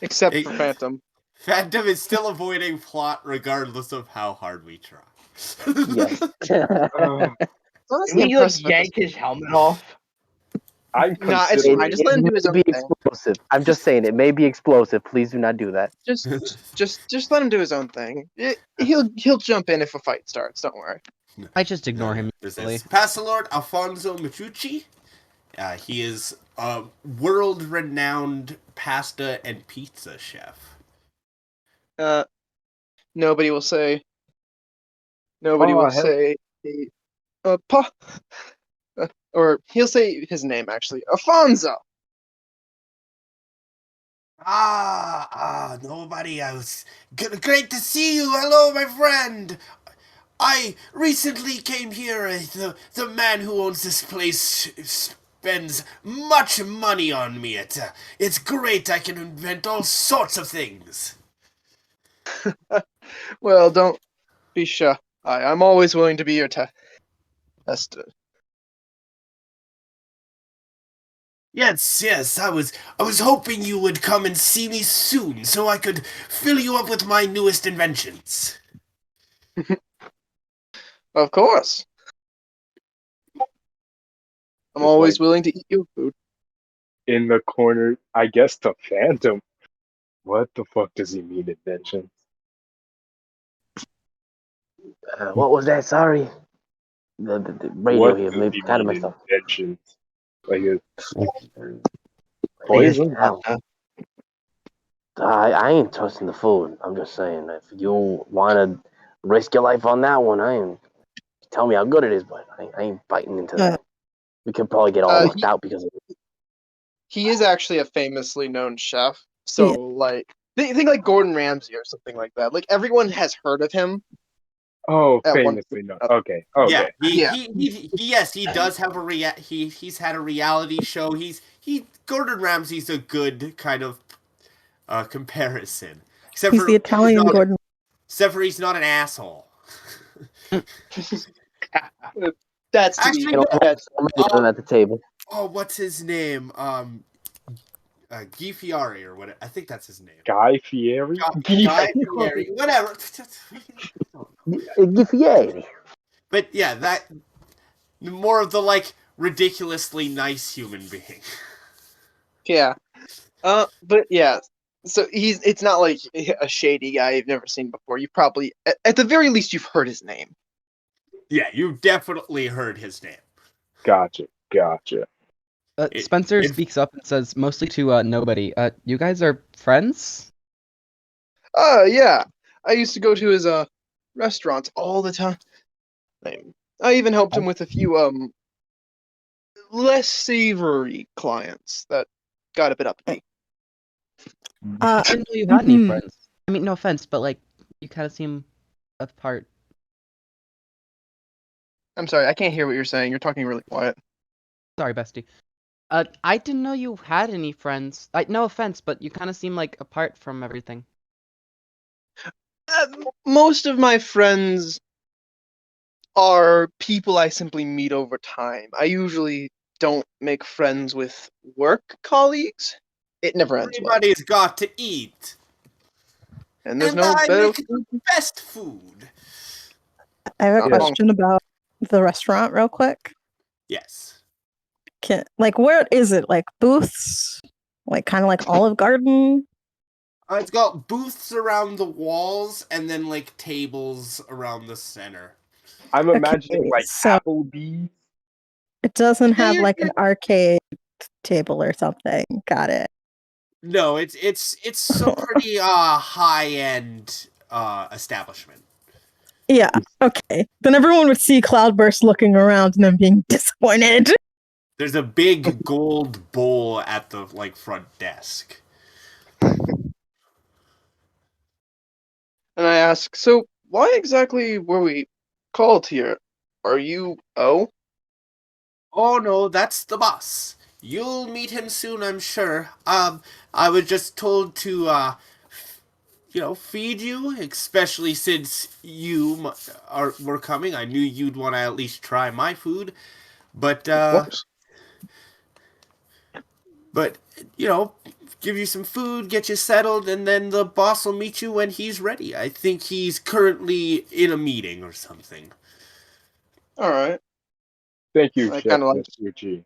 Except for Phantom. Phantom is still avoiding plot regardless of how hard we try. Yes. Uh, It's honestly Can we like impressive at this yank his helmet off? I'm Nah, it's considering. fine. Just let him do his may own be thing. explosive. I'm just saying it may be explosive. Please do not do that. Just let him do his own thing. He'll jump in if a fight starts. Don't worry. I just ignore him This usually. is Passalord Alfonso Machucci. He is a world-renowned pasta and pizza chef. Nobody will say. Nobody Oh, will hell. say. Or he'll say his name actually. Alfonso. Nobody else. Great to see you. Hello, my friend. I recently came here. The man who owns this place spends much money on me. It's great. I can invent all sorts of things. Well, don't be shy. I'm always willing to be your tester. Yes. I was hoping you would come and see me soon, so I could fill you up with my newest inventions. Of course. I'm Just always like willing to eat your food. in the corner, I guess the Phantom. What the fuck does he mean, invention? What was that? Sorry. The radio What here does maybe he kind of mean, messed up. inventions? Like a I guess, poison? I ain't trusting the food. I'm just saying, if you want to risk your life on that one, tell me how good it is, but I ain't biting into Uh, that. We could probably get all knocked He out because of it. he is actually a famously known chef. So Yeah. like think like Gordon Ramsay or something like that. Like everyone has heard of him Oh, at one famously point not. or another. Okay, Yeah, okay. Yeah. yes, he does have he's had a reality show. Gordon Ramsay's a good kind of comparison, He's the Italian Gordon. except for he's not an asshole. That's to be Actually, You know, no. that's many of them at the table. Oh, what's his name? Guy Fieri or what? I think that's his name. Guy Fieri? Guy Fieri, whatever. Fieri. But yeah, that more of the like ridiculously nice human being. yeah. But yeah. So it's not like a shady guy you've never seen before. You probably at the very least you've heard his name. Yeah, you've definitely heard his name. Gotcha. Spencer speaks up and says, mostly to nobody, you guys are friends? Yeah. I used to go to his restaurants all the time. I even helped him with a few less savory clients that got a bit uppity. I didn't know you had any friends. I mean, no offense, but like, you kind of seem apart. I'm sorry, I can't hear what you're saying. You're talking really quiet. Sorry, bestie. I didn't know you had any friends. No offense, but you kind of seem like apart from everything. Most of my friends are people I simply meet over time. I usually don't make friends with work colleagues. It never ends well. Everybody's got to eat. And there's And no I better make the best food. I have a Yeah. question about the restaurant, real quick. Yes. Where is it? Like booths? Like kind of like Olive Garden? It's got booths around the walls and then like tables around the center. I'm imagining like so Applebee's. it doesn't have Yeah, like an arcade table or something. Got it. No, it's some pretty high end establishment. Yeah. Okay. Then everyone would see Cloudburst looking around and then being disappointed. There's a big gold bowl at the like front desk. And I ask, so why exactly were we called here? Are you O? Oh no, that's the boss. You'll meet him soon, I'm sure. I was just told to feed you, especially since you were coming. I knew you'd want to at least try my food, but give you some food, get you settled, and then the boss will meet you when he's ready. I think he's currently in a meeting or something. All right. Thank you, I Chef kind of like. Masucci.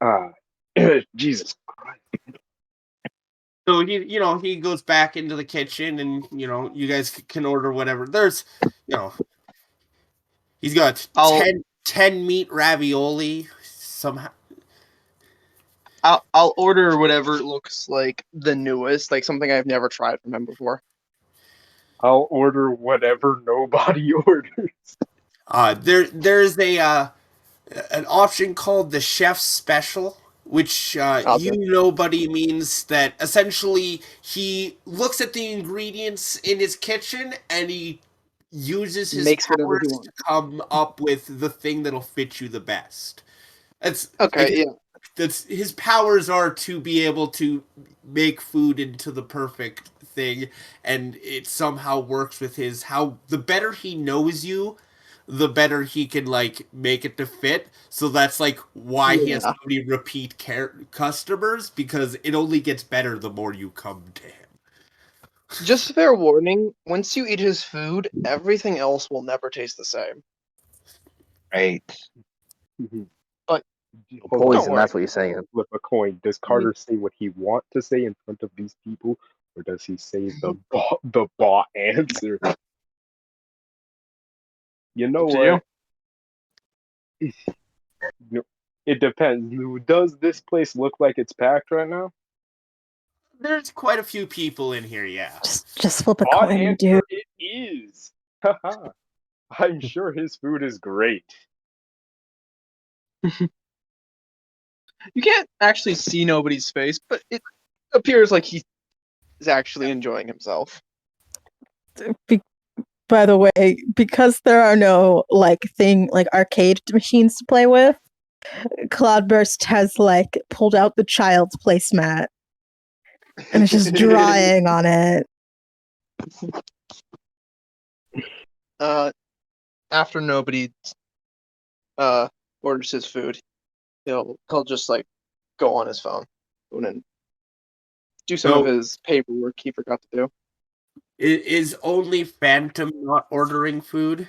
Ah, Jesus Christ. So he goes back into the kitchen, and you guys can order whatever. There's, he's got I'll 10 meat ravioli somehow. I'll order whatever looks like the newest, like something I've never tried from him before. I'll order whatever nobody orders. There's an option called the chef's special, which nobody means that essentially he looks at the ingredients in his kitchen and he uses his Makes whatever he powers to wants. come up with the thing that'll fit you the best. It's Okay, yeah. That's his powers are to be able to make food into the perfect thing, and it somehow works with his how the better he knows you, the better he can like make it to fit. So that's like why he has so Yeah. many repeat customers, because it only gets better the more you come to him. Just fair warning, once you eat his food, everything else will never taste the same. Right. But Hold on. Poison, worry. that's what you're saying. Flip a coin. Does Carter say what he wants to say in front of these people, or does he say the bot answer? You know Up to what? It depends. Does this place look like it's packed right now? There's quite a few people in here, yeah. Just flip a Odd coin, answer, dude. it is. Haha. I'm sure his food is great. You can't actually see nobody's face, but it appears like he is actually enjoying himself. By the way, because there are no like arcade machines to play with, Cloudburst has like pulled out the child's placemat and is just drawing on it. After nobody orders his food, he'll just like go on his phone and do some of his paperwork he forgot to do. Is only Phantom not ordering food?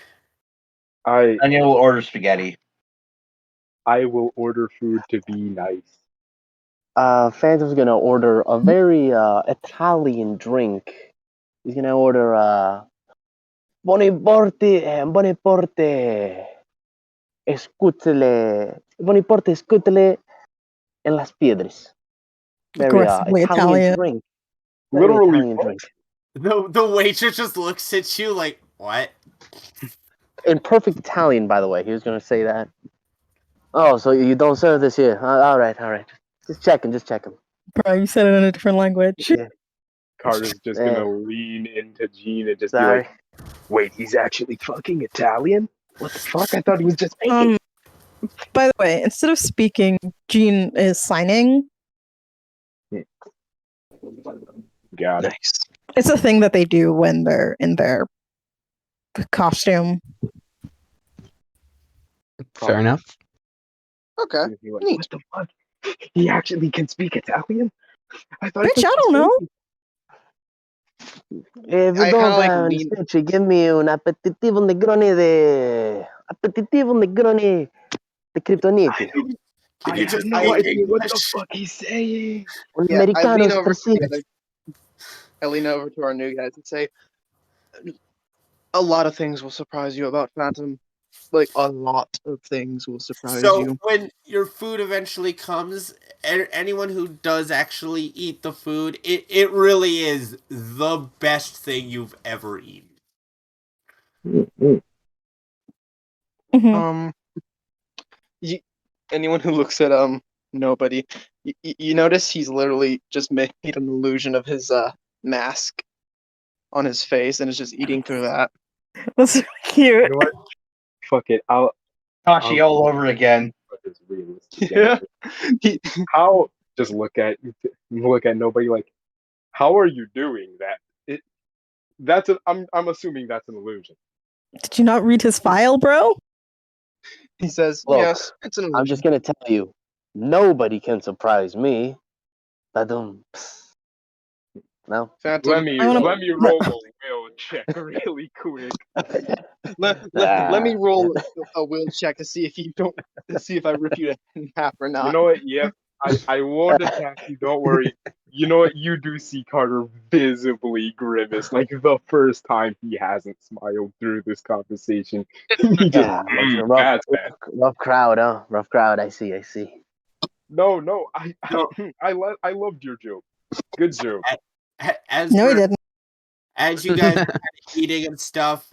Daniel will order spaghetti. I will order food to be nice. Phantom's gonna order a very Italian drink. He's gonna order Boniporte, Boniporte, escútele en las piedras. Very Aggressively Italian Italian. drink. Very Literally, Italian drink. The waitress just looks at you like, what? In perfect Italian, by the way. He was gonna say that. Oh, so you don't serve this here? All right. Just checking. Bro, you said it in a different language. Yeah. Carter's just gonna lean into Gene and just Sorry. be like, "Wait, he's actually fucking Italian? What the fuck? I thought he was just faking." By the way, instead of speaking, Gene is signing. Got it. Nice. It's a thing that they do when they're in their costume. Fair enough. Okay. Like, Neat. what the fuck? He actually can speak Italian? I thought. Bitch, I don't know. If you I don't kinda, like, have any lean- speech, give me un appetitivo negroni de kryptonite. Can I you have just no speak idea what the English? fuck he's saying. Un Yeah, I americano lean over to expressivo. the other, I lean over to our new guys and say, a lot of things will surprise you about Phantom. Like, a lot of things will surprise So you. when your food eventually comes, anyone who does actually eat the food, it really is the best thing you've ever eaten. Mhm. Anyone who looks at nobody, you notice he's literally just made an illusion of his mask on his face and is just eating through that. That's so cute. You know what? Fuck it. Tashi all over again. It's realistic. Yeah. How? Just look at nobody. Like, how are you doing that? I'm assuming that's an illusion. Did you not read his file, bro? He says, Look, yes, it's an illusion. I'm just gonna tell you, nobody can surprise me. Badum. No. Phantom, Let me roll a will check really quick. let me roll a will check to see if you don't to see if I rip you in half or not. You know what? Yep. I won't attack you. Don't worry. You know what? You do see Carter visibly grimace, like the first time he hasn't smiled through this conversation. He just, Yeah, rough, that's bad. rough crowd, huh? Rough crowd. I see. I see. No, I So, I loved your joke. Good joke. as No, he we're didn't. as you guys are kind of eating and stuff,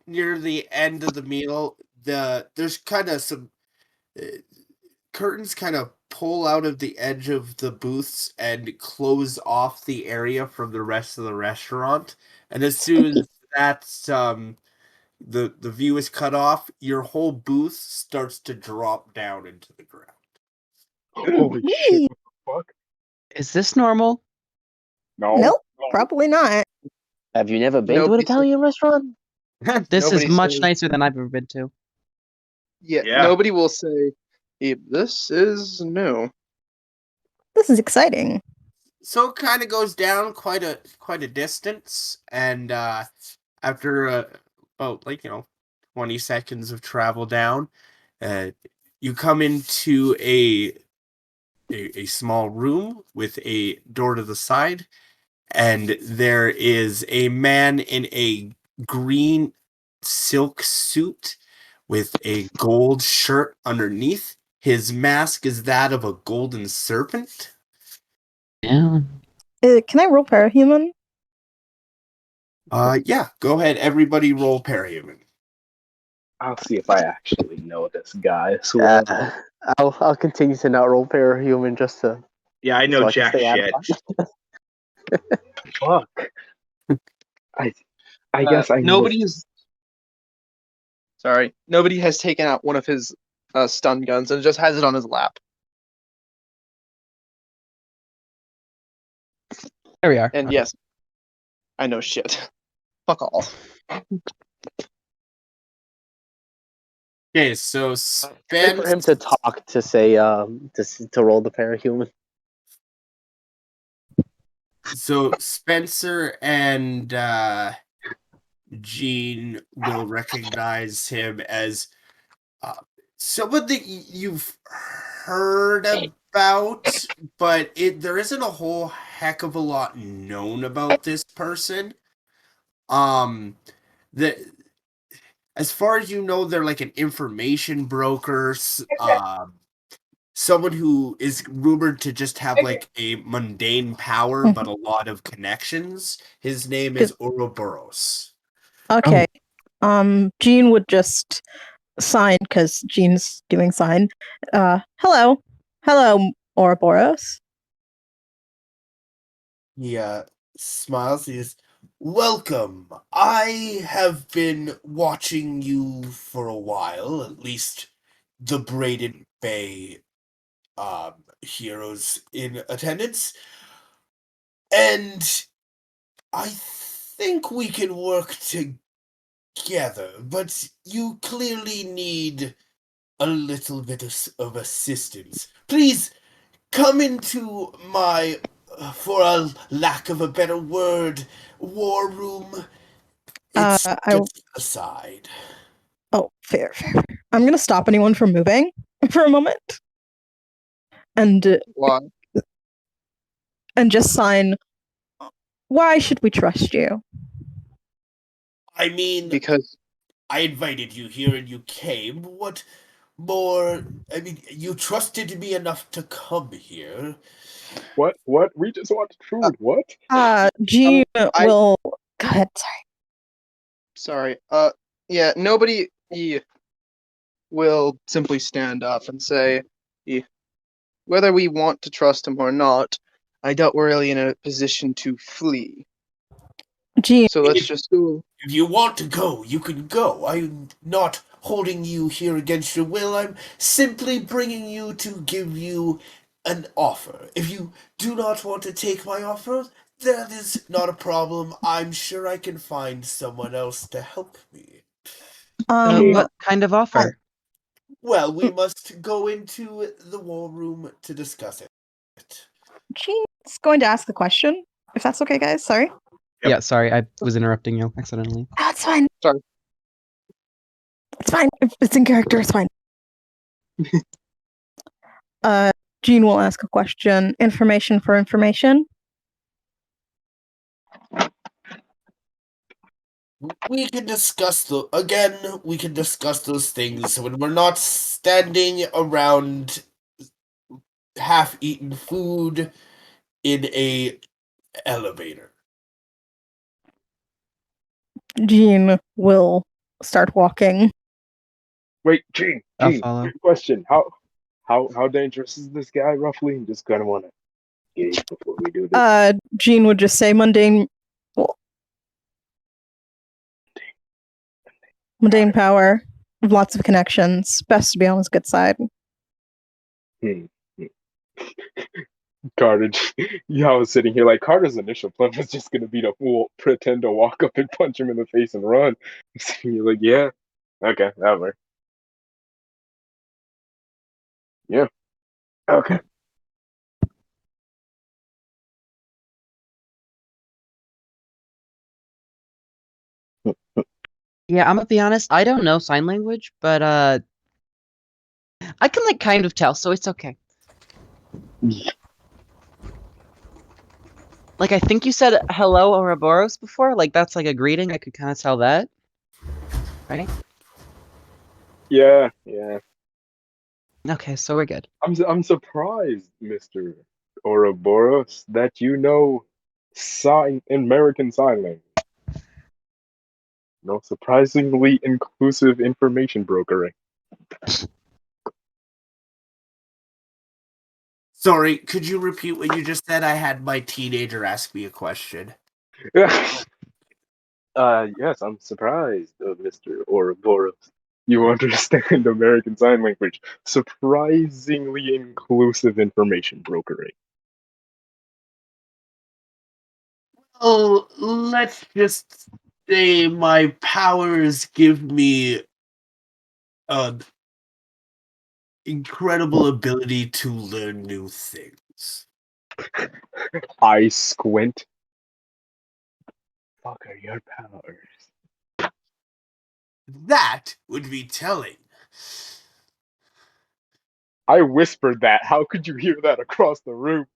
near the end of the meal, there's kind of some uh, curtains kind of pull out of the edge of the booths and close off the area from the rest of the restaurant. And as soon as that's the view is cut off, your whole booth starts to drop down into the ground. Holy shit! What the fuck? Is this normal? No. Nope, probably not. Have you never been to an Nobody said- Italian restaurant? This is Nobody much says- nicer than I've ever been to. Yeah, Yeah. nobody will say, "Hey, this is new." This is exciting. So it kind of goes down quite a distance, and after about 20 seconds of travel down, you come into a small room with a door to the side, and there is a man in a green silk suit with a gold shirt underneath. His mask is that of a golden serpent. Yeah. Can I roll parahuman? Yeah, go ahead. Everybody roll parahuman. I'll see if I actually know this guy as well. I'll continue to not roll parahuman just to Yeah, I know so I can jack stay out of shit. Fuck. I guess I know. Nobody is. Sorry, nobody has taken out one of his stun guns and just has it on his lap. There we are. And yes, I know shit. Fuck all. Okay, so Wait Spence. for him to talk to say to roll the parahuman. So Spencer and Gene will recognize him as someone that you've heard about, but there isn't a whole heck of a lot known about this person. The As far as you know, they're like an information broker. Someone who is rumored to just have like a mundane power, but a lot of connections. His name is Ouroboros. Okay. Jean would just sign because Jean's doing sign. Hello, Ouroboros. He smiles. He says, "Welcome. I have been watching you for a while, at least the Braden Bay heroes in attendance. And I think we can work together, but you clearly need a little bit of assistance. Please come into my, for a lack of a better word, war room. It's just aside." Oh, fair. I'm gonna stop anyone from moving for a moment, and Why? just sign. Why should we trust you? I mean, Because I invited you here and you came. What more? I mean, you trusted me enough to come here. What? We just wanted food. What? Jean I- will. Go ahead. Sorry. sorry. Yeah. Nobody will simply stand up and say, whether we want to trust him or not, I doubt we're really in a position to flee. Jean. So let's just go. If you want to go, you can go. I'm not holding you here against your will. I'm simply bringing you to give you an offer. If you do not want to take my offer, that is not a problem. I'm sure I can find someone else to help me. What kind of offer? Well, we must go into the war room to discuss it. Jean's going to ask the question, if that's okay, guys. Sorry. Yep. Yeah, sorry, I was interrupting you accidentally. Oh, it's fine. Sorry. It's fine. If it's in character, it's fine. Jean will ask a question. Information for information. We can discuss we can discuss those things when we're not standing around half-eaten food in a elevator. Jean will start walking. Wait, Gene, I'll follow. question. How dangerous is this guy roughly? Just kind of want to gauge before we do this. Jean would just say mundane. Well, mundane power, lots of connections. Best to be on his good side. Hmm. Carter, yeah, I was sitting here like Carter's initial plan was just gonna be to pretend to walk up and punch him in the face and run. I'm sitting here like, yeah, okay, that works. Yeah, okay. Yeah, I'm gonna be honest. I don't know sign language, but I can like kind of tell, so it's okay. Like I think you said hello Ouroboros before. Like that's like a greeting. I could kind of tell that. Right? Yeah. Okay, so we're good. I'm surprised, Mr. Ouroboros, that you know American Sign Language. No, surprisingly inclusive information brokering. Sorry, could you repeat what you just said? I had my teenager ask me a question. Yes, I'm surprised, Mr. Ouroboros. You understand American Sign Language. Surprisingly inclusive information brokering. Oh, let's just say my powers give me an incredible ability to learn new things. I squint. Fuck are your powers? That would be telling. I whispered that. How could you hear that across the room?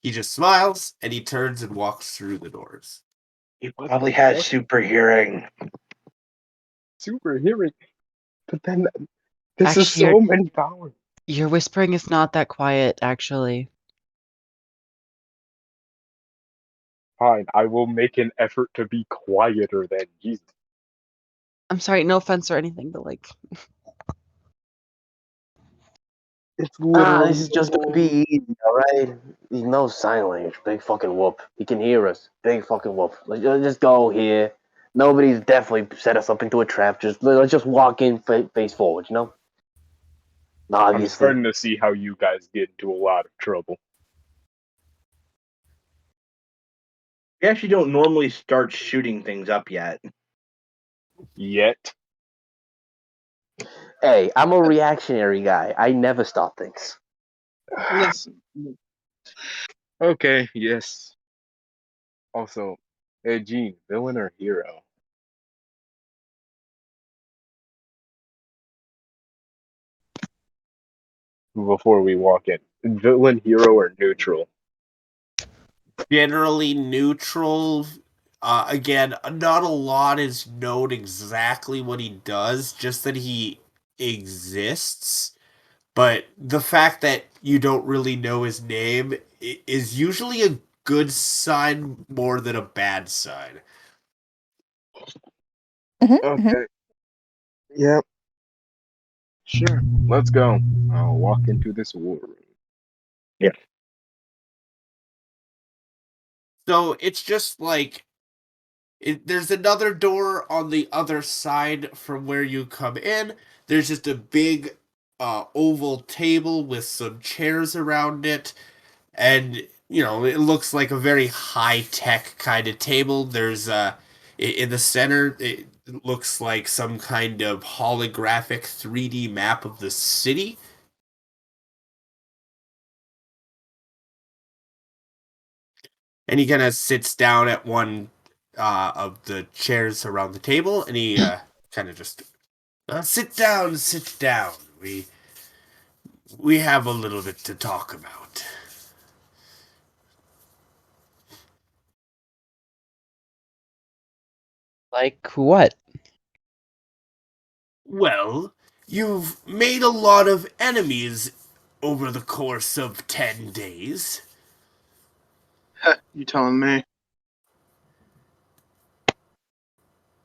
He just smiles and he turns and walks through the doors. He probably has super hearing. Super hearing. But then this is Actually, so many powers. your whispering is not that quiet, actually. Fine, I will make an effort to be quieter than Jesus. I'm sorry, no offense or anything, but like It's literally This is just gonna be easy, alright? He knows sign language. Big fucking whoop. He can hear us. Big fucking whoop. Like, just go here. Nobody's definitely set us up into a trap. Let's just walk in face forward, you know? I'm Obviously. starting to see how you guys get into a lot of trouble. We actually don't normally start shooting things up yet. Yet. Hey, I'm a reactionary guy. I never stop things. Listen. Okay, yes. Also, hey Gene, villain or hero? Before we walk in. Villain, hero, or neutral? Generally neutral. Again, not a lot is known exactly what he does, just that he exists. But the fact that you don't really know his name is usually a good sign more than a bad sign. Okay. Yep. Sure. Let's go. I'll walk into this war room. Yeah. So it's just like there's another door on the other side from where you come in. There's just a big oval table with some chairs around it. And, you know, it looks like a very high tech kind of table. There's in the center, it looks like some kind of holographic 3D map of the city. And he kind of sits down at one of the chairs around the table, and he kind of just Sit down, sit down. We have a little bit to talk about. Like what? Well, you've made a lot of enemies over the course of 10 days. You telling me?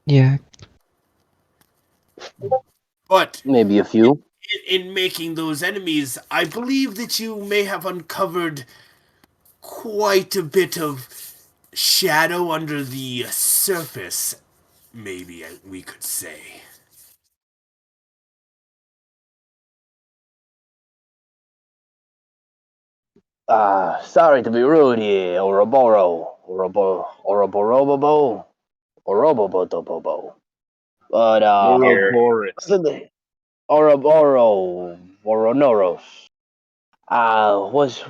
Yeah. But Maybe a few. in making those enemies, I believe that you may have uncovered quite a bit of shadow under the surface, maybe we could say. Sorry to be rude here, Oroboro, Oroborobobo, Orobobotobobo. But, Here. Ouroboros. Oroboro, Oronoros.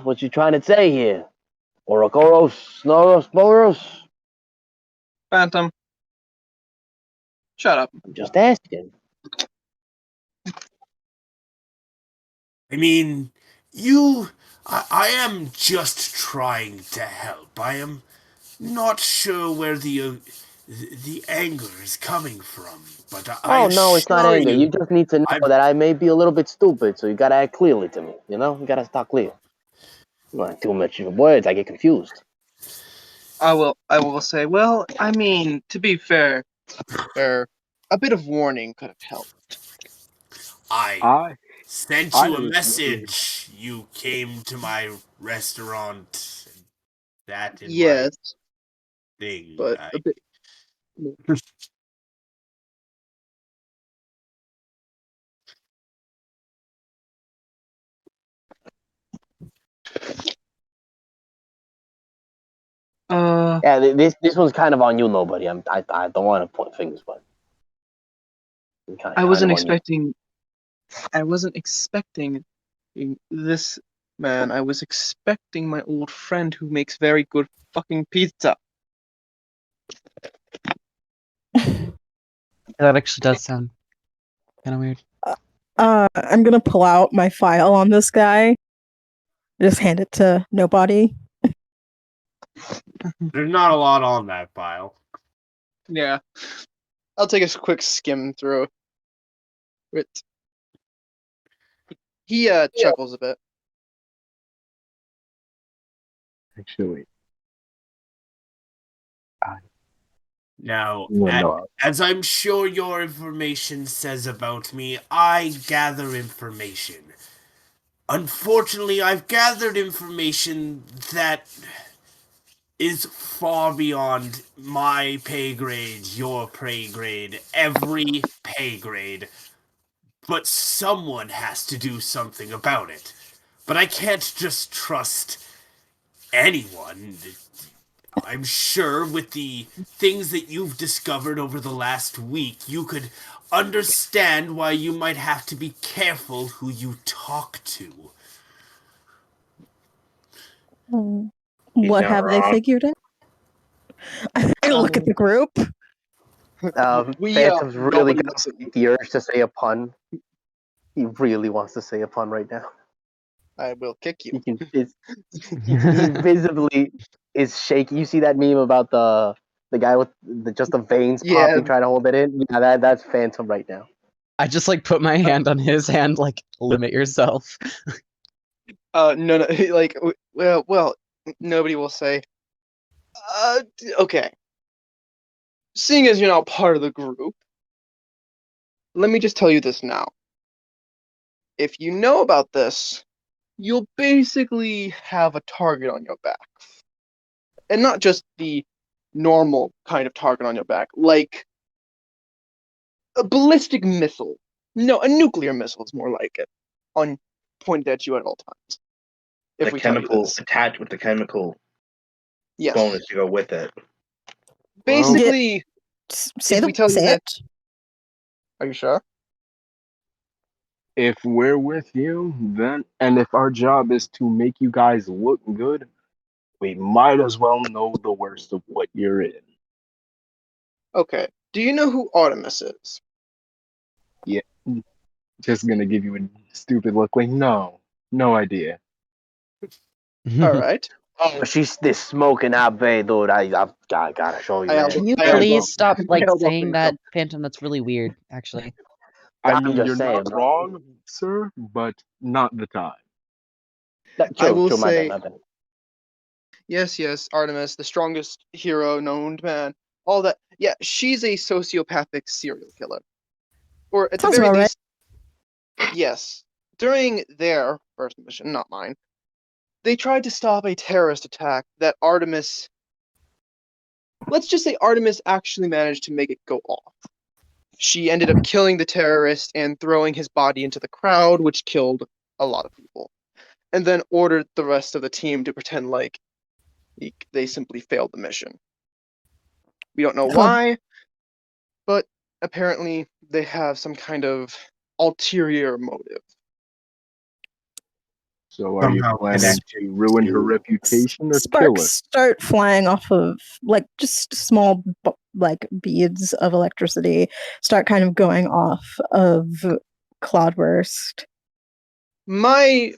What you trying to say here? Orokoros, Noros, Boros? Phantom, shut up. I'm just asking. I mean, I am just trying to help. I am not sure where the anger is coming from, but I Oh, no, it's not assure anger. You you, just need to know I've that I may be a little bit stupid, so you gotta act clearly to me, you know? You gotta talk clear. Not too much words, I get confused. I will say, well, I mean, to be fair, a bit of warning could have helped. I I sent I you a was wondering. message. You came to my restaurant. That in my Yes, thing. but a bit. Yeah, this one's kind of on you, nobody. I don't want to point fingers, but it's I kind wasn't of on you. expecting. I wasn't expecting this man. I was expecting my old friend who makes very good fucking pizza. That actually does sound kind of weird. I'm gonna pull out my file on this guy. Just hand it to nobody. There's not a lot on that file. Yeah, I'll take a quick skim through it. He chuckles a bit. Actually, Now, no. as I'm sure your information says about me, I gather information. Unfortunately, I've gathered information that is far beyond my pay grade, your pay grade, every pay grade. But someone has to do something about it. But I can't just trust anyone. I'm sure with the things that you've discovered over the last week, you could understand why you might have to be careful who you talk to. He's What not have they wrong. figured out? I look at the group. We Phantom's really nobody gonna looks at you. fight the urge to say a pun. He really wants to say a pun right now. I will kick you. He can. He visibly is shaking. You see that meme about the guy with just the veins Yeah. popping, trying to hold it in? Yeah, that's Phantom right now. I just like put my hand on his hand, like limit yourself. No, no. Like, well. Nobody will say. Okay. Seeing as you're not part of the group, let me just tell you this now. If you know about this, you'll basically have a target on your back. And not just the normal kind of target on your back, like a ballistic missile. No, a nuclear missile is more like it, on pointed at you at all times. If The we tell you chemical this, attached with the chemical yes. bonus to go with it. Well, Get Basically, say if the we tell you say that, it. are you sure? If we're with you, then and if our job is to make you guys look good, we might as well know the worst of what you're in. Okay. Do you know who Artemis is? Yeah, just gonna give you a stupid look like, no idea. All right. Oh, she's this smoking ave, dude. I gotta show you, I man. Can you I elbow- please stop I like elbow saying fist that, him. Phantom? That's really weird, actually. I I'm mean, just you're saying, not bro. wrong, sir, but not the time. I will True, my bad, say, my bad. yes, Artemis, the strongest hero known, man. All that. Yeah, she's a sociopathic serial killer. Or at the Sounds very about right. least, yes. During their first mission, not mine, they tried to stop a terrorist attack that Artemis. Let's just say Artemis actually managed to make it go off. She ended up killing the terrorist and throwing his body into the crowd, which killed a lot of people. And then ordered the rest of the team to pretend like they simply failed the mission. We don't know Huh. why, but apparently they have some kind of ulterior motive. So are you Somehow planning connected to ruin her to- reputation or kill her? Sparks start flying off of like just small like beads of electricity start kind of going off of Cloudburst. I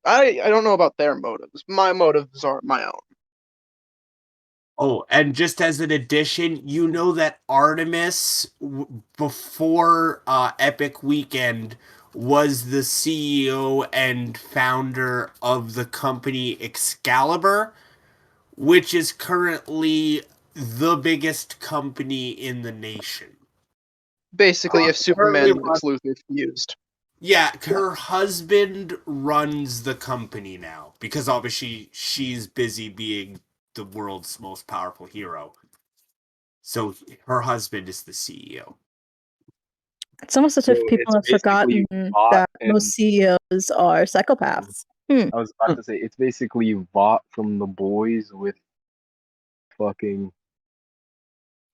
don't know about their motives. My motives are my own. Oh, and just as an addition, you know that Artemis, before Epic Weekend, was the CEO and founder of the company Excalibur, which is currently the biggest company in the nation. Basically, if Superman and Currently Lex Luthor fused. Yeah, her husband runs the company now because obviously she's busy being the world's most powerful hero. So her husband is the CEO. It's almost as So if people have it's basically forgotten Vought that and most CEOs are psychopaths. I was about to say it's basically Vought from The Boys with fucking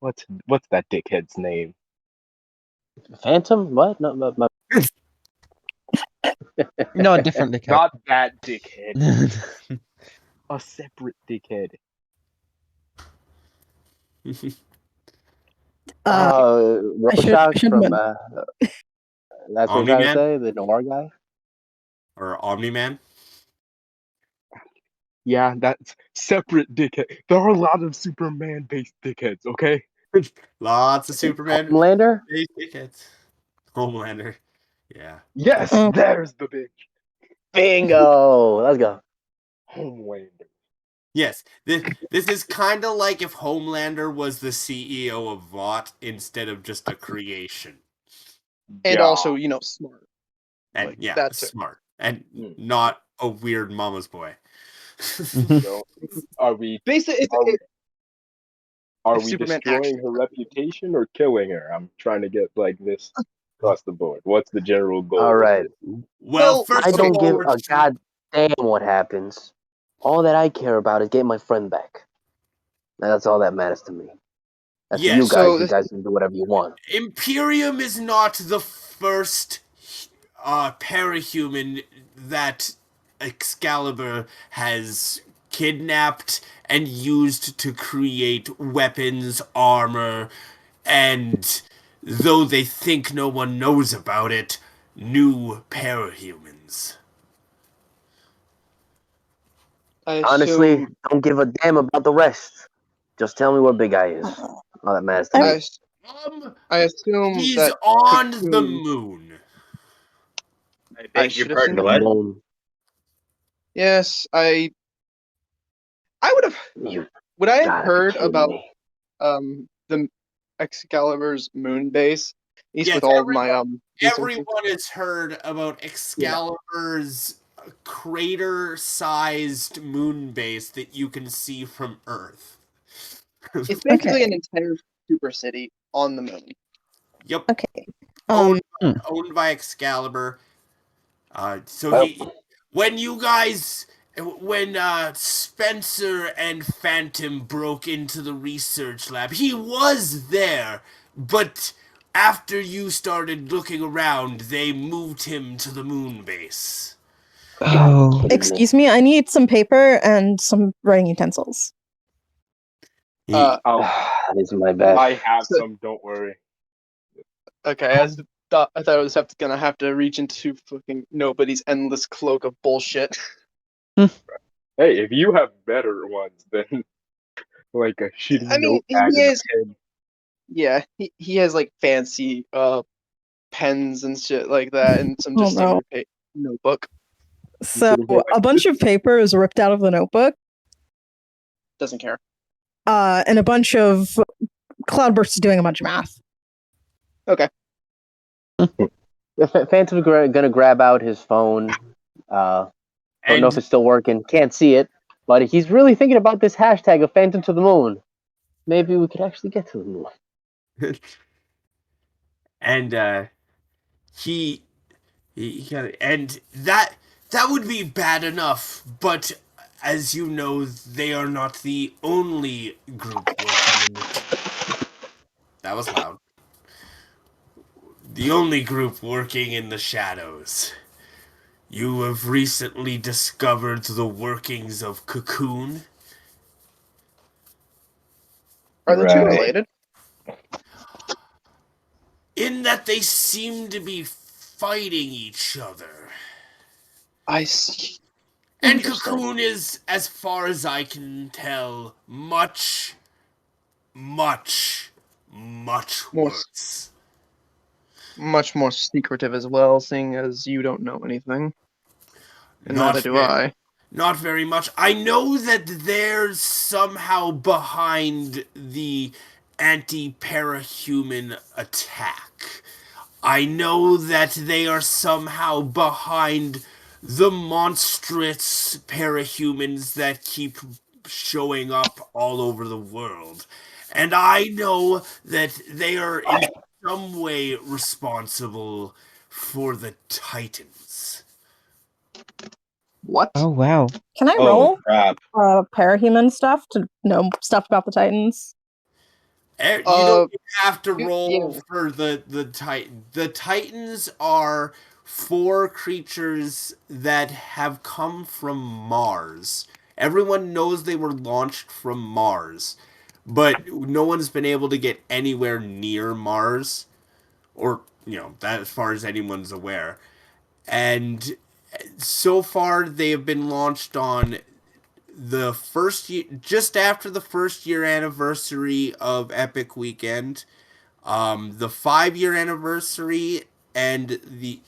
what's that dickhead's name? Phantom? What? No, no. No, a different dickhead. Not that dickhead. A separate dickhead. Rorschach should from win. that's what you're trying to Omni-Man say, the noir guy. or Omni-Man. Yeah, that's separate dickhead. There are a lot of Superman-based dickheads, okay? Lots of Superman Homelander. dickheads. Homelander. Yeah. Yes, Oh. there's the bitch. Bingo. Let's go. Homelander. Yes. This is kind of like if Homelander was the CEO of Vought instead of just a creation. And Yeah. also, smart. And Like, yeah, that's it. smart. And Mm. not a weird mama's boy. So, are we Basically, are if we Superman destroying her reputation or killing her? I'm trying to get like this across the board. What's the general goal? All right. Well, Well, first I of don't all, give we're a goddamn what happens. All that I care about is getting my friend back. And that's all that matters to me. As for Yes. you guys, So you guys can do whatever you want. Imperium is not the first parahuman that Excalibur has kidnapped and used to create weapons, armor, and though they think no one knows about it, new parahumans. I Honestly, assume don't give a damn about the rest. Just tell me where Big Eye is. All that matters to I, me. s- I assume He's that on the Cocoon. moon. I I beg your should have pardon, seen The what? moon. Yes, I You would I have gotta be heard kidding about me. the Excalibur's moon base, at least Yes, with all of my researching. everyone has heard about Excalibur's crater-sized moon base that you can see from Earth. It's basically an entire super city on the moon. Yep. Okay. Owned by Excalibur. When Spencer and Phantom broke into the research lab, he was there, but after you started looking around, they moved him to the moon base. Oh. Excuse me, I need some paper and some writing utensils. Uh, I'll, That is my bad. I have So- some. Don't worry. okay, as thought I was gonna have to reach into fucking nobody's endless cloak of bullshit. Hey, if you have better ones than like a shitty I mean, notepad he and a is. pen. Yeah, he has like fancy pens and shit like that, and some Oh just no. standard notebook. So Sitting here like, a bunch of paper is ripped out of the notebook, Doesn't care. and a bunch of Cloudburst is doing a bunch of math. Okay. Phantom's gonna grab out his phone. Don't know if And it's still working. Can't see it, but he's really thinking about this hashtag of Phantom to the Moon. Maybe we could actually get to the moon. and he got it. And that would be bad enough, but as you know, they are not the only group working in it. That was loud. The only group working in the shadows. You have recently discovered the workings of Cocoon. Are the two Right. related? In that they seem to be fighting each other. I see. And Interesting. Cocoon is, as far as I can tell, much, much, much More, worse. much more secretive as well, seeing as you don't know anything, and Not neither do very, I. not very much. I know that they're somehow behind the anti-parahuman attack. I know that they are somehow behind the monstrous parahumans that keep showing up all over the world. And I know that they are in some way responsible for the Titans. What? Oh wow. Can I Oh roll crap! parahuman stuff to know stuff about the Titans? You don't have to Yeah. roll for the Titan. The Titans are four creatures that have come from Mars. Everyone knows they were launched from Mars, but no one's been able to get anywhere near Mars, or that as far as anyone's aware. And so far, they have been launched on the first year, just after the first year anniversary of Epic Weekend, the 5 year anniversary, and the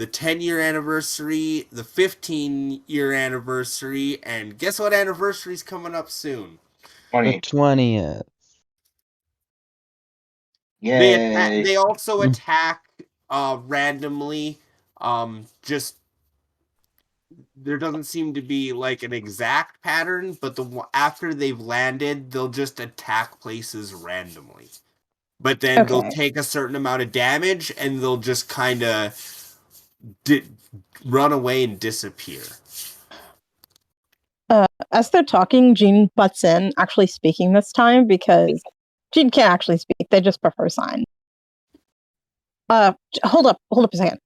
10 year anniversary, the 15 year anniversary, and guess what anniversary's coming up soon? The 20th. Yay! They also attack randomly. Just there doesn't seem to be like an exact pattern, but after they've landed, they'll just attack places randomly. But then they'll Okay. take a certain amount of damage and they'll just kind of run away and disappear. As they're talking, Jean butts in, actually speaking this time because Jean can't actually speak. They just prefer sign. Hold up a second.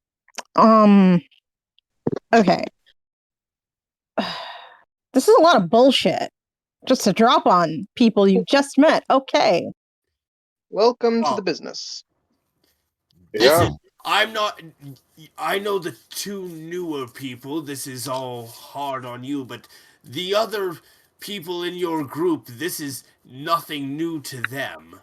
Okay. This is a lot of bullshit. Just to drop on people you just met. Okay. Welcome to the business. Yeah. I'm not. I know the two newer people. This is all hard on you, but the other people in your group, this is nothing new to them.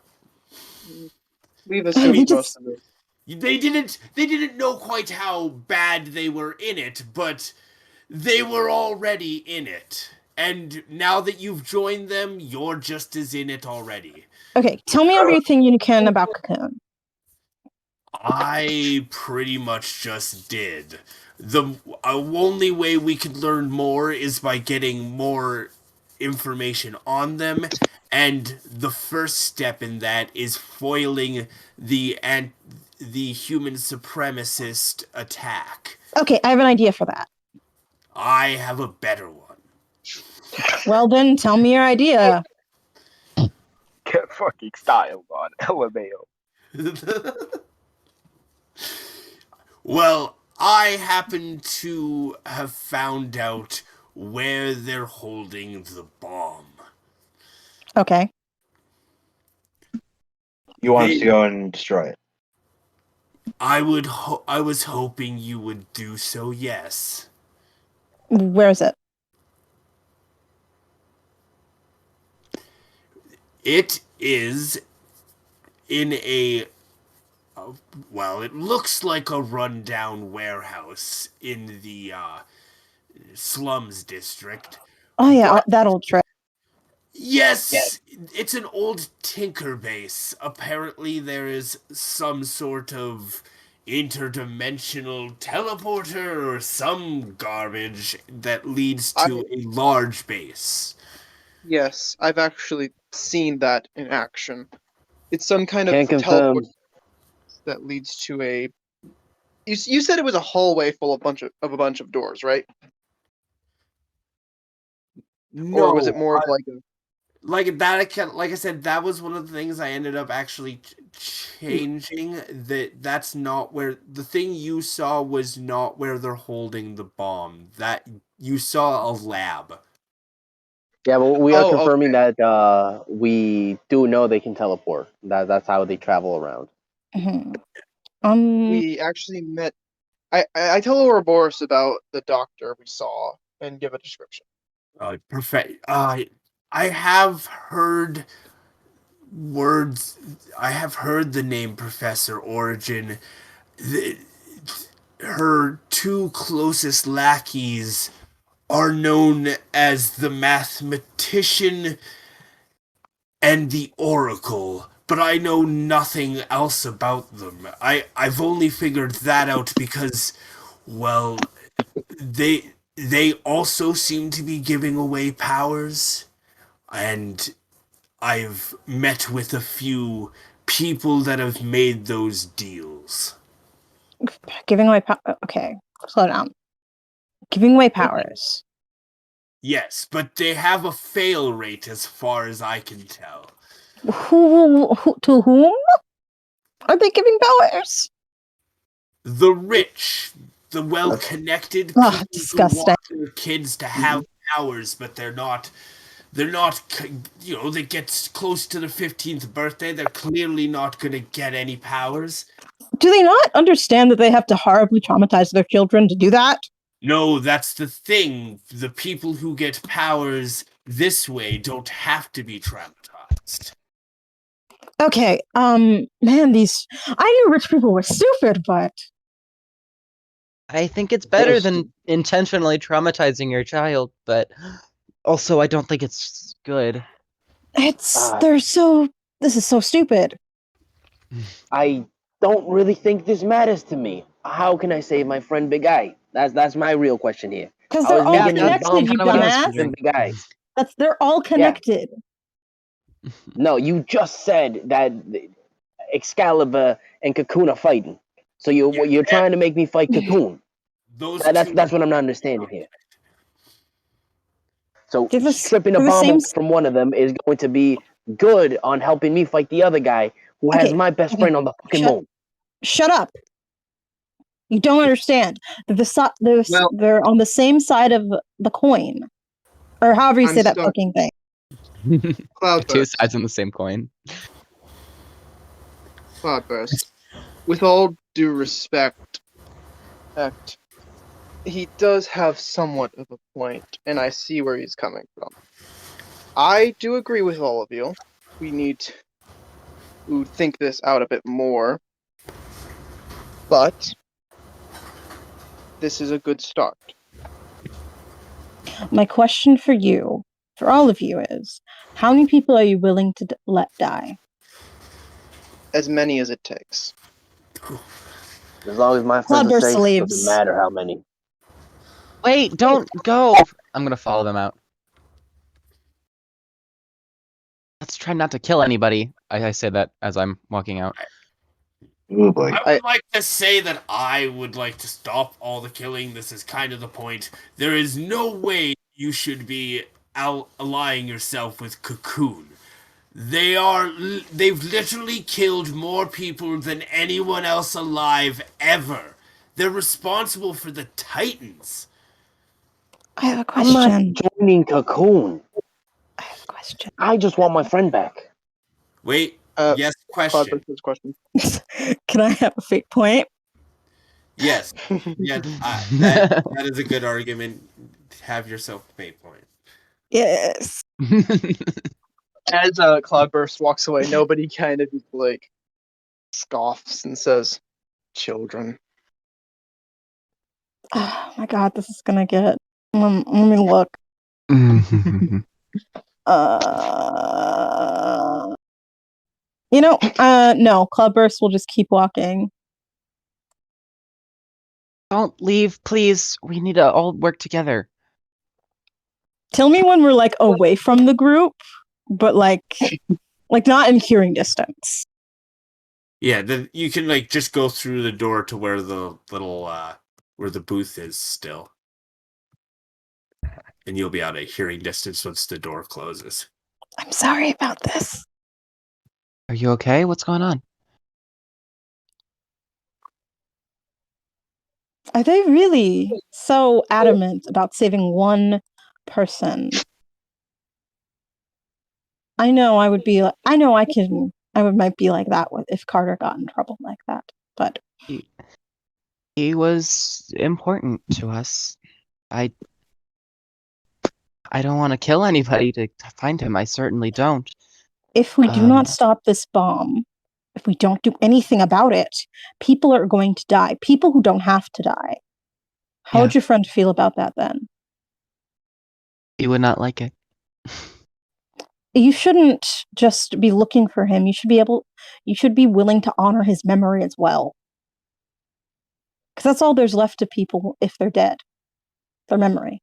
We've assumed most of it. They didn't know quite how bad they were in it, but they were already in it. And now that you've joined them, you're just as in it already. Okay, tell me everything you can about Cocoon. I pretty much just did. The only way we could learn more is by getting more information on them, and the first step in that is foiling the human supremacist attack. Okay, I have an idea for that. I have a better one. Well then, tell me your idea. Get fucking styled on LMAO. Well, I happen to have found out where they're holding the bomb. Okay. You want us to go and destroy it? I was hoping you would do so, yes. Where is it? It is in a well, it looks like a rundown warehouse in the slums district. Oh yeah, But that old trick. yes, it's an old tinker base. Apparently, there is some sort of interdimensional teleporter or some garbage that leads I to a large base. Yes, I've actually seen that in action. It's some kind of Can't confirm. teleport that leads to a. You said it was a hallway full of a bunch of doors, right? Or was No, it more of like a? like that. Like I said, that was one of the things I ended up actually changing. That's not where the thing you saw was not where they're holding the bomb. That you saw a lab. Yeah, but we are Oh, confirming okay. that we do know they can teleport. That's how they travel around. Mhm. We actually met. I tell Ouroboros about the doctor we saw and give a description. Perfect. I have heard words. I have heard the name Professor Origin. The, her two closest lackeys are known as the mathematician and the oracle, but I know nothing else about them. I've only figured that out because, well, they also seem to be giving away powers, and I've met with a few people that have made those deals. Giving away okay, slow down. Giving away powers. Yes, but they have a fail rate as far as I can tell. Who to whom are they giving powers? The rich, the well-connected Ugh, people who disgusting. want their kids to have powers, but they're not, they get close to their 15th birthday, they're clearly not going to get any powers. Do they not understand that they have to horribly traumatize their children to do that? No, that's the thing. The people who get powers this way don't have to be traumatized. Okay, man, I knew rich people were stupid, but I think it's better than intentionally traumatizing your child, but also I don't think it's good. This is so stupid. I don't really think this matters to me. How can I save my friend Big Eye? That's my real question here. Because How they're is me all getting this connected, bomb you Kinda what I was dumbass. wondering. Big Eye? They're all connected. No, you just said that Excalibur and Cocoon are fighting. So you're trying to make me fight Cocoon. Those That's two. what I'm not understanding here. So They're stripping a the bomb same. away from one of them is going to be good on helping me fight the other guy who has Okay, my best friend on the fucking moon. Shut up. You don't understand. Well, They're on the same side of the coin, or however you I'm say that sorry, fucking thing. Two Cloudburst. sides on the same coin. Cloudburst. With all due respect, he does have somewhat of a point, and I see where he's coming from. I do agree with all of you. We need to think this out a bit more, but this is a good start. My question for you, for all of you, is how many people are you willing to let die? As many as it takes. As long as my friends are Cloudburst safe, leaves. doesn't matter how many. Wait, don't go! I'm gonna follow them out. Let's try not to kill anybody. I say that as I'm walking out. Oh boy. I would like to say that I would like to stop all the killing. This is kind of the point. There is no way you should be allying yourself with Cocoon. They've literally killed more people than anyone else alive ever. They're responsible for the Titans. I have a I'm not question. joining Cocoon. I have a question. I just want my friend back. Wait, yes, Question. Question. Can I have a fate point? Yes. Yeah, that is a good argument. Have yourself a fate point. Yes. As Cloudburst walks away, nobody kind of like scoffs and says, "Children." Oh my god, this is gonna get. Let me look. No. Cloudburst will just keep walking. Don't leave, please. We need to all work together. Tell me when we're like away from the group, but like not in hearing distance. Yeah, then you can like just go through the door to where the little where the booth is still. And you'll be out of hearing distance once the door closes. I'm sorry about this. Are you okay? What's going on? Are they really so adamant about saving one person? I know I would be. I know I can. Might be like that if Carter got in trouble like that. But He was important to us. I don't want to kill anybody to find him. I certainly don't. if we do not stop this bomb, if we don't do anything about it, people are going to die. People who don't have to die. How would your friend feel about that then? He would not like it. You shouldn't just be looking for him. You should be willing to honor his memory as well. Because that's all there's left of people if they're dead. Their memory.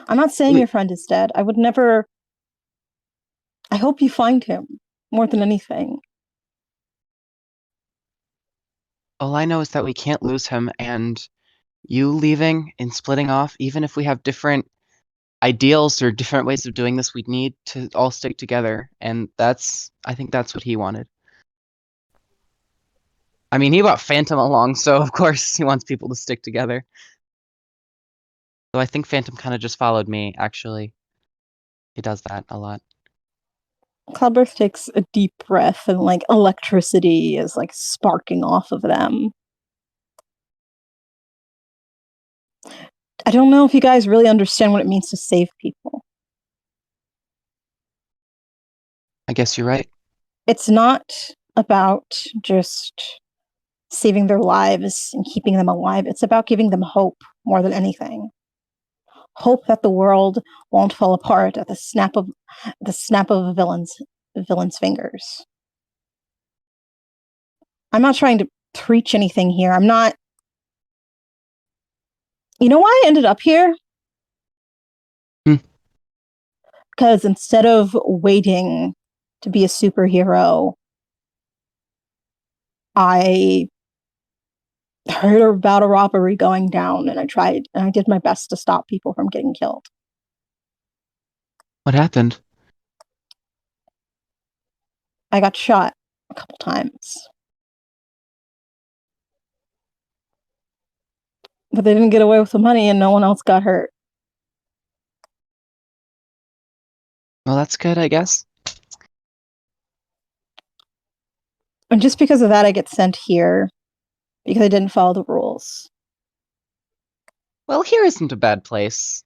I'm not saying your friend is dead. I would never. I hope you find him more than anything. All I know is that we can't lose him, and you leaving and splitting off, even if we have different ideals or different ways of doing this, we'd need to all stick together. And I think that's what he wanted. I mean, he brought Phantom along, so of course he wants people to stick together. So I think Phantom kind of just followed me, actually. He does that a lot. Cloudburst takes a deep breath and like electricity is like sparking off of them. I don't know if you guys really understand what it means to save people. I guess you're right. It's not about just saving their lives and keeping them alive. It's about giving them hope more than anything. Hope that the world won't fall apart at the snap of a villain's fingers. I'm not trying to preach anything here. I'm not. You know why I ended up here? Because instead of waiting to be a superhero, I heard about a robbery going down and I did my best to stop people from getting killed. What happened? I got shot a couple times. But they didn't get away with the money and no one else got hurt. Well, that's good, I guess. And just because of that, I get sent here because I didn't follow the rules. Well, here isn't a bad place.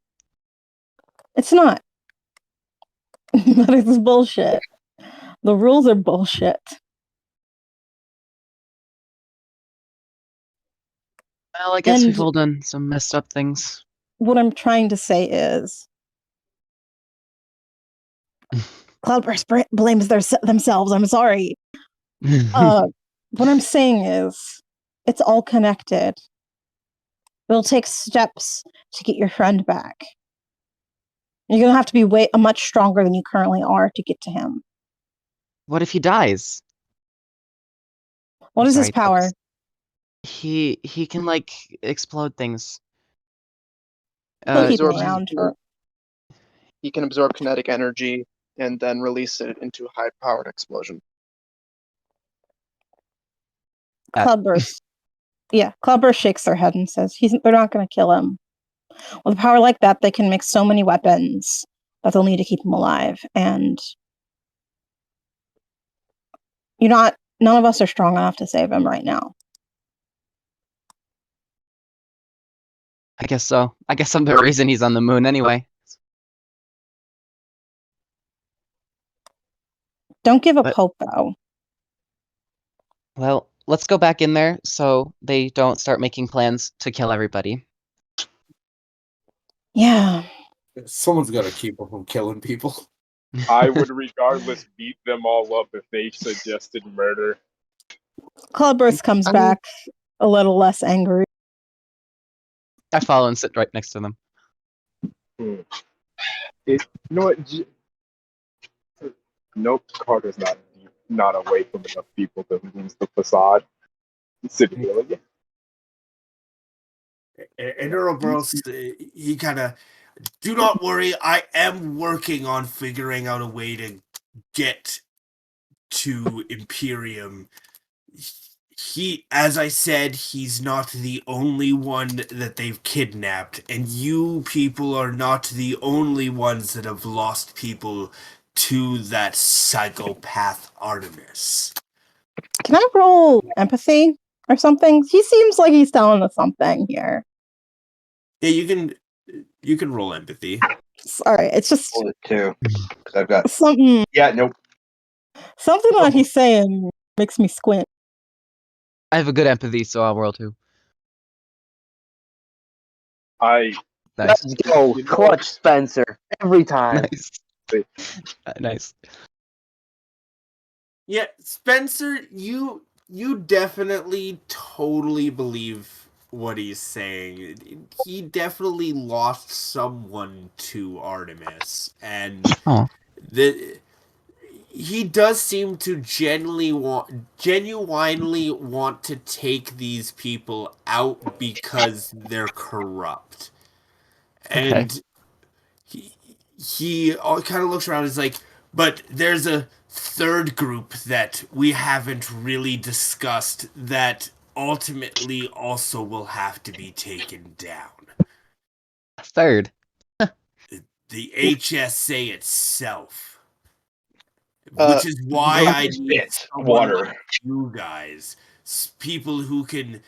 It's not. That is bullshit. The rules are bullshit. Well, I guess we've all done some messed up things. What I'm trying to say is Cloudburst blames themselves. I'm sorry. What I'm saying is it's all connected. It'll take steps to get your friend back. You're going to have to be much stronger than you currently are to get to him. What if he dies? What is his power? He can like explode things. He'll keep him around for. He can absorb kinetic energy and then release it into a high-powered explosion. Cloudburst. Yeah, Cloudburst shakes their head and says, they're not going to kill him. With a power like that, they can make so many weapons that they'll need to keep him alive. And none of us are strong enough to save him right now. I guess so. I guess I'm the reason he's on the moon anyway. Don't give up But- hope, though. Well, let's go back in there so they don't start making plans to kill everybody. Yeah. Someone's got to keep him from killing people. I would regardless beat them all up if they suggested murder. Clubber's comes I mean- back a little less angry. I follow and sit right next to them. You know what? Nope, Carter's not away from enough people to lose the facade. He's sitting here like, And Ouroboros, he kind of, do not worry, I am working on figuring out a way to get to Imperium. He, as I said, he's not the only one that they've kidnapped, and you people are not the only ones that have lost people to that psychopath Artemis. Can I roll empathy or something? He seems like he's telling us something here. Yeah, you can roll empathy. Sorry, it's just Hold it too, because I've got. something Yeah, nope. that he's saying makes me squint. I have a good empathy, so I'll roll 2. I Nice. Let's go, You know- clutch Spencer every time. Nice. Nice. Yeah, Spencer, you definitely totally believe what he's saying. He definitely lost someone to Artemis, and Oh. he does seem to genuinely want to take these people out because they're corrupt. And he kind of looks around and is like, but there's a third group that we haven't really discussed that ultimately also will have to be taken down. Third. The HSA itself. Uh, Which is why I Spit need someone water. like you guys. People who can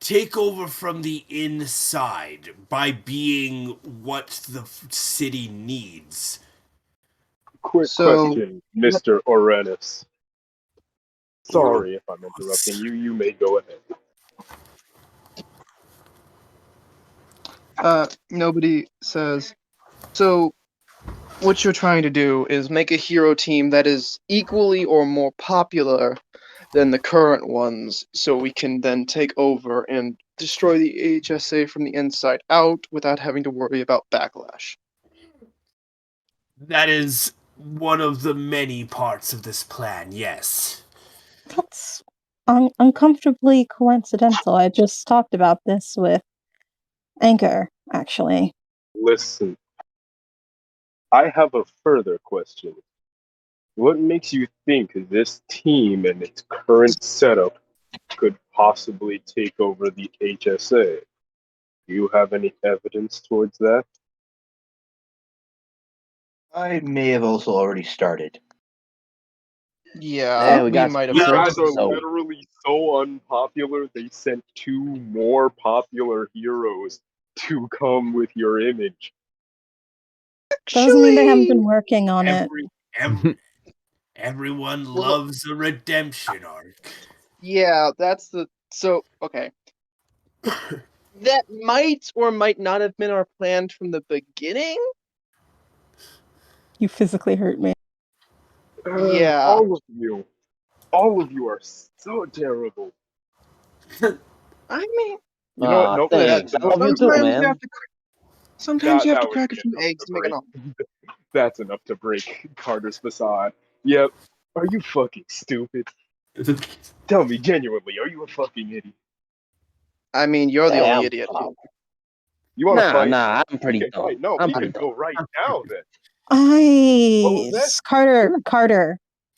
take over from the inside by being what the city needs. quick So- question, Mr. Orenus. Sorry if I'm interrupting you. You may go ahead. Nobody says. So, what you're trying to do is make a hero team that is equally or more popular than the current ones, so we can then take over and destroy the HSA from the inside out without having to worry about backlash. That is one of the many parts of this plan, yes. That's uncomfortably coincidental. I just talked about this with Anchor, actually. Listen, I have a further question. What makes you think this team and its current setup could possibly take over the HSA? Do you have any evidence towards that? I may have also already started. Yeah, we we got might have. You Sure. guys are So- literally so unpopular, they sent 2 more popular heroes to come with your image. Doesn't mean they haven't been working on it. Everyone Well- loves a redemption arc. Yeah, that's the. So, okay. That might or might not have been our plan from the beginning. You physically hurt me. Yeah. All of you are so terrible. I mean, You know what? Nope, Thanks. I love you too, sometimes man. you have to. Sometimes you have to would crack a be few enough eggs to make an break. omelet. That's enough to break Carter's facade. Yep. Are you fucking stupid? Tell me genuinely, are you a fucking idiot? I mean, you're the Yeah, only I'm idiot. fine. You want to fight? Nah, I'm We pretty can dumb. fight. No, I'm we pretty can go dumb. right now then. What was that?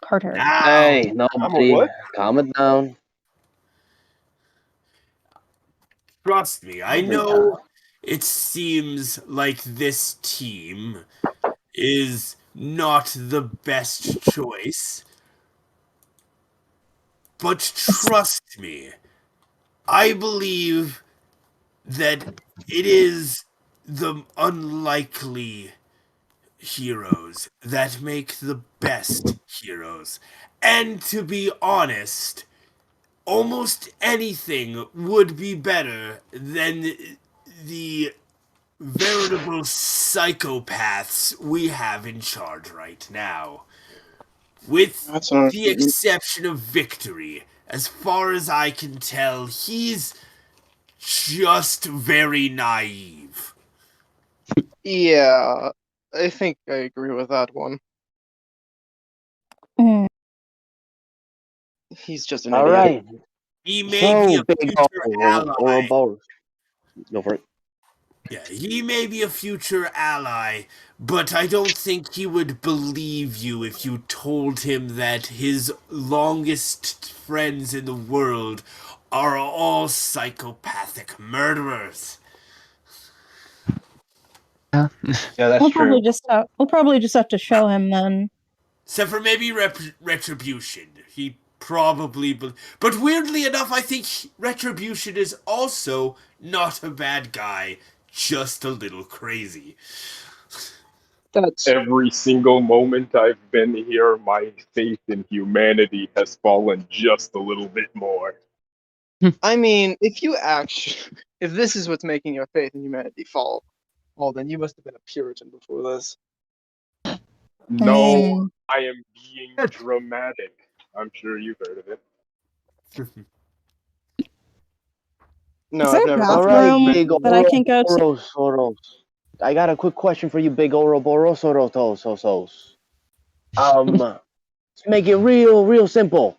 Carter. Hey, I'm a nobody. what? Calm it down. Trust me, I Every know time. it seems like this team is not the best choice. But trust me, I believe that it is the unlikely heroes that make the best heroes. And to be honest, almost anything would be better than the veritable psychopaths we have in charge right now. With That's an the understatement. exception of Victory, as far as I can tell, he's just very naive. Yeah, I think I agree with that one. Mm. He's just an All idiot. right. He may be So, a big future ally. Ouroboros. Go for it. Yeah, he may be a future ally, but I don't think he would believe you if you told him that his longest friends in the world are all psychopathic murderers. Yeah. Yeah, that's We'll true. probably just have to show him then. Except for maybe Retribution. He probably... But weirdly enough, I think Retribution is also not a bad guy, just a little crazy. That's. Every single moment I've been here, my faith in humanity has fallen just a little bit more. I mean, if this is what's making your faith in humanity fall, well, then you must have been a Puritan before this. No, mean- I am being dramatic. I'm sure you've heard of it. No, Is there I've a never. All right, bathroom big that I can go to? Ouroboros. I got a quick question for you, big Ouroboros. Let's make it real simple.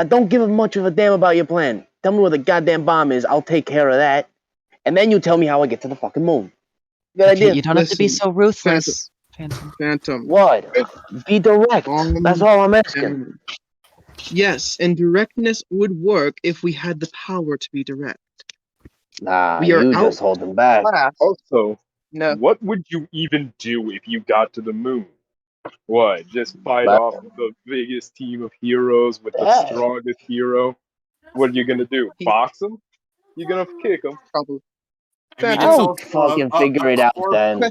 Don't give much of a damn about your plan. Tell me where the goddamn bomb is. I'll take care of that. And then you tell me how I get to the fucking moon. Good Okay, idea. you don't have to be Listen, so ruthless, Phantom. Phantom. What? Be direct. That's all I'm asking. Yes, and directness would work if we had the power to be direct. Nah, We are you just hold them back. outclassed. Also, No, what would you even do if you got to the moon? What? Just fight But, off the biggest team of heroes with the yeah, strongest hero? What are you gonna do? He- Box him? You're gonna kick him? probably. I mean, Phantom. it's I'll also fucking figure it out then.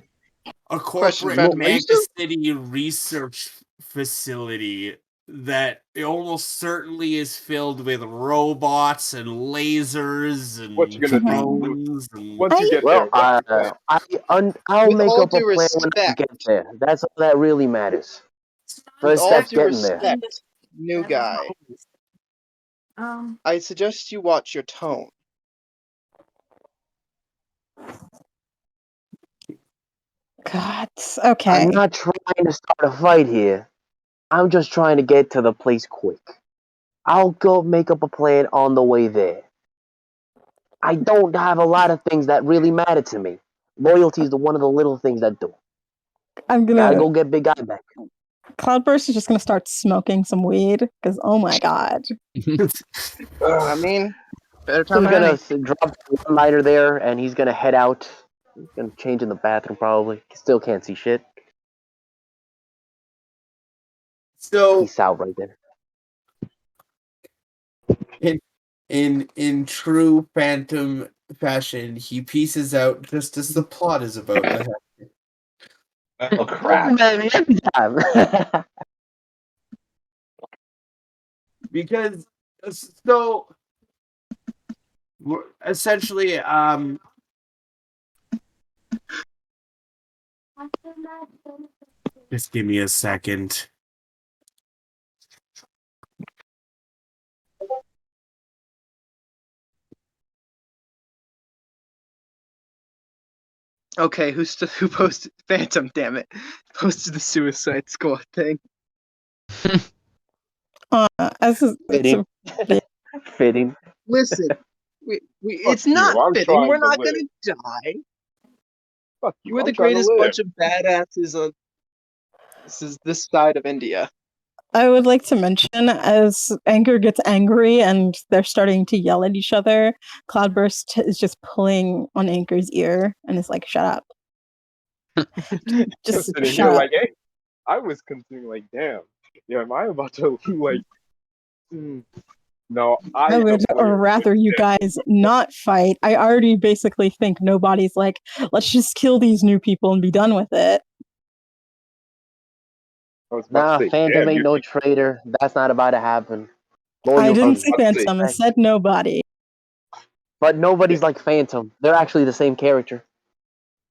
a Question, corporate Phantom. Are you mega still? city research facility that almost certainly is filled with robots and lasers and What you gonna do? drones and... Once you get Well, there, what's your plan? I'll With make all up a due plan when I respect, get there. That's all that really matters. with First all step's due getting there. respect, new guy, I suggest you watch your tone. God. I'm Okay. not trying to start a fight here. I'm just trying to get to the place quick. I'll go make up a plan on the way there. I don't have a lot of things that really matter to me. Loyalty is one of the little things that do. I'm Gotta gonna. go get Big Eye back. Cloudburst is just gonna start smoking some weed because oh my god. I mean, better time He's than gonna any. drop one lighter there, and he's gonna head out. He's gonna change in the bathroom probably. Still can't see shit. So Peace out right there. in true Phantom fashion, he pieces out just as the plot is about to happen. Oh crap! Man, every time. Because so essentially, just give me a second. Okay, who posted Phantom? Damn it, posted the Suicide Squad thing. As a, Fitting. Fitting. Listen, it's Fuck you, not I'm fitting. We're trying to not live. gonna die. Fuck you, We're I'm the trying to greatest live. bunch of badasses on this side of India. I would like to mention as Anger gets angry and they're starting to yell at each other, Cloudburst is just pulling on Anger's ear and is like, "Shut up! Just Sitting shut here up!" like, hey, I was considering like, damn, yeah, am I about to like? hmm, No, I the would player, would rather you guys not fight. I already basically think nobody's like, let's just kill these new people and be done with it. I was about Nah, to say, Phantom damn, ain't you no think traitor. That's not about to happen. I I didn't was Loyalty, say about to say, Phantom, I said nobody. but yeah, nobody's like Phantom. They're actually the same character.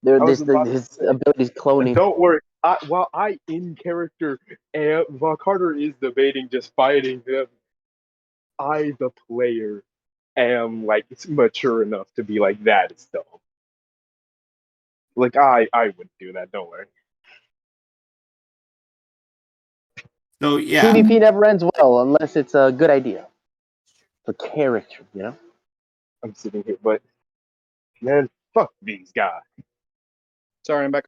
I was about to His say, ability's cloning. don't worry. While I in character, and while Carter is debating just fighting them, I the player am like mature enough to be like that is dumb. Like I wouldn't do that. Don't worry. So yeah, PvP never ends well unless it's a good idea for character, you know. I'm sitting here, but man, fuck these guys. Sorry, I'm back.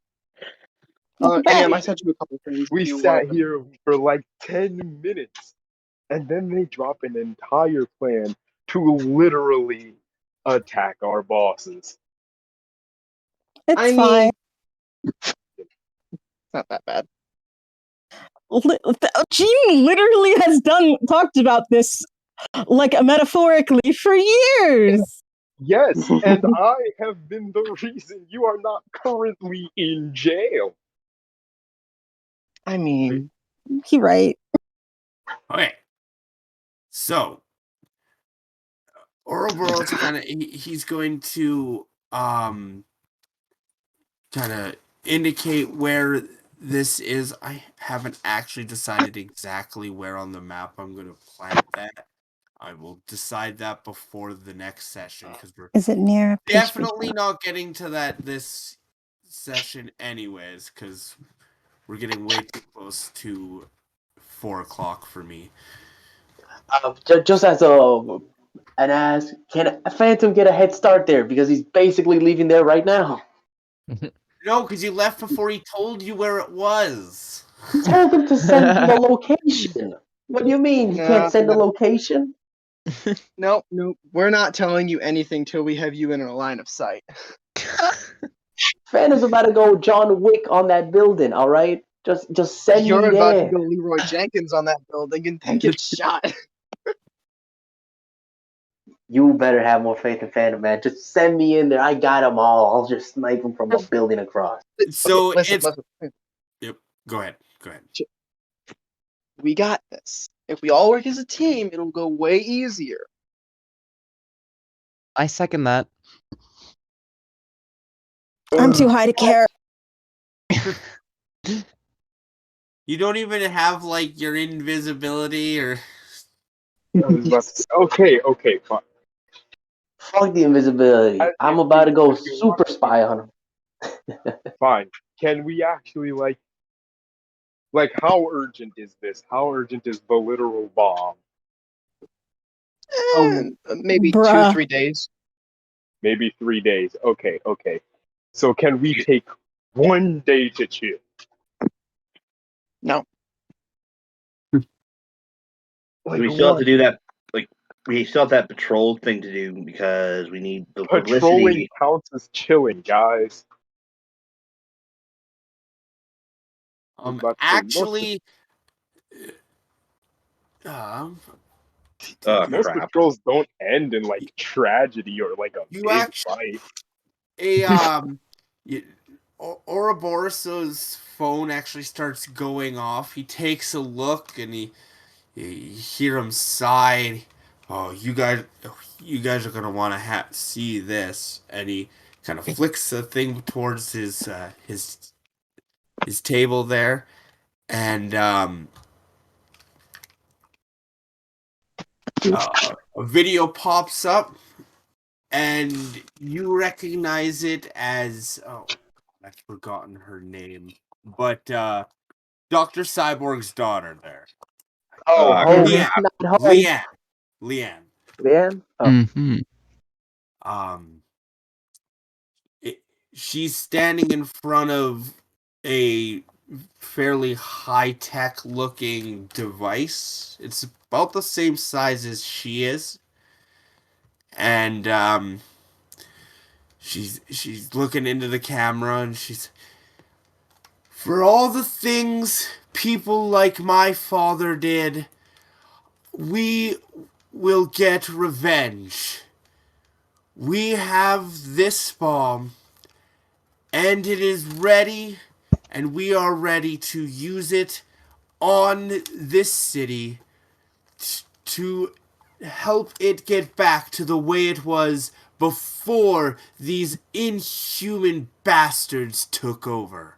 Welcome back. Am, I sent you a couple things. We If you want sat here for like 10 minutes, and then they drop an entire plan to literally attack our bosses. It's I fine. mean, it's not that bad. Gene literally has talked about this like metaphorically for years. Yes, and I have been the reason you are not currently in jail. I mean, You're right. okay. So Ouroboros kind of he's going to kind of indicate where this is. I haven't actually decided exactly where on the map I'm going to plant that. I will decide that before the next session because we're Is it near a pastry definitely shop? not getting to that this session anyways because we're getting way too close to 4 o'clock for me. Just as an ask, can Phantom get a head start there because he's basically leaving there right now? No, because you left before he told you where it was. He told him to send him the location. What do you mean he can't no, send the location? no, we're not telling you anything till we have you in our line of sight. Phantom's about to go John Wick on that building. All right, just send You're me about to there. go Leroy Jenkins on that building and then get shot. You better have more faith in Phantom, man. Just send me in there. I got them all. I'll just snipe them from a building across. So okay, listen, it's listen. Yep. Go ahead. Go ahead. We got this. If we all work as a team, it'll go way easier. I second that. I'm too high to care. You don't even have like your invisibility or I was about to say, okay, fine. Fuck the invisibility. I'm about to go If you want super spy on him. fine. Can we actually like how urgent is this? How urgent is the literal bomb? Maybe Bruh. 2-3 days. Maybe 3 days. Okay. So can we take one day to chill? No. Like We still have what? to do that. Like we still have that patrol thing to do because we need the Patrolling publicity. counts as chilling, guys. I was about to say, actually um Oh most crap! patrols don't end in like tragedy or like a you big actually fight. Ouroboros's phone actually starts going off. He takes a look and you hear him sigh. Oh, you guys are gonna want to see this. And he kind of flicks the thing towards his table there, and a video pops up, and you recognize it as I've forgotten her name, but Dr. Cyborg's daughter there. Oh, Oh ho, Leanne. he's crap! not home. Leanne. Man, oh, Mm-hmm. Um, she's standing in front of a fairly high-tech looking device. It's about the same size as she is, and she's looking into the camera, and she's For all the things people like my father did, we will get revenge. We have this bomb, and it is ready, and we are ready to use it on this city to help it get back to the way it was before these inhuman bastards took over.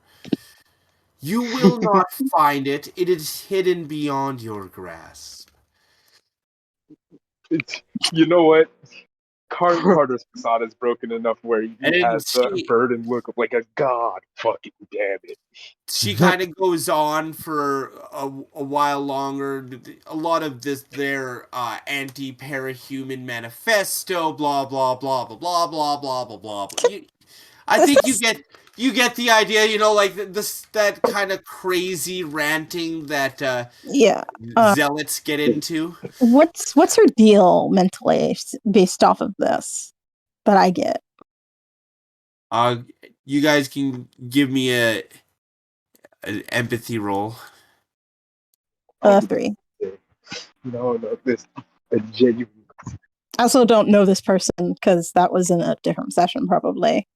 You will not find it. It is hidden beyond your grasp. You know what? Carter's facade is broken enough where he And has the burdened look of like a god. Fucking damn it. she kind of goes on for a while longer. A lot of their anti-parahuman manifesto, blah blah blah blah blah blah blah blah blah. I think you get the idea. You know, like this that kind of crazy ranting that Yeah. zealots get into. What's her deal mentally based off of this that I get? You guys can give me an empathy roll. 3. No, this a genuine. I also don't know this person because that was in a different session, probably.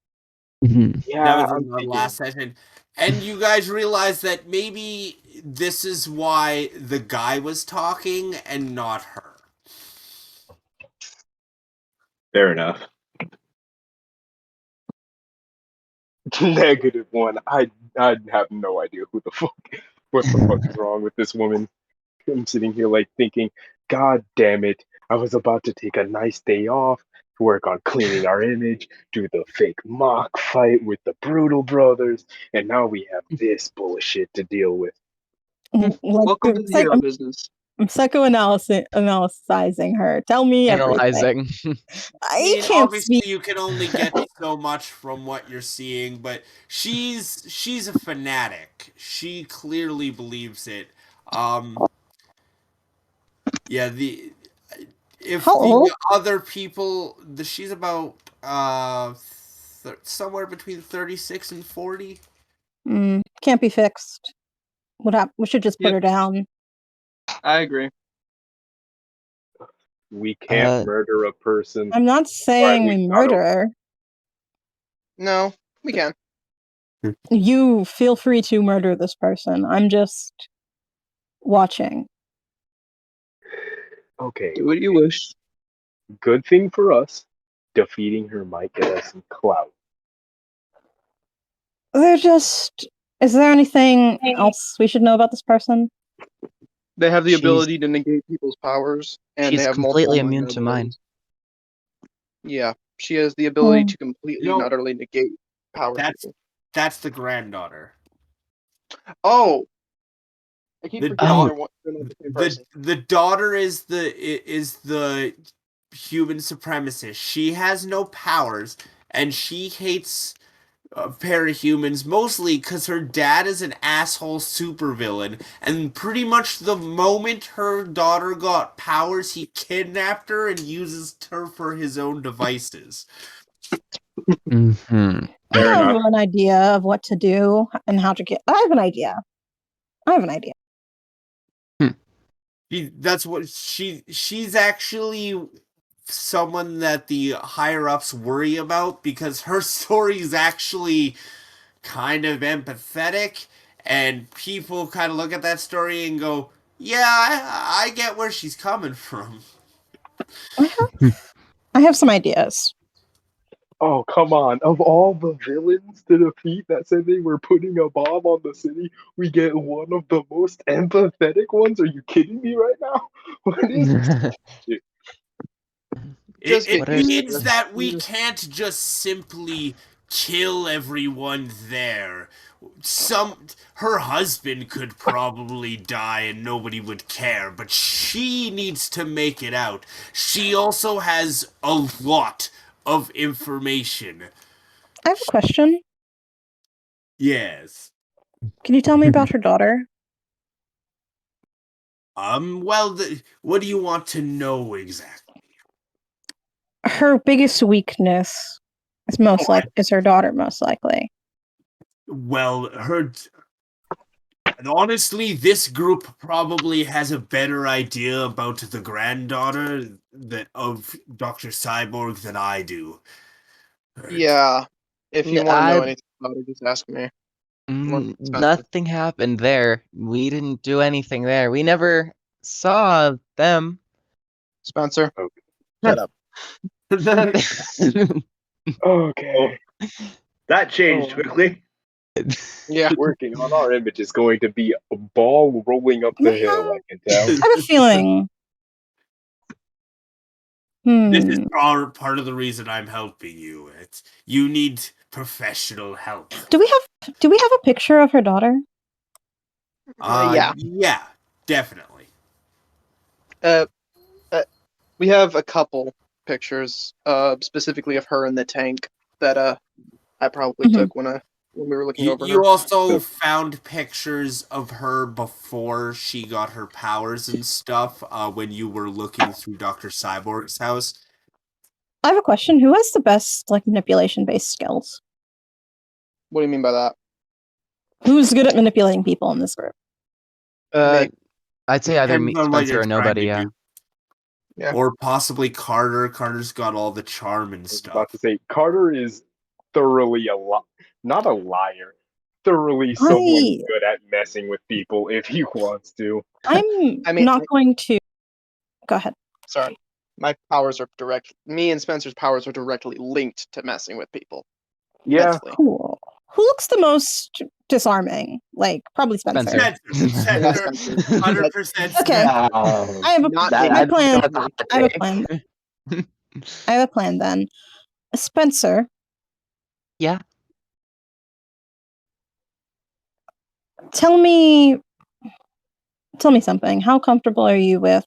Yeah, That was I'm in the thinking. last session. And you guys realize that maybe this is why the guy was talking and not her. Fair enough. -1. I have no idea what the fuck is wrong with this woman. I'm sitting here like thinking, God damn it! I was about to take a nice day off, work on cleaning our image, do the fake mock fight with the Brutal Brothers, and now we have this bullshit to deal with. Welcome to the hero business. I'm psychoanalyzing her. Tell me everything. Analyzing. I mean, can't obviously speak. you can only get so much from what you're seeing, but she's a fanatic. She clearly believes it. Yeah, if How old? the other people, she's about somewhere between 36 and 40. Can't be fixed. We should just put her down. I agree. We can't murder a person. I'm not saying we murder her. No, we can. You feel free to murder this person. I'm just watching. Okay. Do what you wish. Good thing for us. Defeating her might get us some clout. Is there anything else we should know about this person? They have the ability to negate people's powers, and they She's have completely multiple immune minor to mine. abilities. Yeah, she has the ability to completely and utterly negate power. That's the granddaughter. Oh, I keep forgetting they're not the same person. The daughter is the human supremacist. She has no powers, and she hates parahumans mostly because her dad is an asshole supervillain, and pretty much the moment her daughter got powers, he kidnapped her and uses her for his own devices. I have an idea of what to do and how to get. I have an idea. That's what she's actually someone that the higher ups worry about because her story is actually kind of empathetic, and people kind of look at that story and go, yeah, I get where she's coming from. I have some ideas. Oh, come on. Of all the villains to defeat that said they were putting a bomb on the city, we get one of the most empathetic ones? Are you kidding me right now? What is this? It means that we can't just simply kill everyone there. Her husband could probably die and nobody would care, but she needs to make it out. She also has a lot of information. I have a question. Yes. Can you tell me about her daughter? Well, what do you want to know exactly? Her biggest weakness is her daughter, most likely. Well, And honestly, this group probably has a better idea about the granddaughter of Dr. Cyborg than I do. Yeah. If you want to know I anything about it, just ask me. Spencer. nothing happened there. We didn't do anything there. We never saw them. Spencer. Shut up. Okay. That changed quickly. Yeah. Working on our image is going to be a ball rolling up the hill, I can tell. I have a feeling. This is Hmm. part of the reason I'm helping you. You need professional help. Do we have a picture of her daughter? Yeah. Yeah, definitely. We have a couple pictures, specifically of her in the tank that I probably Mhm. took when we were looking over You her. also found pictures of her before she got her powers and stuff when you were looking through Dr. Cyborg's house. I have a question. Who has the best manipulation based skills? What do you mean by that? Who's good at manipulating people in this group? I'd say either Depends me, on what Spencer, you're or trying nobody. to Yeah. do. Yeah. Or possibly Carter. Carter's got all the charm and I was stuff. about to say, Carter is thoroughly not a liar, thoroughly someone good at messing with people if he wants to. Not going to. Go ahead. Sorry. Me and Spencer's powers are directly linked to messing with people. Yeah. Mentally. Cool. Who looks the most disarming? Probably Spencer. Spencer. 100% Okay. Spencer. I have a plan. I have a plan. I have a plan then. Spencer. Yeah. Tell me something. How comfortable are you with?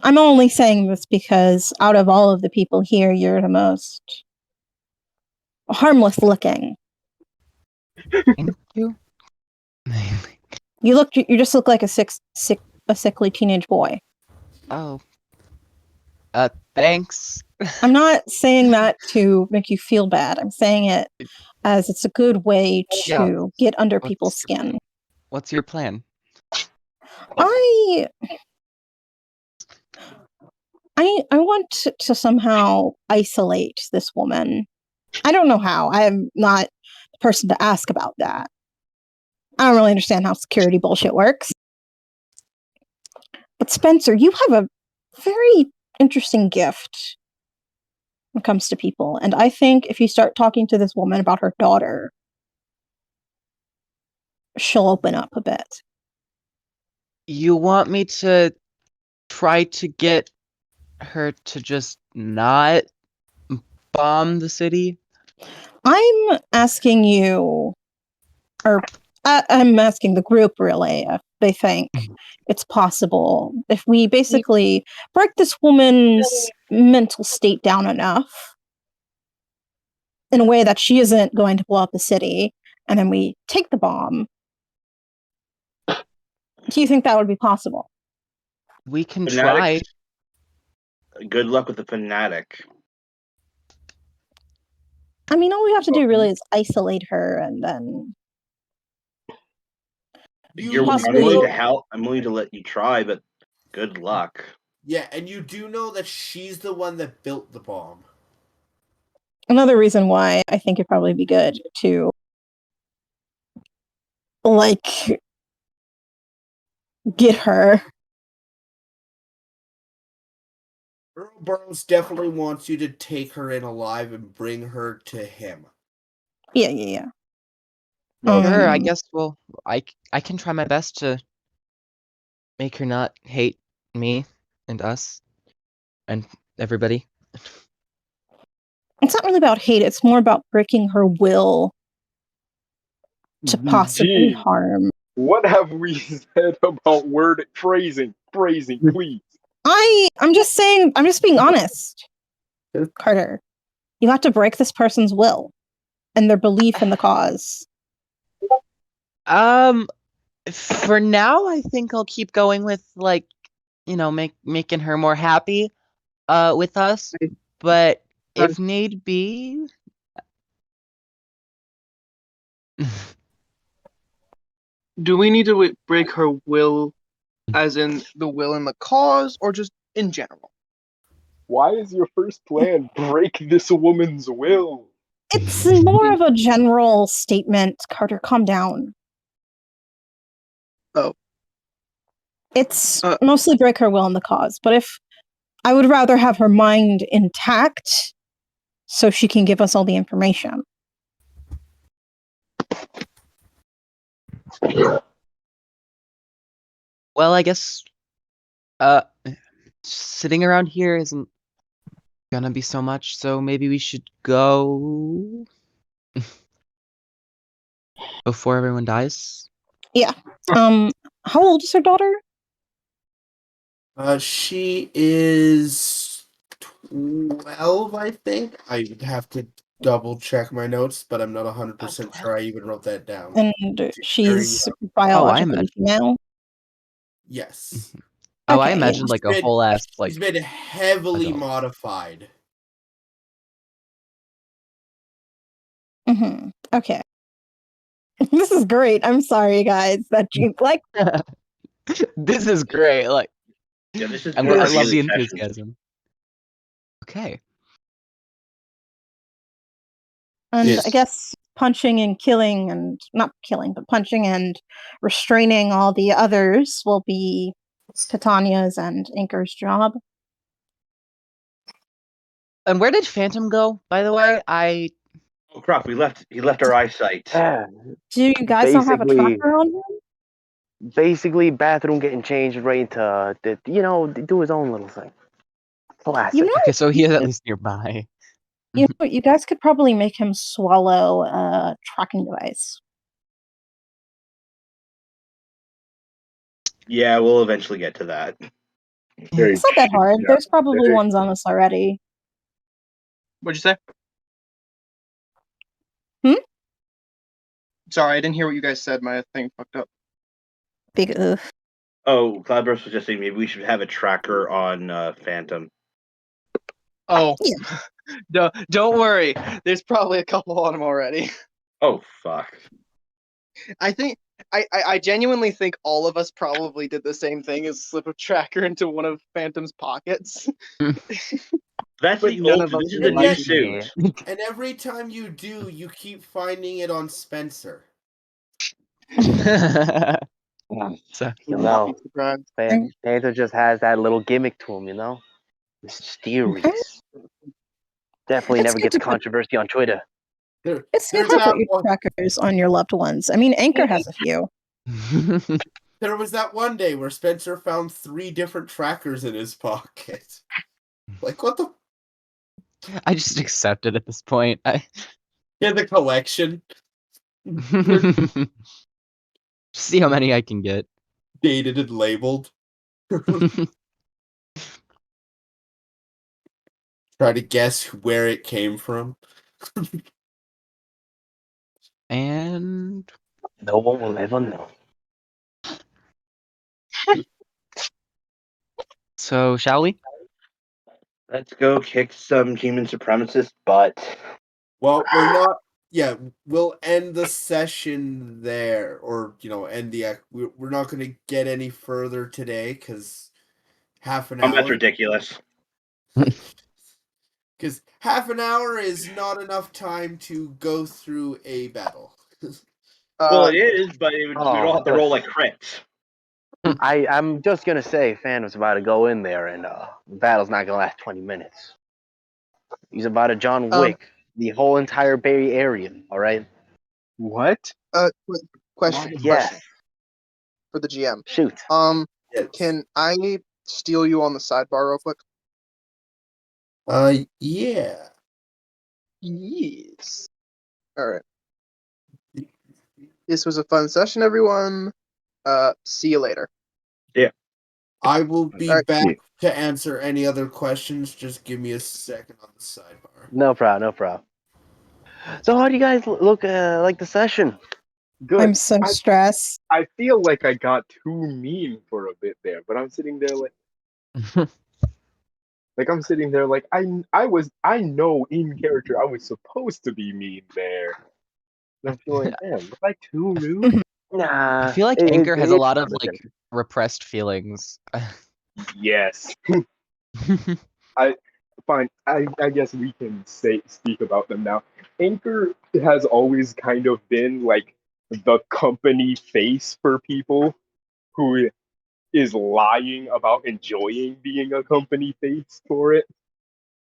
I'm only saying this because out of all of the people here, you're the most harmless looking. Thank you. You just look like a sickly teenage boy. Oh. Thanks. I'm not saying that to make you feel bad. I'm saying it as it's a good way to get under people's skin. What's your plan? I want to somehow isolate this woman. I don't know how. I am not the person to ask about that. I don't really understand how security bullshit works. But Spencer, you have a very interesting gift when it comes to people. And I think if you start talking to this woman about her daughter, she'll open up a bit. You want me to try to get her to just not bomb the city? I'm asking you, or I'm asking the group really, if they think it's possible if we basically break this woman's mental state down enough in a way that she isn't going to blow up the city, and then we take the bomb. Do you think that would be possible? We can try. Good luck with the fanatic. I mean, all we have to do really is isolate her, and then I'm willing to help. I'm willing to let you try, but good luck. Yeah, and you do know that she's the one that built the bomb. Another reason why I think it'd probably be good to get her. Earl Burroughs definitely wants you to take her in alive and bring her to him. Yeah. Sure, I guess I can try my best to make her not hate me and us and everybody. It's not really about hate. It's more about breaking her will to possibly harm. What have we said about word phrasing, please? I'm just being honest. Carter, you have to break this person's will and their belief in the cause. For now, I think I'll keep going with making her more happy with us, but if need be, Do we need to break her will, as in the will and the cause, or just in general? Why is your first plan break this woman's will? It's more of a general statement. Carter, calm down. Oh. It's mostly break her will in the cause, but if I would rather have her mind intact so she can give us all the information. Well, I guess sitting around here isn't gonna be so much, so maybe we should go before everyone dies. Yeah. How old is her daughter? She is 12, I think. I would have to double check my notes, but I'm not 100% sure I even wrote that down. And she's biologically female? Yes. Oh, I Okay, imagined yeah. like a whole ass like. She's been heavily adult. modified. Mm-hmm. Okay. This is great. I'm sorry, guys. That you like. This is great. Like, Yeah, this is I more love like the session. enthusiasm. Okay. And Yes. I guess punching and killing, and not killing, but punching and restraining all the others will be Titania's and Anchor's job. And where did Phantom go, by the way? Oh crap! He left our eyesight. Yeah, Do you guys not have a basically, tracker on him? basically, bathroom getting changed right into do his own little thing. Classic. You know, Okay, so he is at least nearby. you know, what, you guys could probably make him swallow a tracking device. Yeah, we'll eventually get to that. Very It's not that hard. cheap, There's probably very- ones on us already. What'd you say? Hmm? Sorry, I didn't hear what you guys said. My thing fucked up. Big oof. Oh, Cloudburst was just saying maybe we should have a tracker on Phantom. Oh, don't worry. There's probably a couple on him already. Oh fuck! I think I genuinely think all of us probably did the same thing: is slip a tracker into one of Phantom's pockets. That's But the none old. of us This is the new realized suit. And every time you do, you keep finding it on Spencer. So Would You not be know, surprised. Panther just has that little gimmick to him, mysterious. Definitely It's never good gets to put controversy on Twitter. it's good There's to that put your one- trackers on your loved ones. I mean, Anchor has a few. There was that one day where Spencer found 3 different trackers in his pocket. Like, what the? I just accept it at this point. In the collection. See how many I can get. Dated and labeled. Try to guess where it came from. And No one will ever know. so, shall we? Let's go kick some human supremacist butt. Well, we're not. Yeah, we'll end the session there, or end the. We're not going to get any further today because half an That's hour. ridiculous. Because half an hour is not enough time to go through a battle. Well, it is, but we Oh, don't have to roll like crits. I'm just gonna say, Phantom's about to go in there, and the battle's not gonna last 20 minutes. He's about to John Wick the whole entire Bay Area. All right. What? Question Yes. for the GM. Shoot. Yes. Can I steal you on the sidebar real quick? Yeah. Yes. All right. This was a fun session, everyone. See you later. I will be Alright. back to answer any other questions. Just give me a second on the sidebar. No problem. No problem. So, how do you guys look like the session? Good. I'm so stressed. I feel like I got too mean for a bit there, but I'm sitting there I'm sitting there like I know in character I was supposed to be mean there. And I'm feeling, man, was I too rude? Nah, I feel like Anchor has a lot of like different. repressed feelings. Yes. I fine. I guess we can speak about them now. Anchor has always kind of been like the company face for people who is lying about enjoying being a company face for it.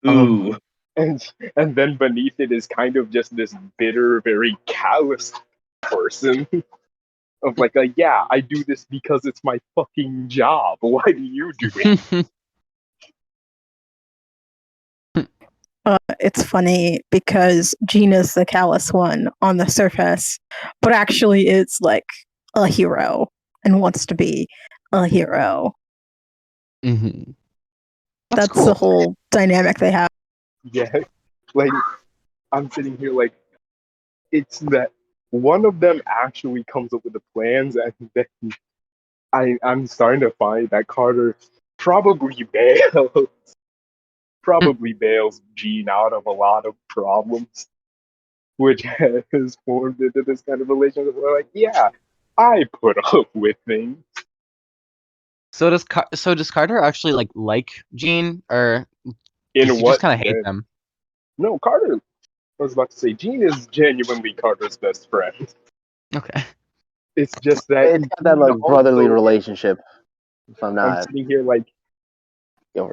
Ooh. And then beneath it is kind of just this bitter, very callous person of like, yeah, I do this because it's my fucking job. Why do you do it? It's funny because Gina's the callous one on the surface, but actually is like a hero and wants to be a hero. Mm-hmm. That's cool. the whole dynamic they have. Yeah, like I'm sitting here like it's that one of them actually comes up with the plans, and then I'm starting to find that Carter probably bails Gene out of a lot of problems, which has formed into this kind of relationship where like, yeah, I put up with things. So does Carter actually like Gene, or does In he just what kind of hate sense? them? No, Carter. I was about to say, Gene is genuinely Carter's best friend. Okay. It's just that It's got that Gene like brotherly also, relationship. If I'm I'm not, sitting here like, you know,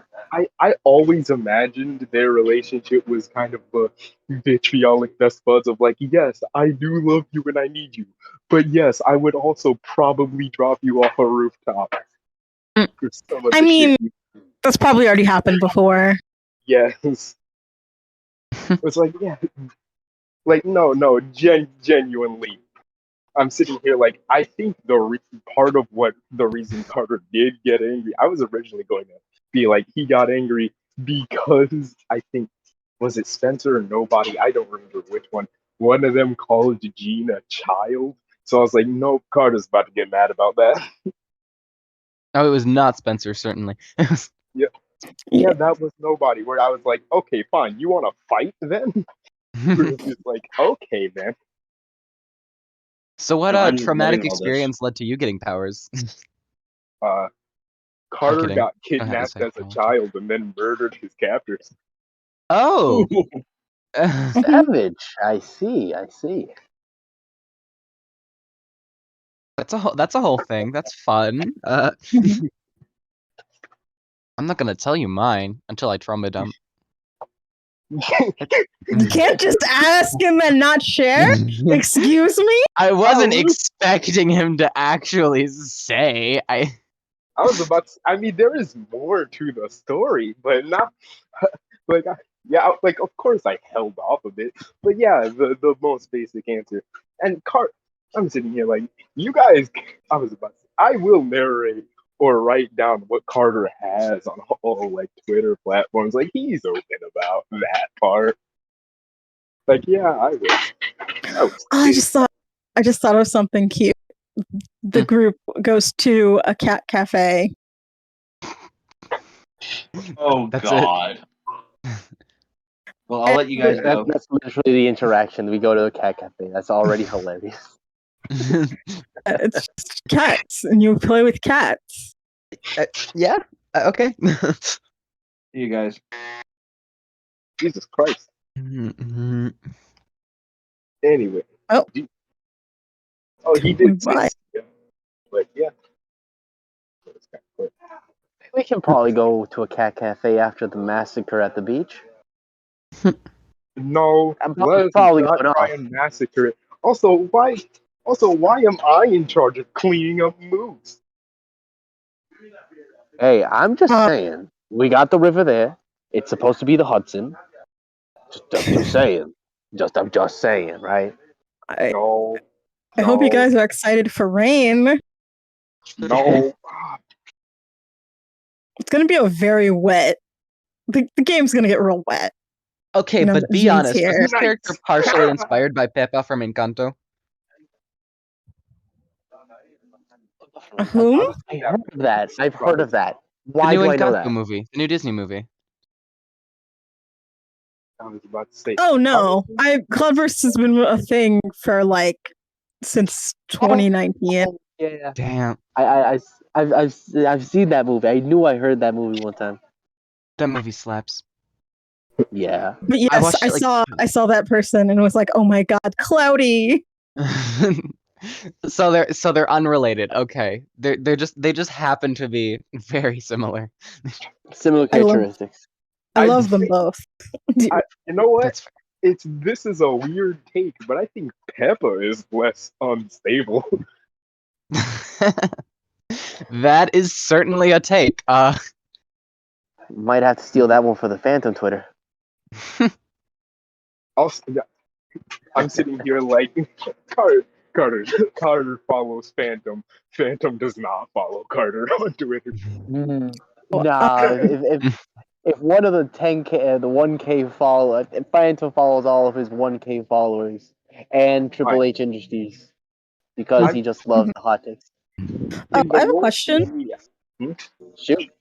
I always imagined their relationship was kind of a vitriolic best buds of like, yes, I do love you and I need you, but yes, I would also probably drop you off a rooftop for some of I the shit. mean, that's probably already happened before. Yes, it's like yeah, like no, genuinely. I'm sitting here like I think part of what the reason Carter did get angry. I was originally going to be like he got angry because I think was it Spencer or nobody? I don't remember which one. One of them called Gene a child. So I was like, nope, Carter's about to get mad about that. Oh, it was not Spencer, certainly. Yeah, yeah, that was nobody. Where I was like, okay, fine, you want to fight then? It's just like, okay, man. So what No, I'm loving traumatic all this. experience led to you getting powers? Uh, I'm Carter kidding. got I had to kidnapped say. as a child and then murdered his captors. Oh. savage. I see. I see. That's a whole thing. That's fun. I'm not gonna tell you mine until I trauma dump. You can't just ask him and not share? Excuse me? I wasn't Oh, expecting him to actually say. I was about to, I mean, there is more to the story, but not like, yeah, like, of course I held off a bit, but yeah, the most basic answer. And I'm sitting here like, you guys, I was about to say, I will narrate or write down what Carter has on all like Twitter platforms. Like, he's open about that part. Like, yeah, I will. I just thought of something cute. The group goes to a cat cafe. Oh That's God. Well, I'll let you guys go. That's literally the interaction. We go to a cat cafe. That's already hilarious. It's just cats, and you play with cats. Yeah. Okay. See you guys. Jesus Christ. Mm-hmm. Anyway. Oh. Oh, he did Bye. say, but yeah. We can probably go to a cat cafe after the massacre at the beach. No, I'm let us probably not going try off. and massacre it. Also, why am I in charge of cleaning up moose? Hey, I'm just saying. We got the river there. It's supposed to be the Hudson. Just saying. I'm just saying, right? No, I hope you guys are excited for rain. no. It's gonna be a very wet. The game's gonna get real wet. Okay, Now but that be Gene's honest. Was here. this character partially inspired by Peppa from Encanto? Whom? I heard of that. I've heard of that. The Why new do I know Encanto that? movie. The new Disney movie. I was about to say. Oh no, Cloudburst has been a thing for like since 2019. Oh, yeah. Damn, I've seen that movie. I knew I heard that movie one time. that movie slaps. Yeah. But I yes, watched I it, like- saw that person and was like, oh my god, cloudy. So they're unrelated. Okay, they just happen to be very similar. Similar I love- characteristics. I I- love them both. You know what? That's This is a weird take, but I think Peppa is less unstable. that is certainly a take. Might have to steal that one for the Phantom Twitter. I'm sitting here like Carter follows Phantom. Phantom does not follow Carter on Twitter. Nah, if one of the 10K, the 1K follow, if Phantom follows all of his 1K followers and Triple H Industries because he just loves the hot takes. I have a question. Shoot,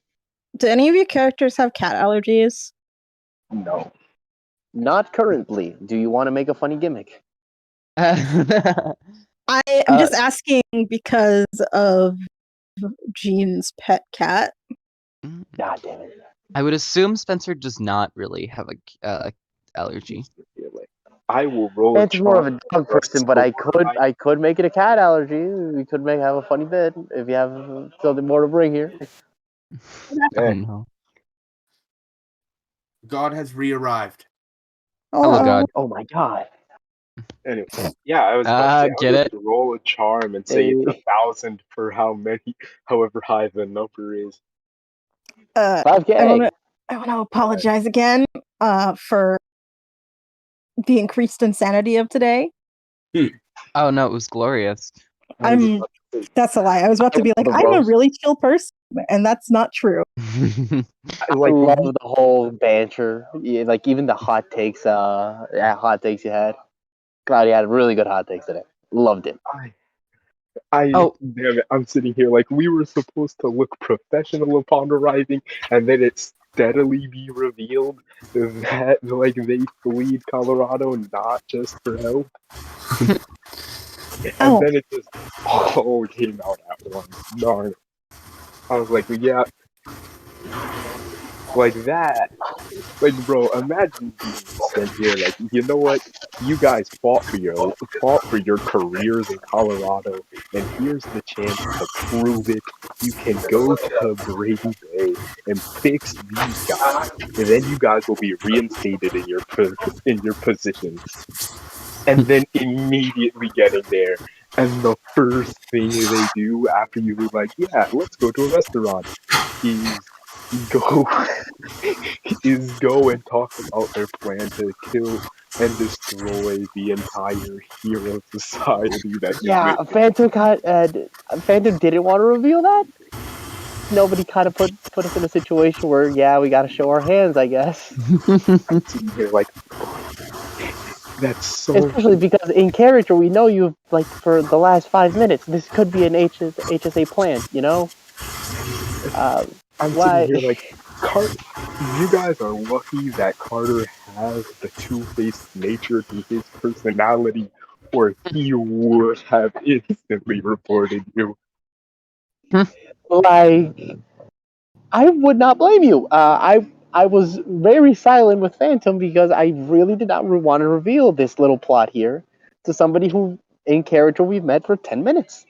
Do any of your characters have cat allergies? No. not currently. Do you want to make a funny gimmick? I'm just asking because of Jean's pet cat. God damn it. I would assume Spencer does not really have a allergy. I will roll. Phantom's more of a dog person, but I could make it a cat allergy. We could have a funny bit if you have something more to bring here. Oh no. God has re-arrived. Hello, God. Oh my god. Anyway, yeah, I was about to say, Get I it? would roll a charm and say it's Hey. 1,000 for however high the number is. 5K. I want to apologize again for the increased insanity of today. Oh no, it was glorious. That's a lie. I was about to be like, The I'm a roast. really chill person, and that's not true. I love the whole banter. Yeah, like even the hot takes. Hot takes you had. Claudia had really good hot takes today. Loved it. Oh. Damn it! I'm sitting here like we were supposed to look professional upon arriving, and then it steadily be revealed that like they fled Colorado not just for help, and then it just all came out at once. Darn it! I was like, yeah, like that. Like, bro, imagine being sent here. Like, you know what? You guys fought for your careers in Colorado, and here's the chance to prove it. You can go to Brady Bay and fix these guys, and then you guys will be reinstated in your positions. And then immediately getting there, and the first thing they do after you be like, yeah, let's go to a restaurant, is go and talk about their plan to kill and destroy the entire hero society that Yeah, exists. Phantom didn't want to reveal that. Nobody kind of put us in a situation where we got to show our hands, I guess. I'm sitting here like, that's so. Especially because in character we know you like for the last 5 minutes. This could be an HSA plant, you know. I'm why? sitting here like, you guys are lucky that Carter has the two-faced nature to his personality, or he would have instantly reported you. Like, I would not blame you. I was very silent with Phantom because I really did not want to reveal this little plot here to somebody who, in character, we've met for 10 minutes.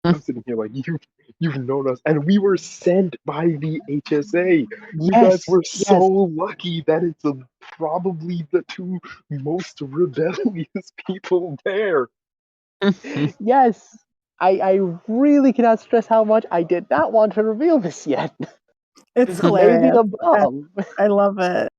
I'm sitting here like, you've known us, and we were sent by the HSA. You guys were so lucky that it's probably the two most rebellious people there. Yes. I really cannot stress how much I did not want to reveal this yet. It's hilarious. Maybe the bomb. I love it.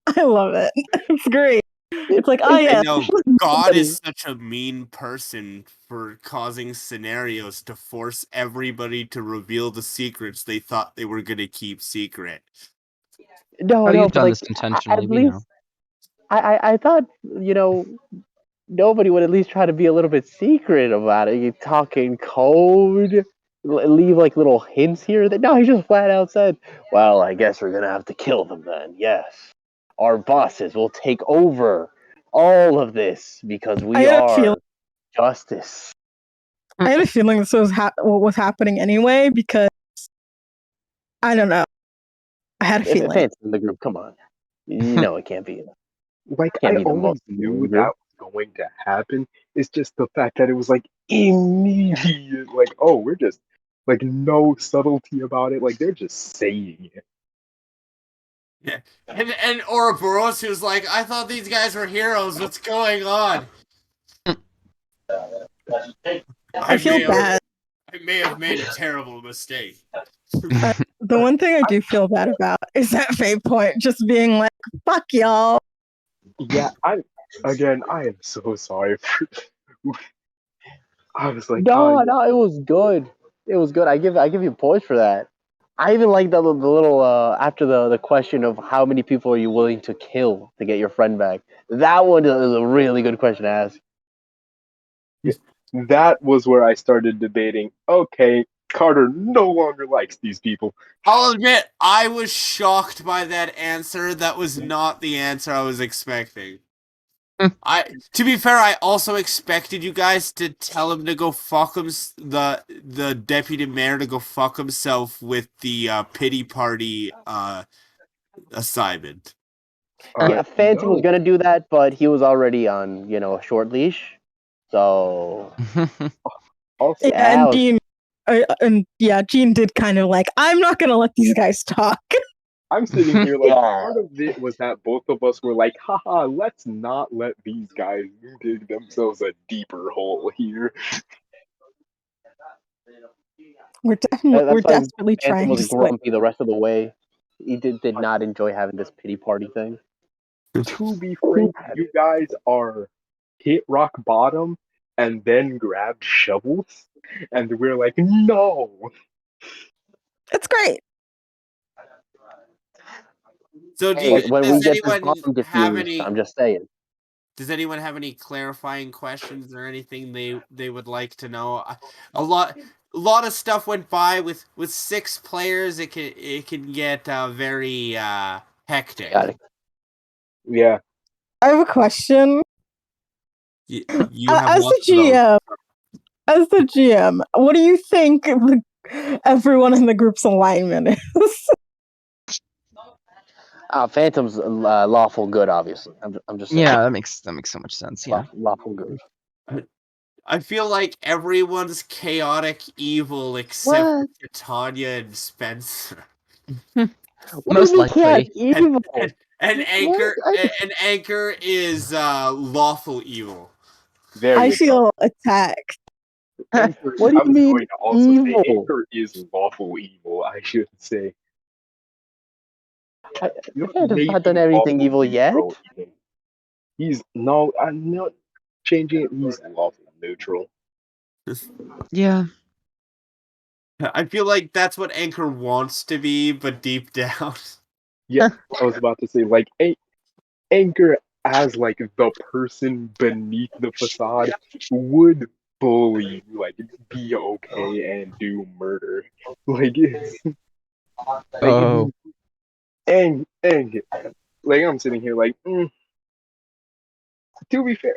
I love it. It's great. It's like, oh yeah. I know God is such a mean person for causing scenarios to force everybody to reveal the secrets they thought they were gonna keep secret. No, you've but done like, this intentionally. at least I thought, nobody would at least try to be a little bit secret about it. You talking code, leave like little hints here. That no, he just flat out said, "Well, I guess we're gonna have to kill them then." Yes, our bosses will take over all of this because we I had a are feeling justice. I had a feeling this was what was happening anyway because I don't know. I had a If feeling. it's in the group, come on. You know it can't be. Like, Can't I be the always most knew group. that was going to happen. It's just the fact that it was like immediate. Like, oh, we're just like no subtlety about it. Like they're just saying it. Yeah. And Ouroboros, who's like, I thought these guys were heroes. What's going on? I feel bad. I may have made a terrible mistake. The one thing I do feel bad about is that Fate Point just being like, fuck y'all. Yeah, I am so sorry for. I was like, No, it was good. It was good. I give you points for that. I even like the little after the question of how many people are you willing to kill to get your friend back. That one is a really good question to ask. that was where I started debating. Okay, Carter no longer likes these people. I'll admit, I was shocked by that answer. That was not the answer I was expecting. To be fair, I also expected you guys to tell him to go fuck the deputy mayor to go fuck himself with the pity party assignment. Yeah, Phantom was No. gonna do that, but he was already on a short leash. So Also, Yeah, yeah, and Gene did kind of like, I'm not gonna let these guys talk. I'm sitting here like Yeah. part of it was that both of us were like, haha, let's not let these guys dig themselves a deeper hole here. We're That's why desperately Phantom trying to was slay. grumpy the rest of the way. He did not enjoy having this pity party thing. To be frank, you guys are hit rock bottom and then grabbed shovels, and we're like, no. It's great. So When we does get this anyone bomb have defused, any? I'm just saying. Does anyone have any clarifying questions or anything they would like to know? A lot of stuff went by with 6 players. It can get very hectic. Got it. Yeah. I have a question. You have As lots the GM, what do you think everyone in the group's alignment is? Phantom's lawful good, obviously. I'm just saying. Yeah, that makes so much sense. Yeah. Lawful good. I feel like everyone's chaotic evil except What? for Tanya and Spencer. What Most do you mean chaotic likely. evil? And Anchor What? and Anchor is lawful evil. There I you go. feel attacked. Anchor, What do I you was mean going to also say evil? Anchor is lawful evil, I should say. Phantom's not done everything evil yet. He's no, I'm not changing it. He's lawful neutral. Yeah. I feel like that's what Anchor wants to be, but deep down. Yeah, I was about to say like Anchor as like the person beneath the facade would fully like be okay and do murder. Like it's Oh. and like I'm sitting here like to be fair,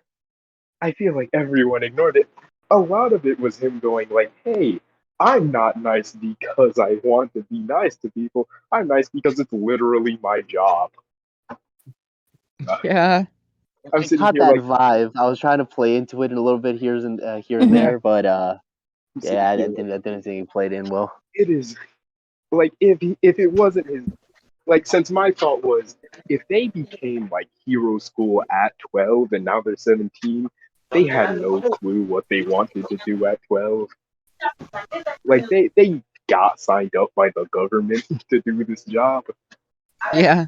I feel like everyone ignored it. A lot of it was him going like, "Hey, I'm not nice because I want to be nice to people. I'm nice because it's literally my job." Yeah. I'm I sitting caught here that like, vibe. I was trying to play into it a little bit here and Mhm. there, but I'm sitting yeah, I here didn't think it played in well. it is like if it wasn't his like since my thought was if they became like hero school at 12 and now they're 17, they had no clue what they wanted to do at 12. Like they got signed up by the government to do this job. Yeah.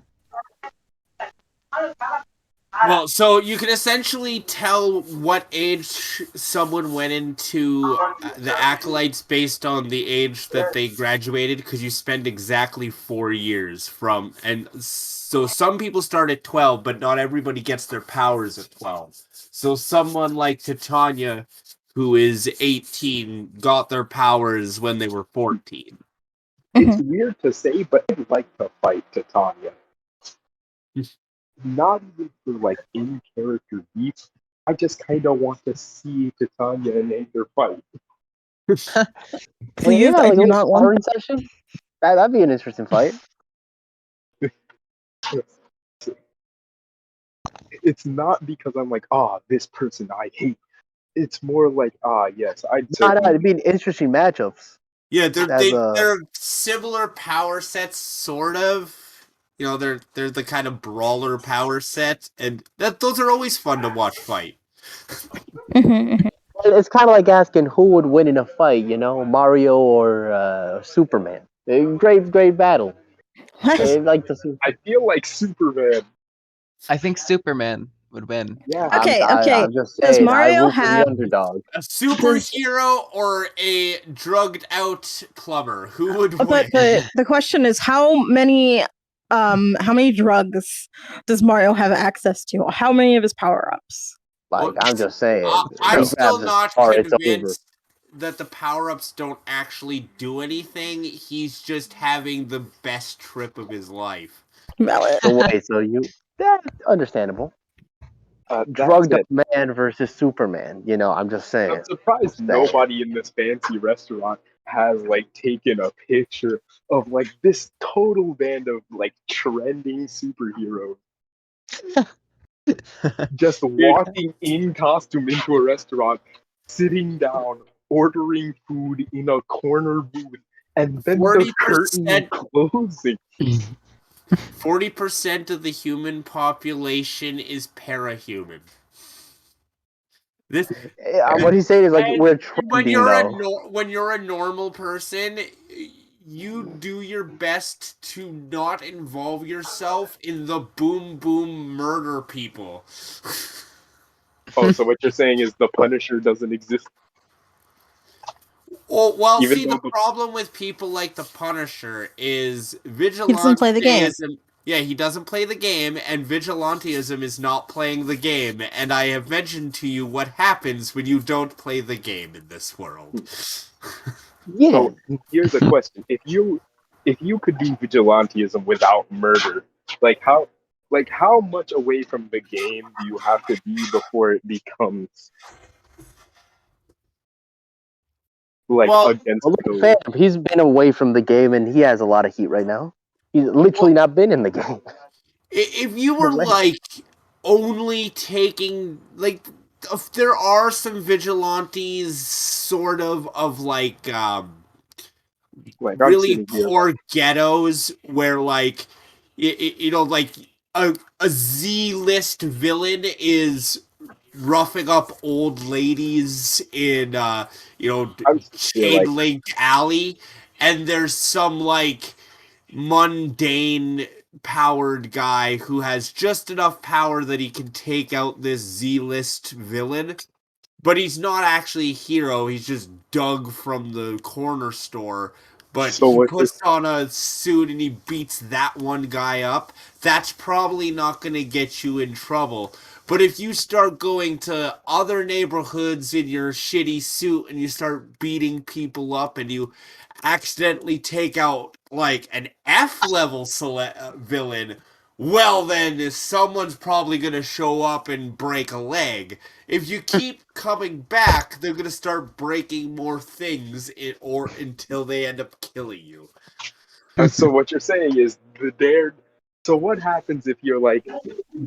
Well, so you can essentially tell what age someone went into the acolytes based on the age that they graduated, because you spend exactly 4 years from, and so some people start at 12, but not everybody gets their powers at 12. So someone like Titania, who is 18, got their powers when they were 14. It's weird to say, but I'd like to fight Titania. Not even for like in character beats, I just kind of want to see Titania and Aether fight. Hey, Please, got I like a do little not want sparring session. That'd be an interesting fight. It's not because I'm like, this person I hate. It's more like, yes, I'd No, certainly. it'd be an interesting matchups. Yeah, As a they're similar power sets, sort of. You know, they're the kind of brawler power set, and those are always fun to watch fight. it's kind of like asking who would win in a fight, Mario or Superman. Great battle. They like to see. I feel like Superman. I think Superman would win. Yeah. Okay. I'm just Does saying. I Mario root for the have underdog. A superhero or a drugged out plumber? Who would win? But the question is how many drugs does Mario have access to? How many of his power-ups? Like I'm just saying. I'm He still grabs a not star, it's over. convinced that the power-ups don't actually do anything. He's just having the best trip of his life. Valid. So wait, that's understandable. That's Drugged up it. man versus Superman. I'm just saying. I'm surprised nobody in this fancy restaurant has like taken a picture of like this total band of like trending superheroes just walking in costume into a restaurant, sitting down, ordering food in a corner booth, and then the curtain closing. 40% of the human population is parahuman. What he's saying is like we're when trending though. when you're a normal person, you do your best to not involve yourself in the boom boom murder people. Oh, so what you're saying is the Punisher doesn't exist? Well, Even see, though the problem with people like the Punisher is He doesn't play the game. vigilanteism. Yeah, he doesn't play the game, and vigilanteism is not playing the game. And I have mentioned to you what happens when you don't play the game in this world. Yeah. So here's a question: if you could do vigilanteism without murder, how much away from the game do you have to be before it becomes against look the at rules? Phantom. He's been away from the game and he has a lot of heat right now. He's literally not been in the game. If you were only taking there are some vigilantes sort of really poor ghettos where a Z-list villain is roughing up old ladies in chain link alley, and there's some mundane powered guy who has just enough power that he can take out this Z-list villain, but he's not actually a hero. He's just Doug from the corner store. But he puts on a suit and he beats that one guy up. That's probably not going to get you in trouble. But if you start going to other neighborhoods in your shitty suit and you start beating people up and you accidentally take out an F level villain, well then someone's probably going to show up and break a leg. If you keep coming back, they're going to start breaking more things until they end up killing you. So what you're saying is So what happens if you're like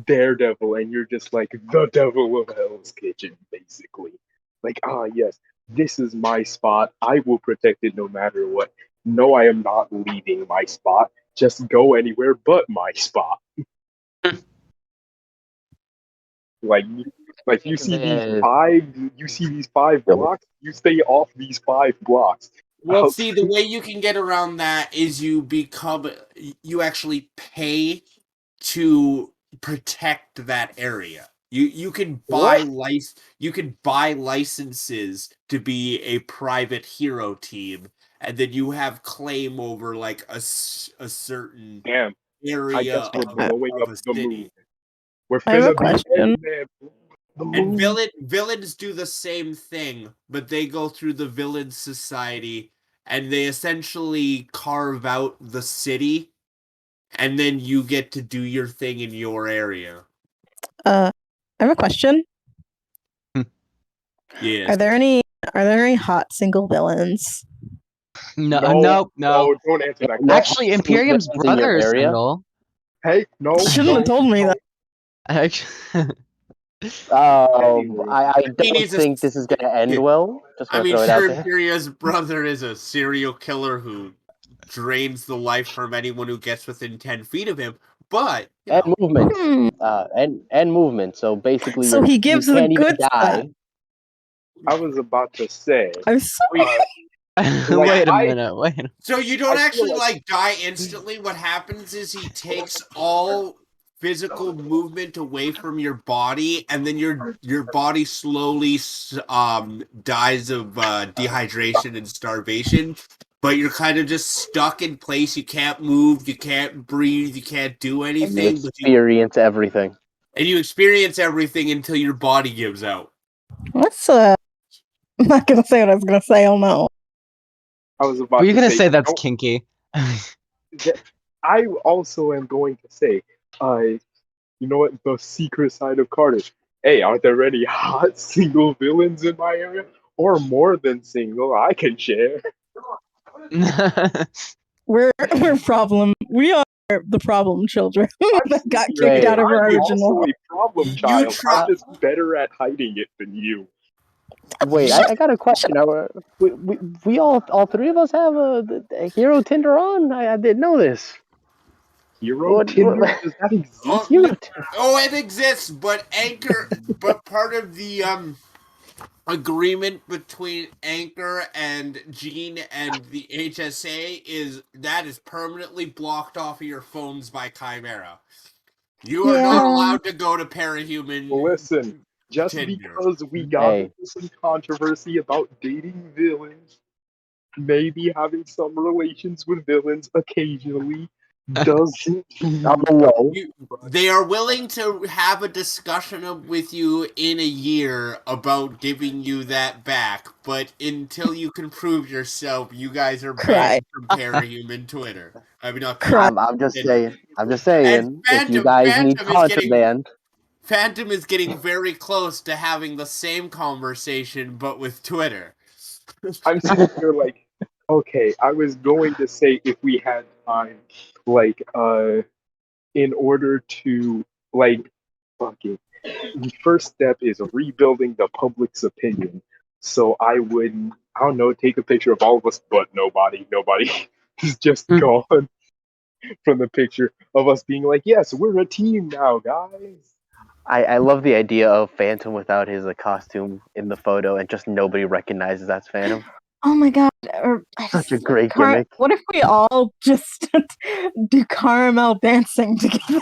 Daredevil and you're just like the devil of Hell's Kitchen, basically? Yes, this is my spot. I will protect it no matter what. No, I am not leaving my spot. Just go anywhere but my spot. You see these five blocks, you stay off these 5 blocks. Well, see, the way you can get around that is you actually pay to protect that area. You can buy licenses to be a private hero team, and then you have claim over a certain area I guess we're blowing up the moon. We're I have a finna be question. and villains do the same thing, but they go through the villain society and they essentially carve out the city, and then you get to do your thing in your area. I have a question. Yes. Are there any hot single villains? No. Don't answer that. No Actually, single Imperium's villains in your brother is area? single. Hey, no, Shouldn't have told me that. Actually, Anyway. I mean, don't he's a- think this is going to end well. Just I want to mean, throw it out sure, there. Imperia's brother is a serial killer who drains the life from anyone who gets within 10 feet of him, but, you And know. movement. Hmm. And movement. So basically, So he you gives the can't even goods die. back. I was about to say, I'm sorry. wait a I- minute. Wait. So you don't I feel actually, like- die instantly. What happens is he takes all physical movement away from your body, and then your body slowly dies of dehydration and starvation. But you're kind of just stuck in place. You can't move. You can't breathe. You can't do And you anything. experience everything. And you experience everything until your body gives out. Let's I'm not gonna say what I was gonna say. Oh no. I was about Were you to gonna say, say that's don't- kinky? I also am going to say, you know what? The secret side of Carter. Hey, are there any hot single villains in my area? Or more than single? I can share. We're problem. We are the problem children that got kicked Right. out of our I'm original. also a problem You child. try- I'm just better at hiding it than you. Wait, I got a question. We all three of us have a hero Tinder on? I didn't know this. Hero What- Tinder? what- Does that exist? Oh, it exists, but but part of the agreement between Anchor and Gene and the HSA is that is permanently blocked off of your phones by Chimera. You are not Yeah. allowed to go to Parahuman. Listen, just Tinder. because we got Hey. into some controversy about dating villains, maybe having some relations with villains occasionally, doesn't mean On the low. They are willing to have a discussion with you in a year about giving you that back, but until you can prove yourself, you guys are Cry. banned from Parahuman Twitter. I mean, not Cry. I'm just Tinder. saying. I'm just saying. If you Phantom- guys need Phantom is getting- contraband, Phantom is getting very close to having the same conversation, but with Twitter. I'm sitting here like, okay, I was going to say if we had time, like, in order to, like, fucking, the first step is rebuilding the public's opinion. So I would, I don't know, take a picture of all of us, but nobody is just gone from the picture of us being like, yes, we're a team now, guys. I love the idea of Phantom without his costume in the photo, and just nobody recognizes that's Phantom. Oh my god. Such a great gimmick. What if we all just do caramel dancing together?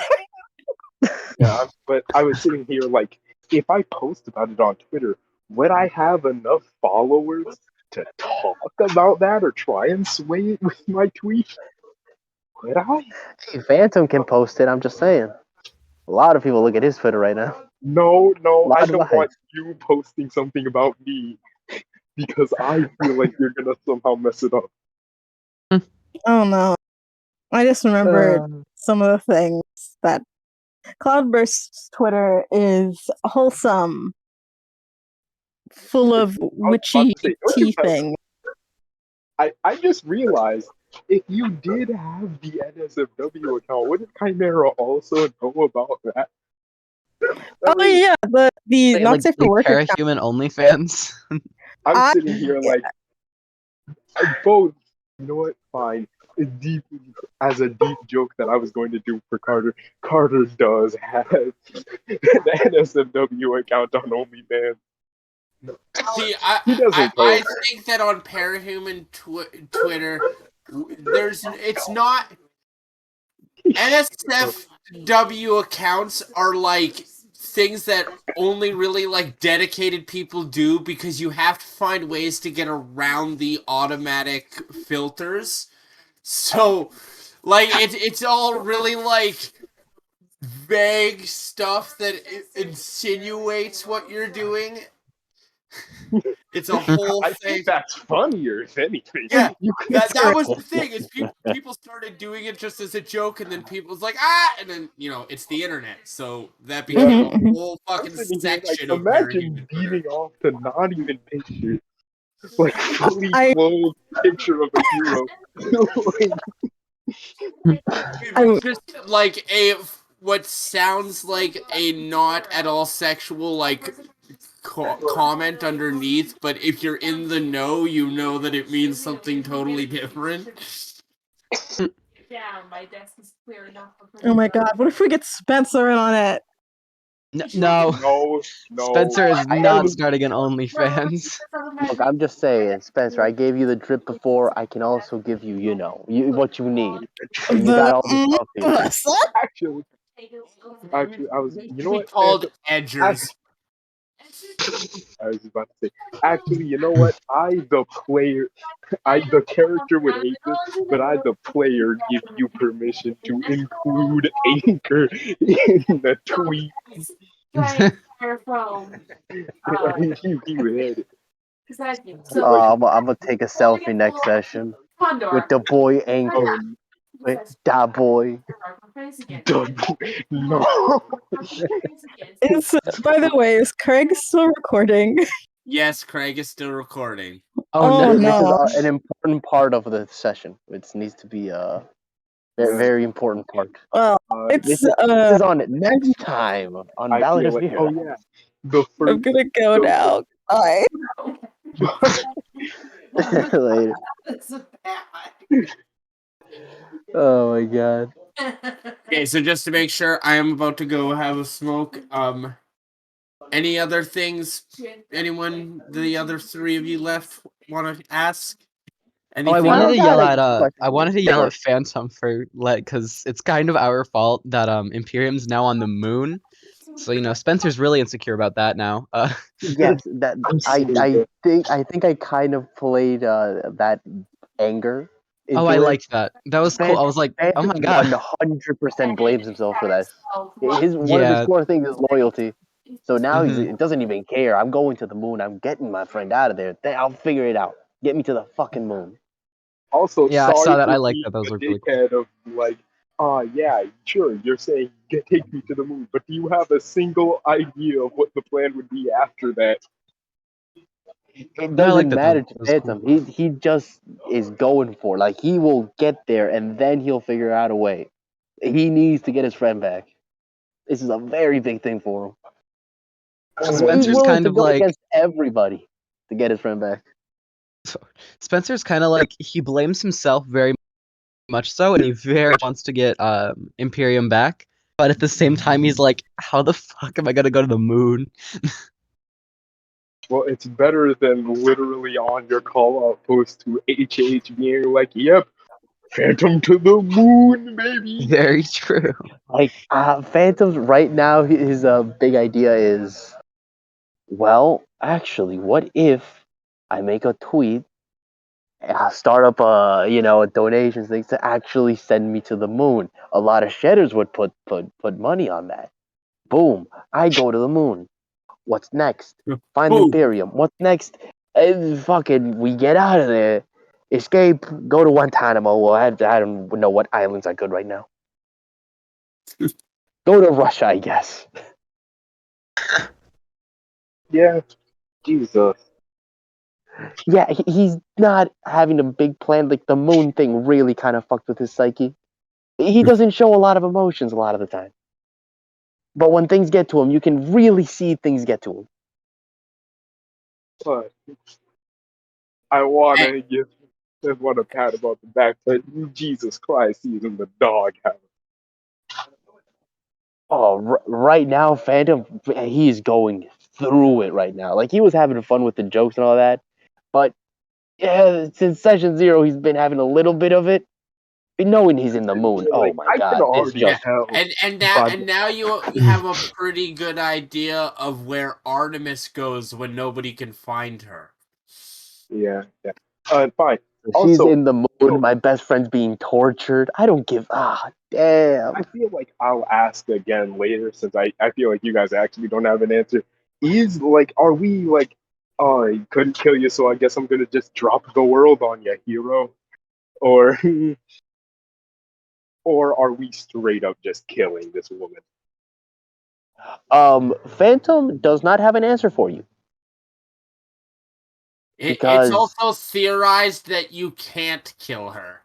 Yeah, but I was sitting here like, if I post about it on Twitter, would I have enough followers to talk about that or try and sway it with my tweet? Would I? Hey, Phantom can post it. I'm just saying. A lot of people look at his Twitter right now. No, I Lot don't of want you posting something about me because I feel like you're gonna somehow mess it up. Oh no. I just remembered some of the things that Cloudburst's Twitter is wholesome, full of witchy say, don't tea you have- things. I just realized if you did have the NSFW account, wouldn't Chimera also know about that? Oh yeah, the Wait, not like, safe for work account. Parahuman OnlyFans? I'm sitting here like, both. You know what? Fine. As a deep joke that I was going to do for Carter, Carter does have an NSFW account on OnlyFans. See, He doesn't I post. think that on Parahuman Twitter, it's not NSFW accounts are like things that only really like dedicated people do because you have to find ways to get around the automatic filters. So, like it's all really like vague stuff that insinuates what you're doing. It's a whole I thing. think that's funnier if anything. Yeah, You could that say- was the thing. Is people started doing it just as a joke, and then people was like, and then it's the internet, so that became a whole I'm fucking sitting here, like, section of parody. imagine beating off to not even pictures. Like, fully I- clothed picture of a hero. Just like what sounds like a not at all sexual comment underneath, but if you're in the know, you know that it means something totally different. Yeah, my desk is clear enough. Oh my god, what if we get Spencer in on it? No, No, Spencer is I not already- starting an OnlyFans. Look, I'm just saying, Spencer. I gave you the drip before. I can also give you, what you need. You got all this stuff here. actually, I was. You know Be what? called Phantom? edgers. I was about to say. Actually, you know what? The character would hate this, but I, the player, give you permission to include Anchor in the tweet. You would. I'm gonna take a selfie next session with the boy Anchor, with that boy. No. By the way, is Craig still recording? Yes, Craig is still recording. Oh, Oh, no. This is no. an important part of the session. It needs to be a very important part. Well, This it's this is on next time on I Ballad feel of like, Fear. oh yeah, the first. I'm gonna go now. Bye. Later. Oh my god. Okay, so just to make sure, I am about to go have a smoke. Any other things? Anyone? The other three of you left want to ask? Oh, I Anything? wanted I to got yell a at question. I wanted to yell at Phantom for because it's kind of our fault that Imperium's now on the moon. So Spencer's really insecure about that now. Yes, that I think I kind of played that anger Oh, into I it. liked that. That was cool. I was like, oh my god. 100% blames himself for this. One of his Yeah. core things is loyalty. So now Mhm. he doesn't even care. I'm going to the moon. I'm getting my friend out of there. I'll figure it out. Get me to the fucking moon. Also, Yeah, I sorry saw that. for I liked being that. That was the really cool. dickhead of like, yeah, sure, you're saying take me to the moon, but do you have a single idea of what the plan would be after that? It No, I like doesn't that. matter to That was cool. Phantom. He just is going for it. Like he will get there and then he'll figure out a way. He needs to get his friend back. This is a very big thing for him. He's Spencer's willing kind to of go like against everybody to get his friend back. Spencer's kind of like he blames himself very much so, and he very much wants to get Imperium back. But at the same time, he's like, how the fuck am I gonna go to the moon? Well, it's better than literally on your call-out post to HH being like, yep, Phantom to the moon, baby. Very true. Like Phantom's right now, his big idea is, well, actually, what if I make a tweet, start up a donations thing to actually send me to the moon? A lot of shedders would put money on that. Boom, I go to the moon. What's next? Find Boom. Imperium. What's next? Fucking, we get out of there. Escape. Go to Guantanamo. Well, I don't know what islands are good right now. Go to Russia, I guess. Yeah, Jesus. Yeah, he's not having a big plan. Like the moon thing really kind of fucked with his psyche. He doesn't show a lot of emotions a lot of the time. But when things get to him, you can really see things get to him. But I want to give everyone a pat about the back, but Jesus Christ, he's in the doghouse. Oh, right now, Phantom, he is going through it right now. Like he was having fun with the jokes and all that, but yeah, since session 0, he's been having a little bit of it. But knowing he's in the moon, oh Like, my I can god, it's already just tell. And now you have a pretty good idea of where Artemis goes when nobody can find her. Yeah. Fine. she's Also, in the moon. My best friend's being tortured. I don't give damn. I feel like I'll ask again later since I feel like you guys actually don't have an answer. Are we like I couldn't kill you, so I guess I'm gonna just drop the world on you, hero. Or, or are we straight up just killing this woman? Phantom does not have an answer for you It's because also theorized that you can't kill her.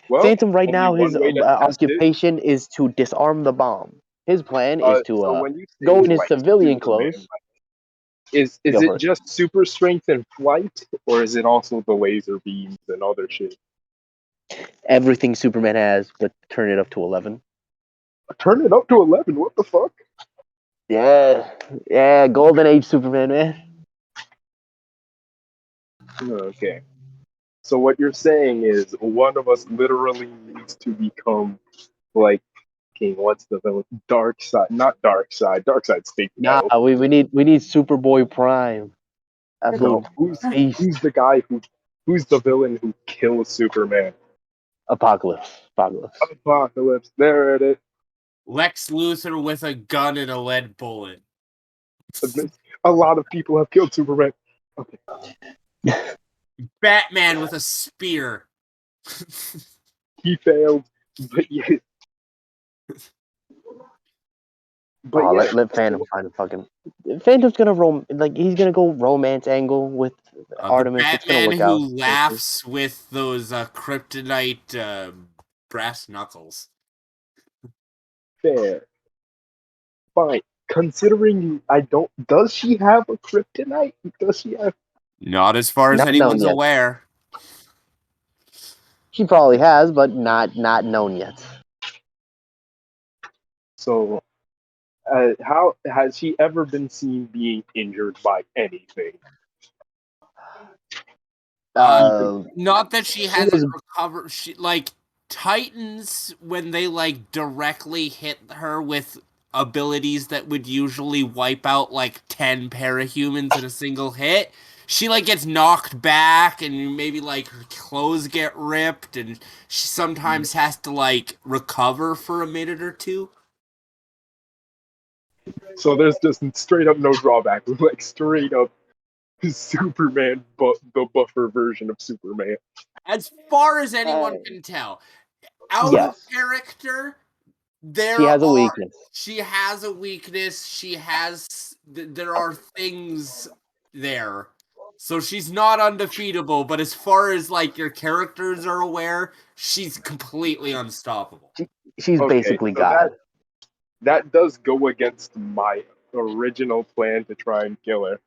Well, Phantom right only now his one way to test it. occupation is to disarm the bomb. His plan is to So when you go say in his like civilian Superman, clothes. is Go it first. just super strength and flight, or is it also the laser beams and other shit? Everything Superman has, but turn it up to 11. Turn it up to 11. What the fuck? Yeah, Golden Age Superman, man. Okay. So what you're saying is one of us literally needs to become like King. What's the villain? Dark Side, not Dark Side. Dark Side's taken Nah, out. we need Superboy Prime. Absolute No, who's beast. the guy who's the villain who kills Superman? Apocalypse. Apocalypse. There it is. Lex Luthor with a gun and a lead bullet. A lot of people have killed Superman. Okay. Batman with a spear. He failed, but yeah. But Oh, yeah. let Phantom find a fucking. Phantom's gonna he's gonna go romance angle with The Artemis. It's gonna Batman work who out. laughs with those kryptonite brass knuckles. Fair. Fine. Considering I don't. Does she have a kryptonite? Does she have? Not as far as Not known anyone's yet. aware. She probably has, but not known yet. So, how has she ever been seen being injured by anything? Not that she She hasn't was recovered. She like Titans when they like directly hit her with abilities that would usually wipe out like 10 parahumans in a single hit. She like gets knocked back and maybe like her clothes get ripped and she sometimes has to like recover for a minute or two. So there's just straight up no drawback. Like straight up Superman, but the buffer version of Superman. As far as anyone can tell, out of yes. character, She has a weakness. She has a weakness. There are things there. So she's not undefeatable, but as far as like your characters are aware, she's completely unstoppable. She's basically so God. that does go against my original plan to try and kill her.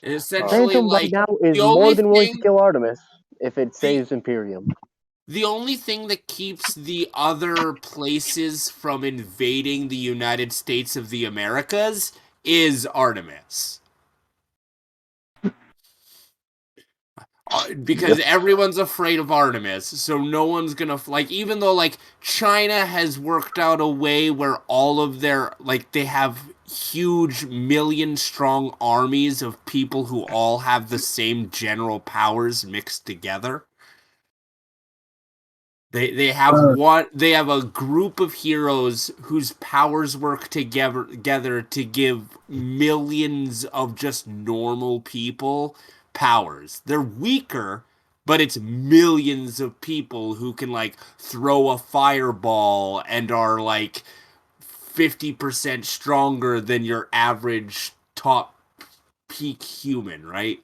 And essentially, Phantom right like now is the more only than willing to thing kill Artemis if it saves Imperium. the only thing that keeps the other places from invading the United States of the Americas is Artemis. Because everyone's afraid of Artemis, so no one's gonna like. Even though like China has worked out a way where all of their like they have huge million-strong armies of people who all have the same general powers mixed together. They have a group of heroes whose powers work together to give millions of just normal people powers. They're weaker, but it's millions of people who can like throw a fireball and are like 50% stronger than your average top peak human, right?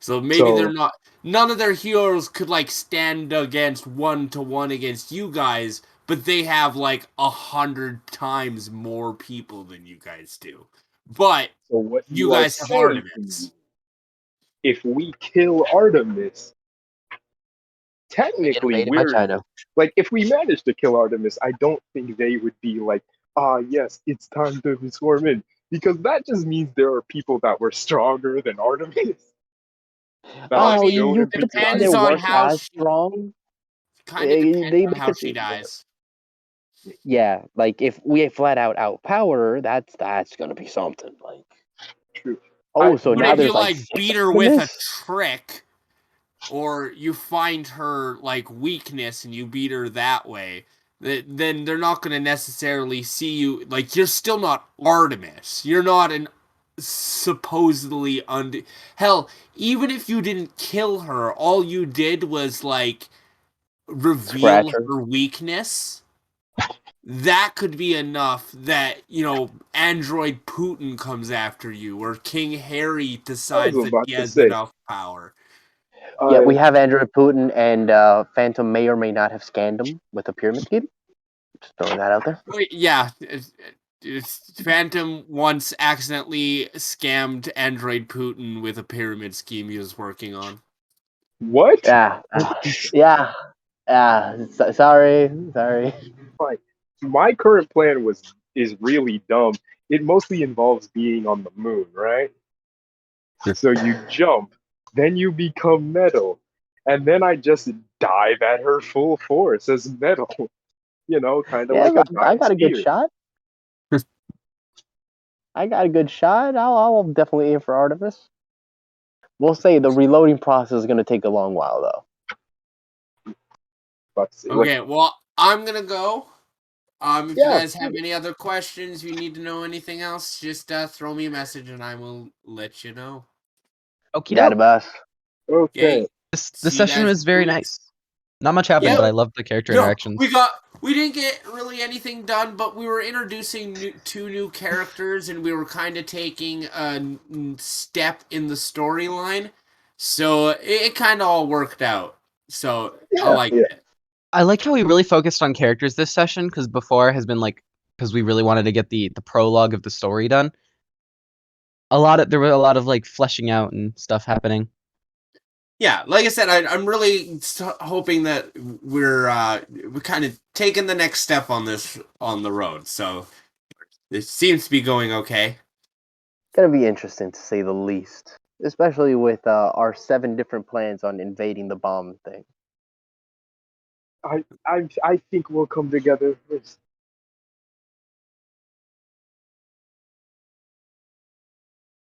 So maybe they're So not. None of their heroes could like stand against 1-to-1 against you guys, but they have like 100 times more people than you guys do. But what you you are guys have saying to me, Artemis. if we kill Artemis, technically Invaded by we're China. like, if we manage to kill Artemis, I don't think they would be like, yes, it's time to swarm in. Because that just means there are people that were stronger than Artemis. That are Oh, still you in could say Depends they disguise. on weren't how as strong. kind of depends They on how could, she dies. yeah, like if we flat out outpower her, that's gonna be something. Like, True. so But now if you there's like like 6 beat her with a Artemis. trick, or you find her like weakness and you beat her that way, then they're not going to necessarily see you. Like, you're still not Artemis. You're not an supposedly hell, even if you didn't kill her, all you did was like reveal Scratch her. her weakness. That could be enough that, Android Putin comes after you, or King Harry decides that about he to has say. enough power. Yeah, we have Android Putin, and Phantom may or may not have scanned him with a pyramid scheme. Just throwing that out there. Yeah, Phantom once accidentally scammed Android Putin with a pyramid scheme he was working on. What? Yeah, yeah, yeah. Sorry. Like, my current plan is really dumb. It mostly involves being on the moon, right? So you jump, then you become metal, and then I just dive at her full force as metal. Kind of Yeah, like a I giant got a good spear. shot. I'll definitely aim for Artemis. We'll say the reloading process is going to take a long while, though. About to say, Okay, well, I'm gonna go. If you yeah, guys have any other questions, you need to know anything else, just throw me a message and I will let you know. Okie Got it, doke. boss. okay. Okay, The see you session guys was in very 2 weeks. nice. Not much happened, Yeah. but I loved the character No, interactions. we didn't get really anything done, but we were introducing two new characters, and we were kind of taking a step in the storyline. So it kind of all worked out. So I liked it. I like how we really focused on characters this session, because before has been like, because we really wanted to get the prologue of the story done. There were a lot of like fleshing out and stuff happening. Yeah, like I said, I'm really hoping that we're kind of taking the next step on the road. So it seems to be going okay. Gonna be interesting to say the least, especially with our 7 different plans on invading the bomb thing. I think we'll come together.